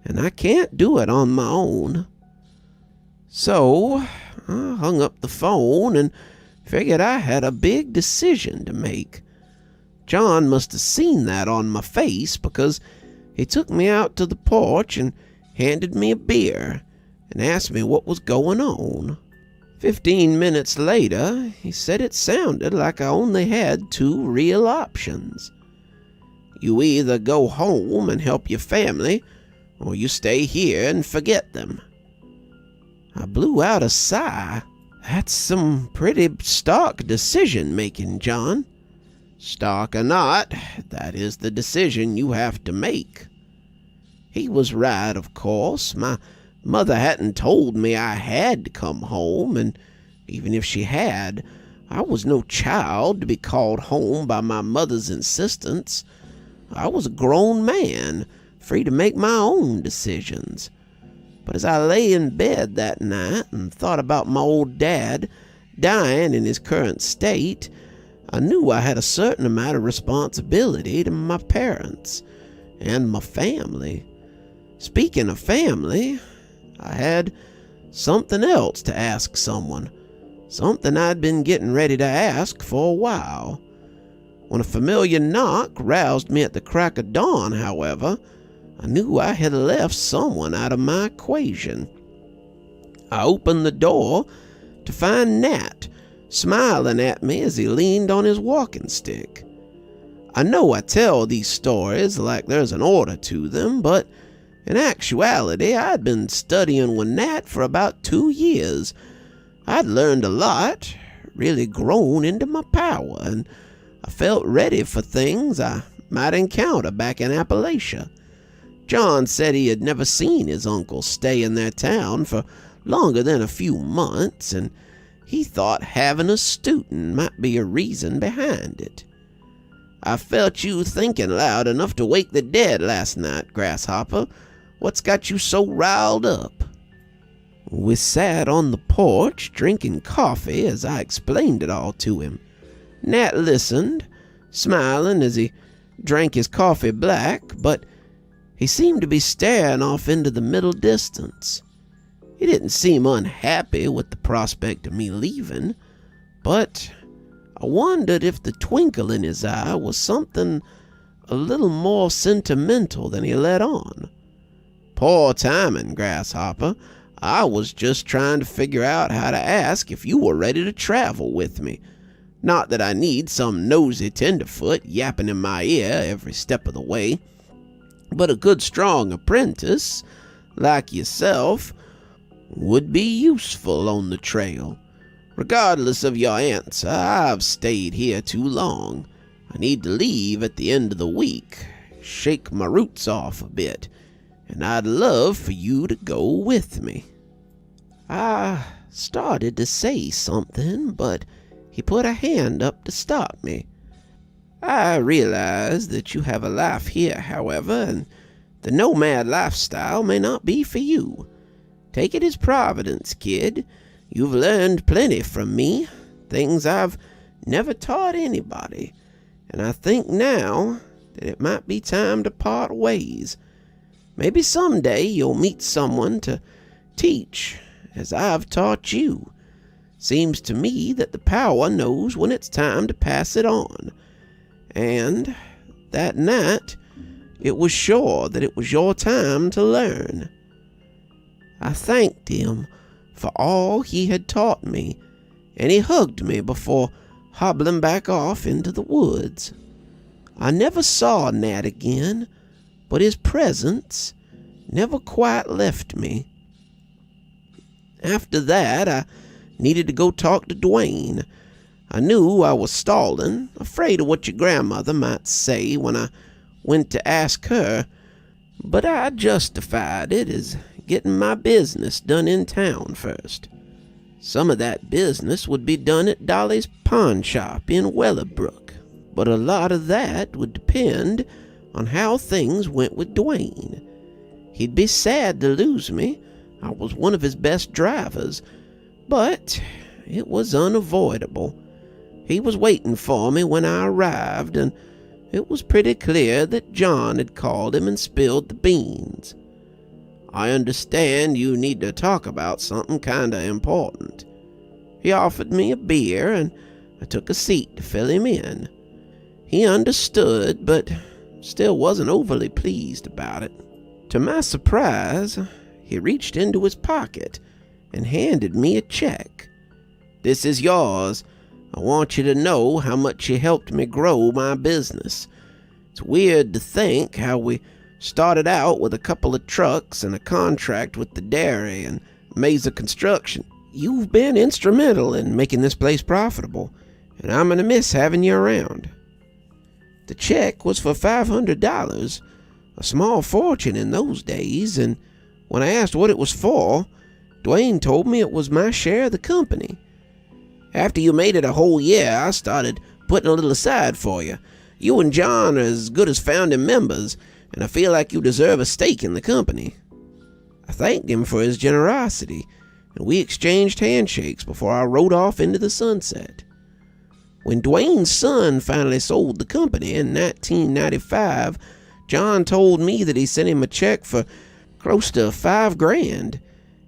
and I can't do it on my own. So I hung up the phone and figured I had a big decision to make. John must have seen that on my face, because he took me out to the porch and handed me a beer and asked me what was going on. 15 minutes later, he said it sounded like I only had two real options. You either go home and help your family, or you stay here and forget them. I blew out a sigh. That's some pretty stark decision-making, John. Stark or not, that is the decision you have to make. He was right, of course. My mother hadn't told me I had to come home, and even if she had, I was no child to be called home by my mother's insistence. I was a grown man, free to make my own decisions. But as I lay in bed that night and thought about my old dad dying in his current state, I knew I had a certain amount of responsibility to my parents and my family. Speaking of family, I had something else to ask someone, something I'd been getting ready to ask for a while. When a familiar knock roused me at the crack of dawn, however, I knew I had left someone out of my equation. I opened the door to find Nat smiling at me as he leaned on his walking stick. I know I tell these stories like there's an order to them, but in actuality, I'd been studying with Nat for about 2 years. I'd learned a lot, really grown into my power, and I felt ready for things I might encounter back in Appalachia. John said he had never seen his uncle stay in their town for longer than a few months, and he thought having a student might be a reason behind it. I felt you thinking loud enough to wake the dead last night, Grasshopper. What's got you so riled up? We sat on the porch drinking coffee as I explained it all to him. Nat listened, smiling as he drank his coffee black, but he seemed to be staring off into the middle distance. He didn't seem unhappy with the prospect of me leaving, but I wondered if the twinkle in his eye was something a little more sentimental than he let on. Poor timing, Grasshopper. I was just trying to figure out how to ask if you were ready to travel with me. Not that I need some nosy tenderfoot yapping in my ear every step of the way, but a good strong apprentice, like yourself, would be useful on the trail. Regardless of your answer, I've stayed here too long. I need to leave at the end of the week, shake my roots off a bit, and I'd love for you to go with me. I started to say something, but he put a hand up to stop me. I realize that you have a life here, however, and the nomad lifestyle may not be for you. Take it as providence, kid. You've learned plenty from me, things I've never taught anybody, and I think now that it might be time to part ways. Maybe someday you'll meet someone to teach as I've taught you. Seems to me that the power knows when it's time to pass it on. And that night, it was sure that it was your time to learn. I thanked him for all he had taught me, and he hugged me before hobbling back off into the woods. I never saw Nat again, but his presence never quite left me. After that, I needed to go talk to Dwayne. I knew I was stalling, afraid of what your grandmother might say when I went to ask her, but I justified it as getting my business done in town first. Some of that business would be done at Dolly's pawn shop in Wellerbrook, but a lot of that would depend on how things went with Dwayne. He'd be sad to lose me. I was one of his best drivers, but it was unavoidable. He was waiting for me when I arrived, and it was pretty clear that John had called him and spilled the beans. I understand you need to talk about something kinda important. He offered me a beer, and I took a seat to fill him in. He understood, but still wasn't overly pleased about it. To my surprise, he reached into his pocket and handed me a check. "This is yours. I want you to know how much you helped me grow my business. It's weird to think how we started out with a couple of trucks and a contract with the dairy and Mesa Construction. You've been instrumental in making this place profitable, and I'm going to miss having you around." The check was for $500, a small fortune in those days, and when I asked what it was for, Dwayne told me it was my share of the company. "After you made it a whole year, I started putting a little aside for you. You and John are as good as founding members, and I feel like you deserve a stake in the company." I thanked him for his generosity, and we exchanged handshakes before I rode off into the sunset. When Dwayne's son finally sold the company in 1995, John told me that he sent him a check for close to $5,000.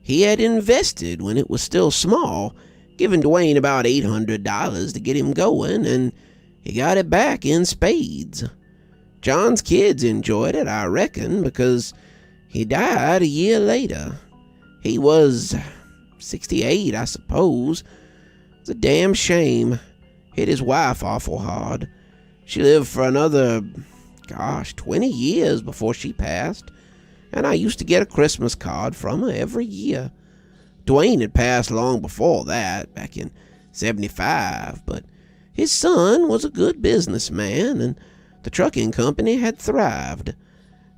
He had invested when it was still small, giving Dwayne about $800 to get him going, and he got it back in spades. John's kids enjoyed it, I reckon, because he died a year later. He was 68, I suppose. It's a damn shame. Hit his wife awful hard. She lived for another, 20 years before she passed, and I used to get a Christmas card from her every year. Dwayne had passed long before that, back in 75, but his son was a good businessman, and the trucking company had thrived.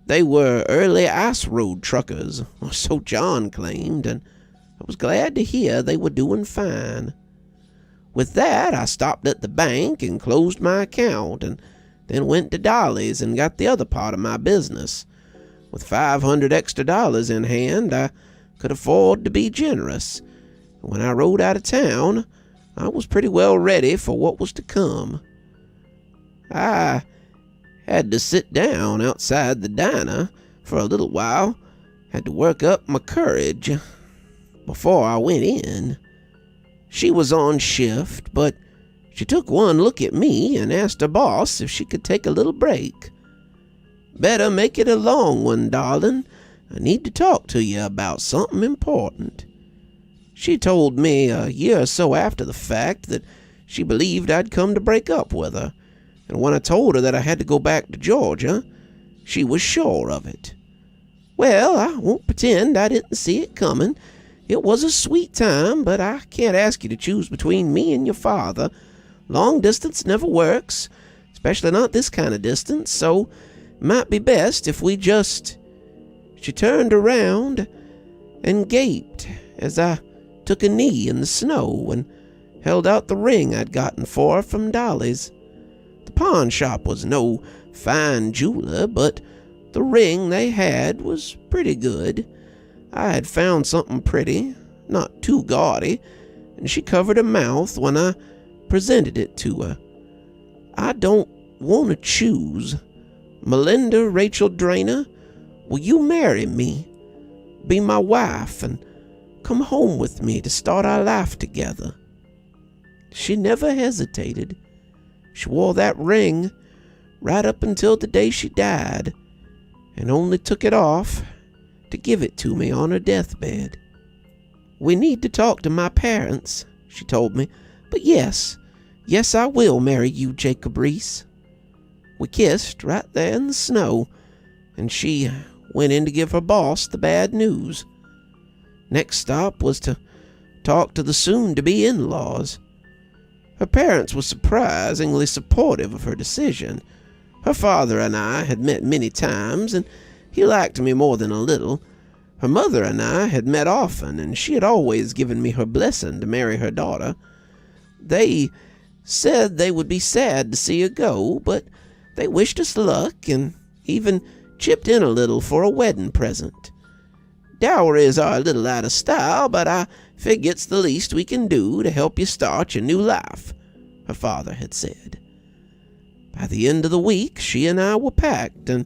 They were early ice road truckers, or so John claimed, and I was glad to hear they were doing fine. With that, I stopped at the bank and closed my account, and then went to Dolly's and got the other part of my business. With $500 extra in hand, I could afford to be generous. When I rode out of town, I was pretty well ready for what was to come. I had to sit down outside the diner for a little while, had to work up my courage before I went in. She was on shift, but she took one look at me and asked her boss if she could take a little break. "Better make it a long one, darling. I need to talk to you about something important." She told me a year or so after the fact that she believed I'd come to break up with her, and when I told her that I had to go back to Georgia, she was sure of it. Well, I won't pretend I didn't see it coming. It was a sweet time, but I can't ask you to choose between me and your father. Long distance never works, especially not this kind of distance, so it might be best if we just... She turned around and gaped as I took a knee in the snow and held out the ring I'd gotten for her from Dolly's. The pawn shop was no fine jeweler, but the ring they had was pretty good. I had found something pretty, not too gaudy, and she covered her mouth when I presented it to her. "I don't want to choose. Melinda Rachel Drainer, will you marry me, be my wife, and come home with me to start our life together?" She never hesitated. She wore that ring right up until the day she died, and only took it off to give it to me on her deathbed. "We need to talk to my parents," she told me, "but yes, I will marry you, Jacob Reese." We kissed right there in the snow, and she went in to give her boss the bad news. Next stop was to talk to the soon-to-be in-laws. Her parents were surprisingly supportive of her decision. Her father and I had met many times, and he liked me more than a little. Her mother and I had met often, and she had always given me her blessing to marry her daughter. They said they would be sad to see her go, but they wished us luck and even chipped in a little for a wedding present. "Dowries are a little out of style, but I figure it's the least we can do to help you start your new life," her father had said. By the end of the week, she and I were packed, and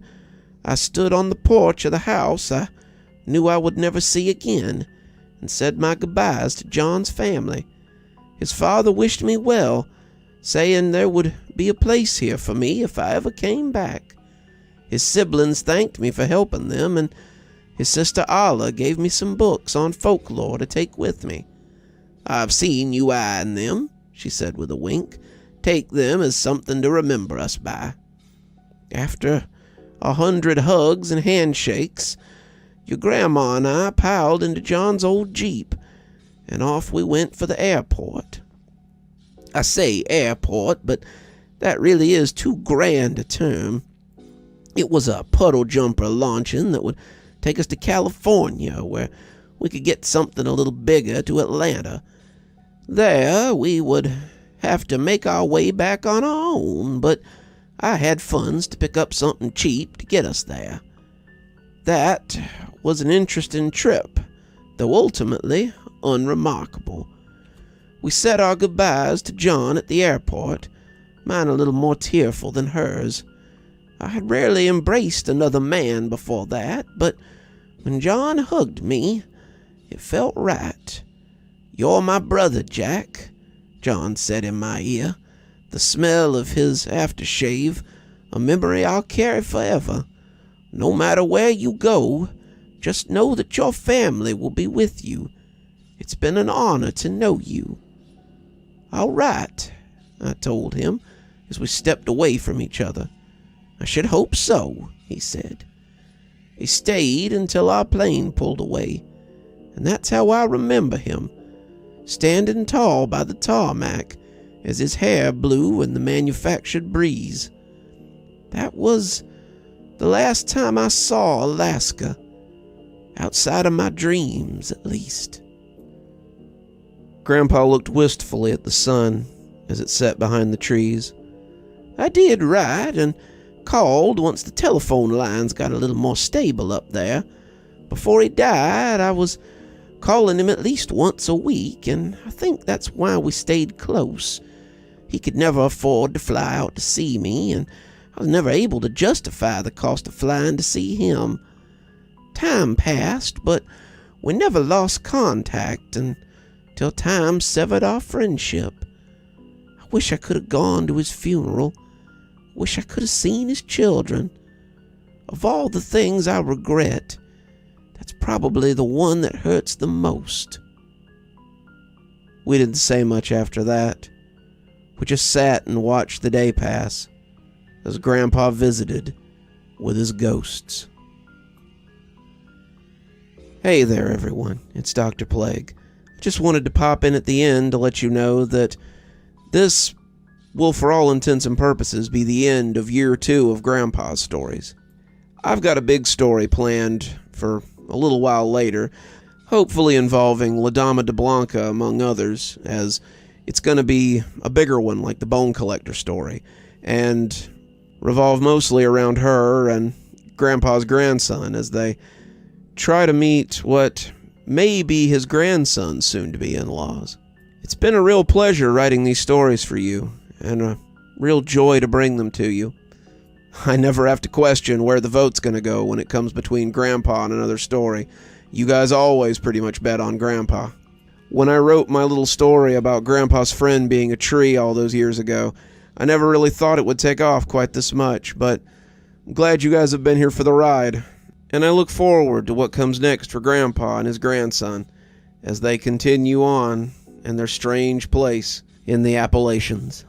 I stood on the porch of the house I knew I would never see again, and said my goodbyes to John's family. His father wished me well, saying there would be a place here for me if I ever came back. His siblings thanked me for helping them, and his sister Alla gave me some books on folklore to take with me. "I've seen you eyeing them," she said with a wink. "Take them as something to remember us by." After 100 hugs and handshakes, your grandma and I piled into John's old Jeep, and off we went for the airport. I say airport, but that really is too grand a term. It was a puddle jumper launching that would take us to California, where we could get something a little bigger to Atlanta. There we would have to make our way back on our own, but I had funds to pick up something cheap to get us there. That was an interesting trip, though ultimately unremarkable. We said our goodbyes to John at the airport, mine a little more tearful than hers. I had rarely embraced another man before that, but when John hugged me, it felt right. "You're my brother, Jack," John said in my ear, the smell of his aftershave a memory I'll carry forever. "No matter where you go, just know that your family will be with you. It's been an honor to know you." "All right," I told him as we stepped away from each other. "I should hope so," he said. He stayed until our plane pulled away, and that's how I remember him, standing tall by the tarmac as his hair blew in the manufactured breeze. That was the last time I saw Alaska, outside of my dreams at least. Grandpa looked wistfully at the sun as it set behind the trees. "I did write and called once the telephone lines got a little more stable up there. Before he died, I was calling him at least once a week, and I think that's why we stayed close. He could never afford to fly out to see me, and I was never able to justify the cost of flying to see him. Time passed, but we never lost contact until time severed our friendship. I wish I could have gone to his funeral. Wish I could have seen his children. Of all the things I regret, that's probably the one that hurts the most. We didn't say much after that. We just sat and watched the day pass as Grandpa visited with his ghosts. Hey there, everyone. It's Dr. Plague. Just wanted to pop in at the end to let you know that this will, for all intents and purposes, be the end of year 2 of Grandpa's stories. I've got a big story planned for a little while later, hopefully involving La Dama de Blanca, among others, as it's going to be a bigger one like the Bone Collector story, and revolve mostly around her and Grandpa's grandson as they try to meet what may be his grandson's soon-to-be in-laws. It's been a real pleasure writing these stories for you, and a real joy to bring them to you. I never have to question where the vote's going to go when it comes between Grandpa and another story. You guys always pretty much bet on Grandpa. When I wrote my little story about Grandpa's friend being a tree all those years ago, I never really thought it would take off quite this much, but I'm glad you guys have been here for the ride, and I look forward to what comes next for Grandpa and his grandson as they continue on in their strange place in the Appalachians.